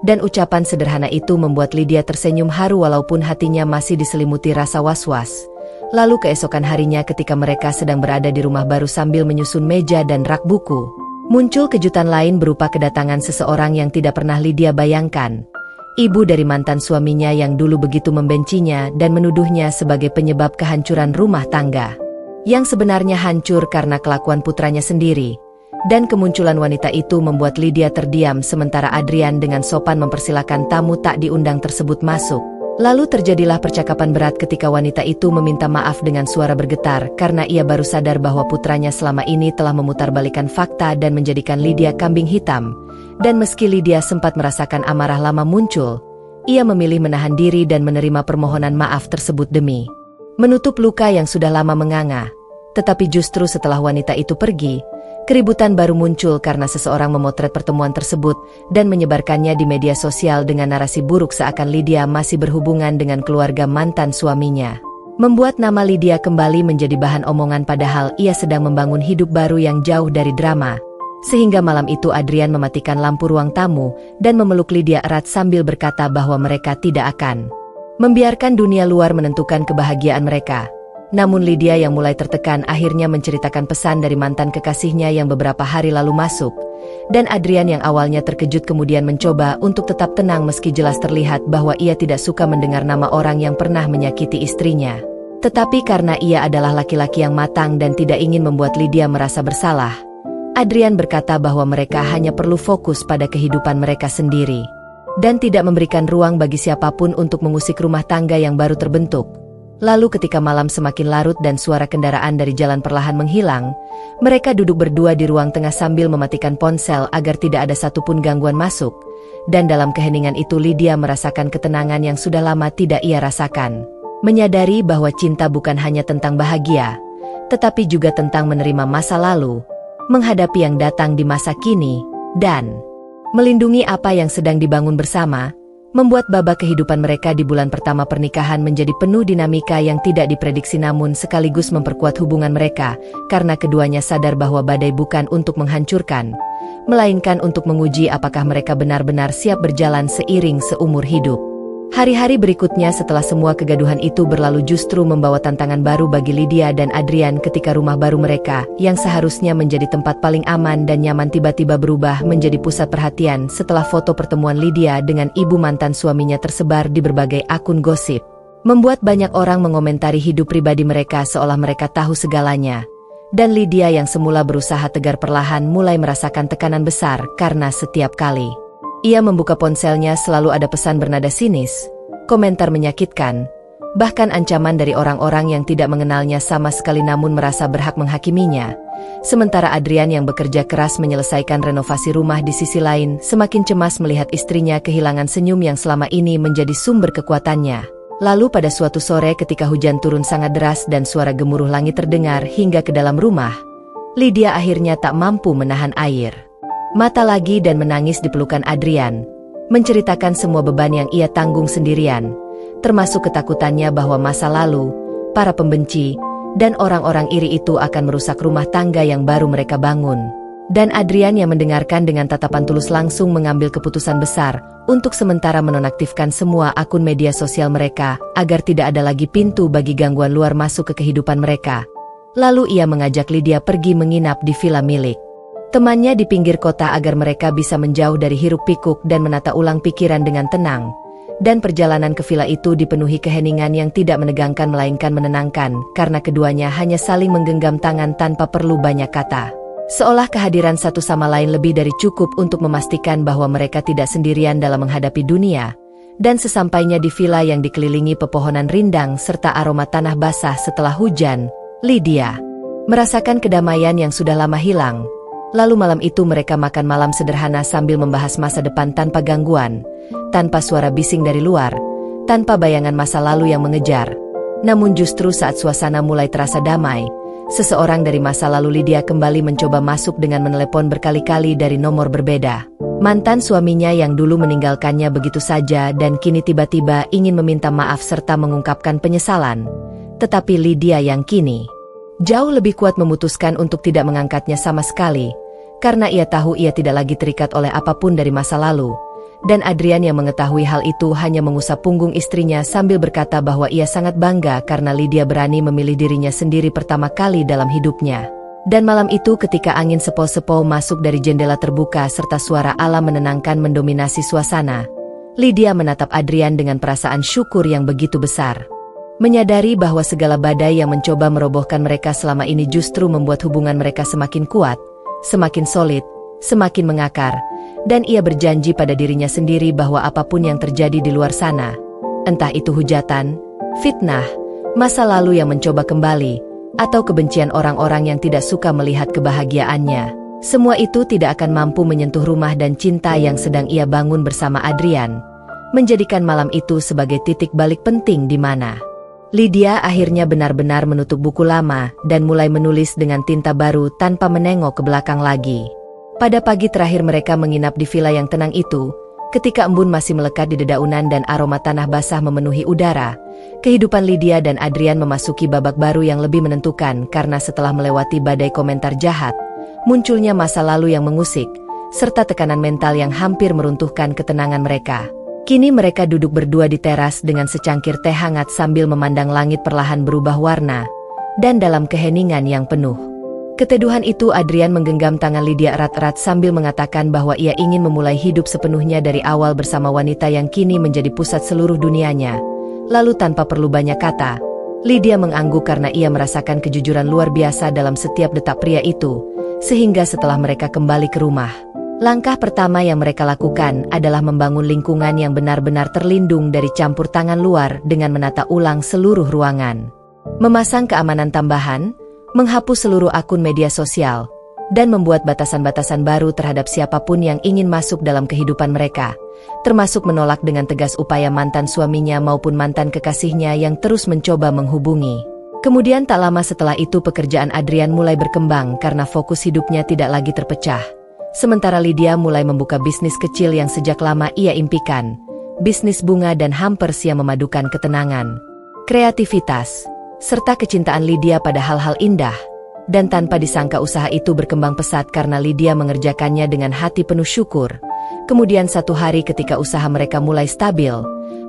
Speaker 1: Dan ucapan sederhana itu membuat Lydia tersenyum haru walaupun hatinya masih diselimuti rasa was-was. Lalu keesokan harinya ketika mereka sedang berada di rumah baru sambil menyusun meja dan rak buku, muncul kejutan lain berupa kedatangan seseorang yang tidak pernah Lydia bayangkan. Ibu dari mantan suaminya yang dulu begitu membencinya dan menuduhnya sebagai penyebab kehancuran rumah tangga. Yang sebenarnya hancur karena kelakuan putranya sendiri. Dan kemunculan wanita itu membuat Lydia terdiam sementara Adrian dengan sopan mempersilakan tamu tak diundang tersebut masuk. Lalu terjadilah percakapan berat ketika wanita itu meminta maaf dengan suara bergetar karena ia baru sadar bahwa putranya selama ini telah memutarbalikkan fakta dan menjadikan Lydia kambing hitam. Dan meski Lydia sempat merasakan amarah lama muncul, ia memilih menahan diri dan menerima permohonan maaf tersebut demi menutup luka yang sudah lama menganga. Tetapi justru setelah wanita itu pergi, keributan baru muncul karena seseorang memotret pertemuan tersebut dan menyebarkannya di media sosial dengan narasi buruk seakan Lydia masih berhubungan dengan keluarga mantan suaminya. Membuat nama Lydia kembali menjadi bahan omongan padahal ia sedang membangun hidup baru yang jauh dari drama. Sehingga malam itu Adrian mematikan lampu ruang tamu dan memeluk Lydia erat sambil berkata bahwa mereka tidak akan membiarkan dunia luar menentukan kebahagiaan mereka. Namun Lydia yang mulai tertekan akhirnya menceritakan pesan dari mantan kekasihnya yang beberapa hari lalu masuk. Dan Adrian yang awalnya terkejut kemudian mencoba untuk tetap tenang meski jelas terlihat bahwa ia tidak suka mendengar nama orang yang pernah menyakiti istrinya. Tetapi karena ia adalah laki-laki yang matang dan tidak ingin membuat Lydia merasa bersalah, Adrian berkata bahwa mereka hanya perlu fokus pada kehidupan mereka sendiri. Dan tidak memberikan ruang bagi siapapun untuk mengusik rumah tangga yang baru terbentuk. Lalu ketika malam semakin larut dan suara kendaraan dari jalan perlahan menghilang, mereka duduk berdua di ruang tengah sambil mematikan ponsel agar tidak ada satupun gangguan masuk. Dan dalam keheningan itu Lydia merasakan ketenangan yang sudah lama tidak ia rasakan. Menyadari bahwa cinta bukan hanya tentang bahagia, tetapi juga tentang menerima masa lalu, menghadapi yang datang di masa kini, dan melindungi apa yang sedang dibangun bersama, membuat babak kehidupan mereka di bulan pertama pernikahan menjadi penuh dinamika yang tidak diprediksi namun sekaligus memperkuat hubungan mereka, karena keduanya sadar bahwa badai bukan untuk menghancurkan, melainkan untuk menguji apakah mereka benar-benar siap berjalan seiring seumur hidup. Hari-hari berikutnya setelah semua kegaduhan itu berlalu justru membawa tantangan baru bagi Lydia dan Adrian ketika rumah baru mereka, yang seharusnya menjadi tempat paling aman dan nyaman tiba-tiba berubah menjadi pusat perhatian setelah foto pertemuan Lydia dengan ibu mantan suaminya tersebar di berbagai akun gosip. Membuat banyak orang mengomentari hidup pribadi mereka seolah mereka tahu segalanya. Dan Lydia yang semula berusaha tegar perlahan mulai merasakan tekanan besar karena setiap kali ia membuka ponselnya selalu ada pesan bernada sinis, komentar menyakitkan, bahkan ancaman dari orang-orang yang tidak mengenalnya sama sekali namun merasa berhak menghakiminya. Sementara Adrian yang bekerja keras menyelesaikan renovasi rumah di sisi lain semakin cemas melihat istrinya kehilangan senyum yang selama ini menjadi sumber kekuatannya. Lalu pada suatu sore ketika hujan turun sangat deras dan suara gemuruh langit terdengar hingga ke dalam rumah, Lydia akhirnya tak mampu menahan air mata lagi dan menangis di pelukan Adrian, menceritakan semua beban yang ia tanggung sendirian, termasuk ketakutannya bahwa masa lalu, para pembenci, dan orang-orang iri itu akan merusak rumah tangga yang baru mereka bangun. Dan Adrian yang mendengarkan dengan tatapan tulus langsung mengambil keputusan besar, untuk sementara menonaktifkan semua akun media sosial mereka, agar tidak ada lagi pintu bagi gangguan luar masuk ke kehidupan mereka. Lalu ia mengajak Lydia pergi menginap di villa milik temannya di pinggir kota agar mereka bisa menjauh dari hiruk-pikuk dan menata ulang pikiran dengan tenang. Dan perjalanan ke villa itu dipenuhi keheningan yang tidak menegangkan melainkan menenangkan, karena keduanya hanya saling menggenggam tangan tanpa perlu banyak kata. Seolah kehadiran satu sama lain lebih dari cukup untuk memastikan bahwa mereka tidak sendirian dalam menghadapi dunia. Dan sesampainya di villa yang dikelilingi pepohonan rindang serta aroma tanah basah setelah hujan, Lydia merasakan kedamaian yang sudah lama hilang. Lalu malam itu mereka makan malam sederhana sambil membahas masa depan tanpa gangguan, tanpa suara bising dari luar, tanpa bayangan masa lalu yang mengejar. Namun justru saat suasana mulai terasa damai, seseorang dari masa lalu Lydia kembali mencoba masuk dengan menelepon berkali-kali dari nomor berbeda. Mantan suaminya yang dulu meninggalkannya begitu saja dan kini tiba-tiba ingin meminta maaf serta mengungkapkan penyesalan. Tetapi Lydia yang kini jauh lebih kuat memutuskan untuk tidak mengangkatnya sama sekali, karena ia tahu ia tidak lagi terikat oleh apapun dari masa lalu. Dan Adrian yang mengetahui hal itu hanya mengusap punggung istrinya sambil berkata bahwa ia sangat bangga karena Lydia berani memilih dirinya sendiri pertama kali dalam hidupnya. Dan malam itu ketika angin sepoi-sepoi masuk dari jendela terbuka serta suara alam menenangkan mendominasi suasana, Lydia menatap Adrian dengan perasaan syukur yang begitu besar. Menyadari bahwa segala badai yang mencoba merobohkan mereka selama ini justru membuat hubungan mereka semakin kuat, semakin solid, semakin mengakar, dan ia berjanji pada dirinya sendiri bahwa apapun yang terjadi di luar sana, entah itu hujatan, fitnah, masa lalu yang mencoba kembali, atau kebencian orang-orang yang tidak suka melihat kebahagiaannya, semua itu tidak akan mampu menyentuh rumah dan cinta yang sedang ia bangun bersama Adrian, menjadikan malam itu sebagai titik balik penting di mana Lydia akhirnya benar-benar menutup buku lama dan mulai menulis dengan tinta baru tanpa menengok ke belakang lagi. Pada pagi terakhir mereka menginap di villa yang tenang itu, ketika embun masih melekat di dedaunan dan aroma tanah basah memenuhi udara, kehidupan Lydia dan Adrian memasuki babak baru yang lebih menentukan karena setelah melewati badai komentar jahat, munculnya masa lalu yang mengusik, serta tekanan mental yang hampir meruntuhkan ketenangan mereka. Kini mereka duduk berdua di teras dengan secangkir teh hangat sambil memandang langit perlahan berubah warna, dan dalam keheningan yang penuh keteduhan itu Adrian menggenggam tangan Lydia erat-erat sambil mengatakan bahwa ia ingin memulai hidup sepenuhnya dari awal bersama wanita yang kini menjadi pusat seluruh dunianya. Lalu tanpa perlu banyak kata, Lydia mengangguk karena ia merasakan kejujuran luar biasa dalam setiap detak pria itu, sehingga setelah mereka kembali ke rumah, langkah pertama yang mereka lakukan adalah membangun lingkungan yang benar-benar terlindung dari campur tangan luar dengan menata ulang seluruh ruangan, memasang keamanan tambahan, menghapus seluruh akun media sosial, dan membuat batasan-batasan baru terhadap siapapun yang ingin masuk dalam kehidupan mereka, termasuk menolak dengan tegas upaya mantan suaminya maupun mantan kekasihnya yang terus mencoba menghubungi. Kemudian tak lama setelah itu pekerjaan Adrian mulai berkembang karena fokus hidupnya tidak lagi terpecah. Sementara Lydia mulai membuka bisnis kecil yang sejak lama ia impikan, bisnis bunga dan hampers yang memadukan ketenangan, kreativitas, serta kecintaan Lydia pada hal-hal indah. Dan tanpa disangka usaha itu berkembang pesat karena Lydia mengerjakannya dengan hati penuh syukur. Kemudian satu hari ketika usaha mereka mulai stabil,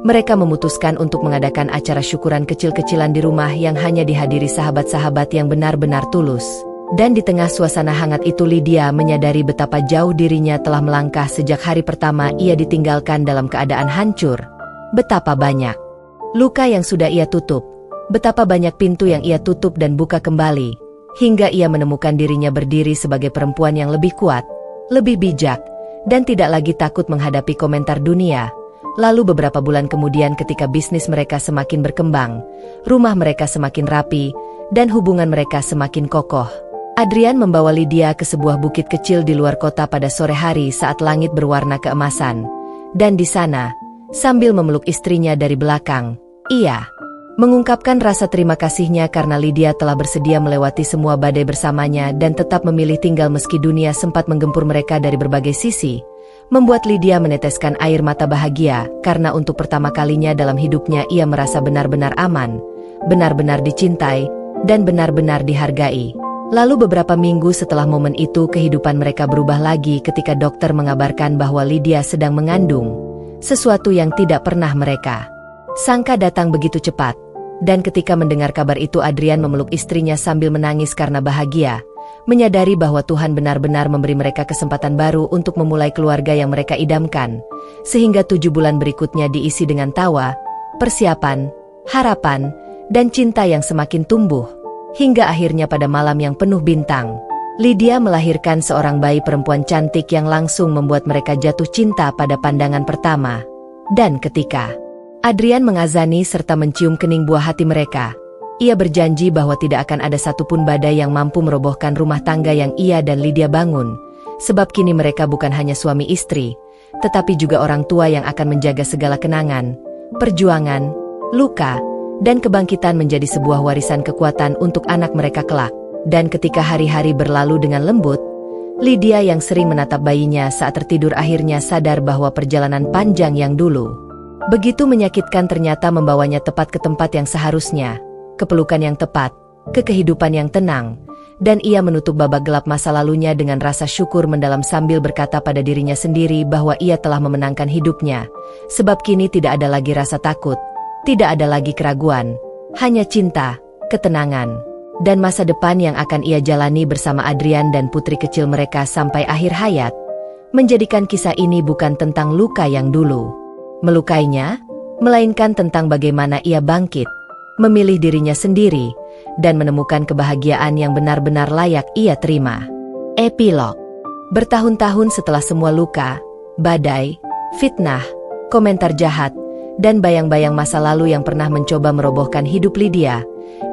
Speaker 1: mereka memutuskan untuk mengadakan acara syukuran kecil-kecilan di rumah yang hanya dihadiri sahabat-sahabat yang benar-benar tulus. Dan di tengah suasana hangat itu Lydia menyadari betapa jauh dirinya telah melangkah sejak hari pertama ia ditinggalkan dalam keadaan hancur. Betapa banyak luka yang sudah ia tutup, betapa banyak pintu yang ia tutup dan buka kembali, hingga ia menemukan dirinya berdiri sebagai perempuan yang lebih kuat, lebih bijak, dan tidak lagi takut menghadapi komentar dunia. Lalu beberapa bulan kemudian ketika bisnis mereka semakin berkembang, rumah mereka semakin rapi, dan hubungan mereka semakin kokoh, Adrian membawa Lydia ke sebuah bukit kecil di luar kota pada sore hari saat langit berwarna keemasan. Dan di sana, sambil memeluk istrinya dari belakang, ia mengungkapkan rasa terima kasihnya karena Lydia telah bersedia melewati semua badai bersamanya dan tetap memilih tinggal meski dunia sempat menggempur mereka dari berbagai sisi, membuat Lydia meneteskan air mata bahagia karena untuk pertama kalinya dalam hidupnya ia merasa benar-benar aman, benar-benar dicintai, dan benar-benar dihargai. Lalu beberapa minggu setelah momen itu kehidupan mereka berubah lagi ketika dokter mengabarkan bahwa Lydia sedang mengandung, sesuatu yang tidak pernah mereka sangka datang begitu cepat. Dan ketika mendengar kabar itu Adrian memeluk istrinya sambil menangis karena bahagia, menyadari bahwa Tuhan benar-benar memberi mereka kesempatan baru untuk memulai keluarga yang mereka idamkan, sehingga 7 bulan berikutnya diisi dengan tawa, persiapan, harapan, dan cinta yang semakin tumbuh. Hingga akhirnya pada malam yang penuh bintang, Lydia melahirkan seorang bayi perempuan cantik yang langsung membuat mereka jatuh cinta pada pandangan pertama. Dan ketika Adrian mengazani serta mencium kening buah hati mereka, ia berjanji bahwa tidak akan ada satupun badai yang mampu merobohkan rumah tangga yang ia dan Lydia bangun, sebab kini mereka bukan hanya suami istri, tetapi juga orang tua yang akan menjaga segala kenangan, perjuangan, luka, dan kebangkitan menjadi sebuah warisan kekuatan untuk anak mereka kelak. Dan ketika hari-hari berlalu dengan lembut, Lydia yang sering menatap bayinya saat tertidur akhirnya sadar bahwa perjalanan panjang yang dulu begitu menyakitkan ternyata membawanya tepat ke tempat yang seharusnya, ke pelukan yang tepat, ke kehidupan yang tenang, dan ia menutup babak gelap masa lalunya dengan rasa syukur mendalam sambil berkata pada dirinya sendiri bahwa ia telah memenangkan hidupnya, sebab kini tidak ada lagi rasa takut, tidak ada lagi keraguan, hanya cinta, ketenangan, dan masa depan yang akan ia jalani bersama Adrian dan putri kecil mereka sampai akhir hayat, menjadikan kisah ini bukan tentang luka yang dulu melukainya, melainkan tentang bagaimana ia bangkit, memilih dirinya sendiri, dan menemukan kebahagiaan yang benar-benar layak ia terima. Epilog. Bertahun-tahun setelah semua luka, badai, fitnah, komentar jahat, dan bayang-bayang masa lalu yang pernah mencoba merobohkan hidup Lydia,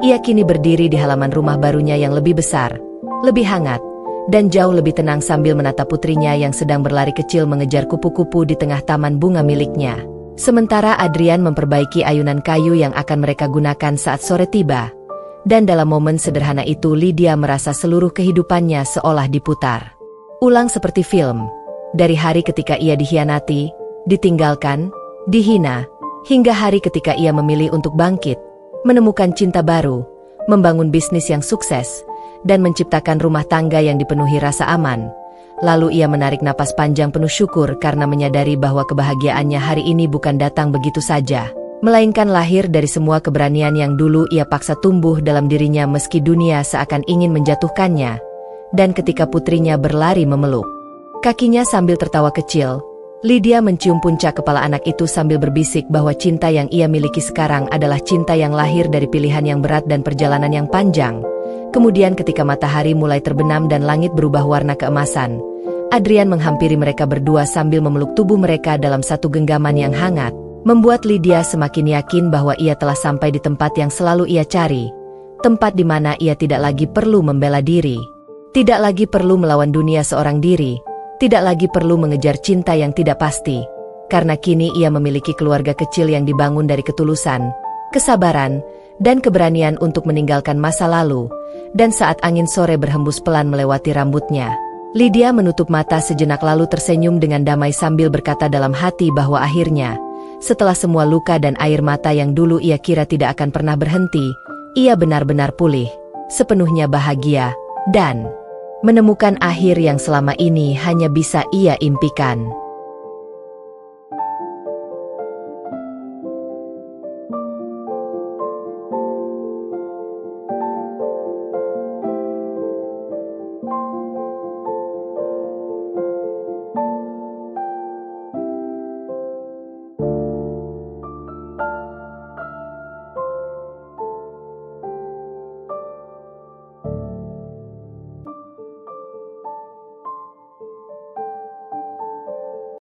Speaker 1: ia kini berdiri di halaman rumah barunya yang lebih besar, lebih hangat, dan jauh lebih tenang sambil menatap putrinya yang sedang berlari kecil mengejar kupu-kupu di tengah taman bunga miliknya. Sementara Adrian memperbaiki ayunan kayu yang akan mereka gunakan saat sore tiba. Dan dalam momen sederhana itu Lydia merasa seluruh kehidupannya seolah diputar ulang seperti film. Dari hari ketika ia dikhianati, ditinggalkan, dihina, hingga hari ketika ia memilih untuk bangkit, menemukan cinta baru, membangun bisnis yang sukses, dan menciptakan rumah tangga yang dipenuhi rasa aman. Lalu ia menarik napas panjang penuh syukur karena menyadari bahwa kebahagiaannya hari ini bukan datang begitu saja, melainkan lahir dari semua keberanian yang dulu ia paksa tumbuh dalam dirinya meski dunia seakan ingin menjatuhkannya. Dan ketika putrinya berlari memeluk kakinya sambil tertawa kecil, Lydia mencium puncak kepala anak itu sambil berbisik bahwa cinta yang ia miliki sekarang adalah cinta yang lahir dari pilihan yang berat dan perjalanan yang panjang. Kemudian ketika matahari mulai terbenam dan langit berubah warna keemasan, Adrian menghampiri mereka berdua sambil memeluk tubuh mereka dalam satu genggaman yang hangat, membuat Lydia semakin yakin bahwa ia telah sampai di tempat yang selalu ia cari, tempat di mana ia tidak lagi perlu membela diri, tidak lagi perlu melawan dunia seorang diri, tidak lagi perlu mengejar cinta yang tidak pasti, karena kini ia memiliki keluarga kecil yang dibangun dari ketulusan, kesabaran, dan keberanian untuk meninggalkan masa lalu. Dan saat angin sore berhembus pelan melewati rambutnya, Lydia menutup mata sejenak lalu tersenyum dengan damai sambil berkata dalam hati bahwa akhirnya, setelah semua luka dan air mata yang dulu ia kira tidak akan pernah berhenti, ia benar-benar pulih, sepenuhnya bahagia, dan menemukan akhir yang selama ini hanya bisa ia impikan.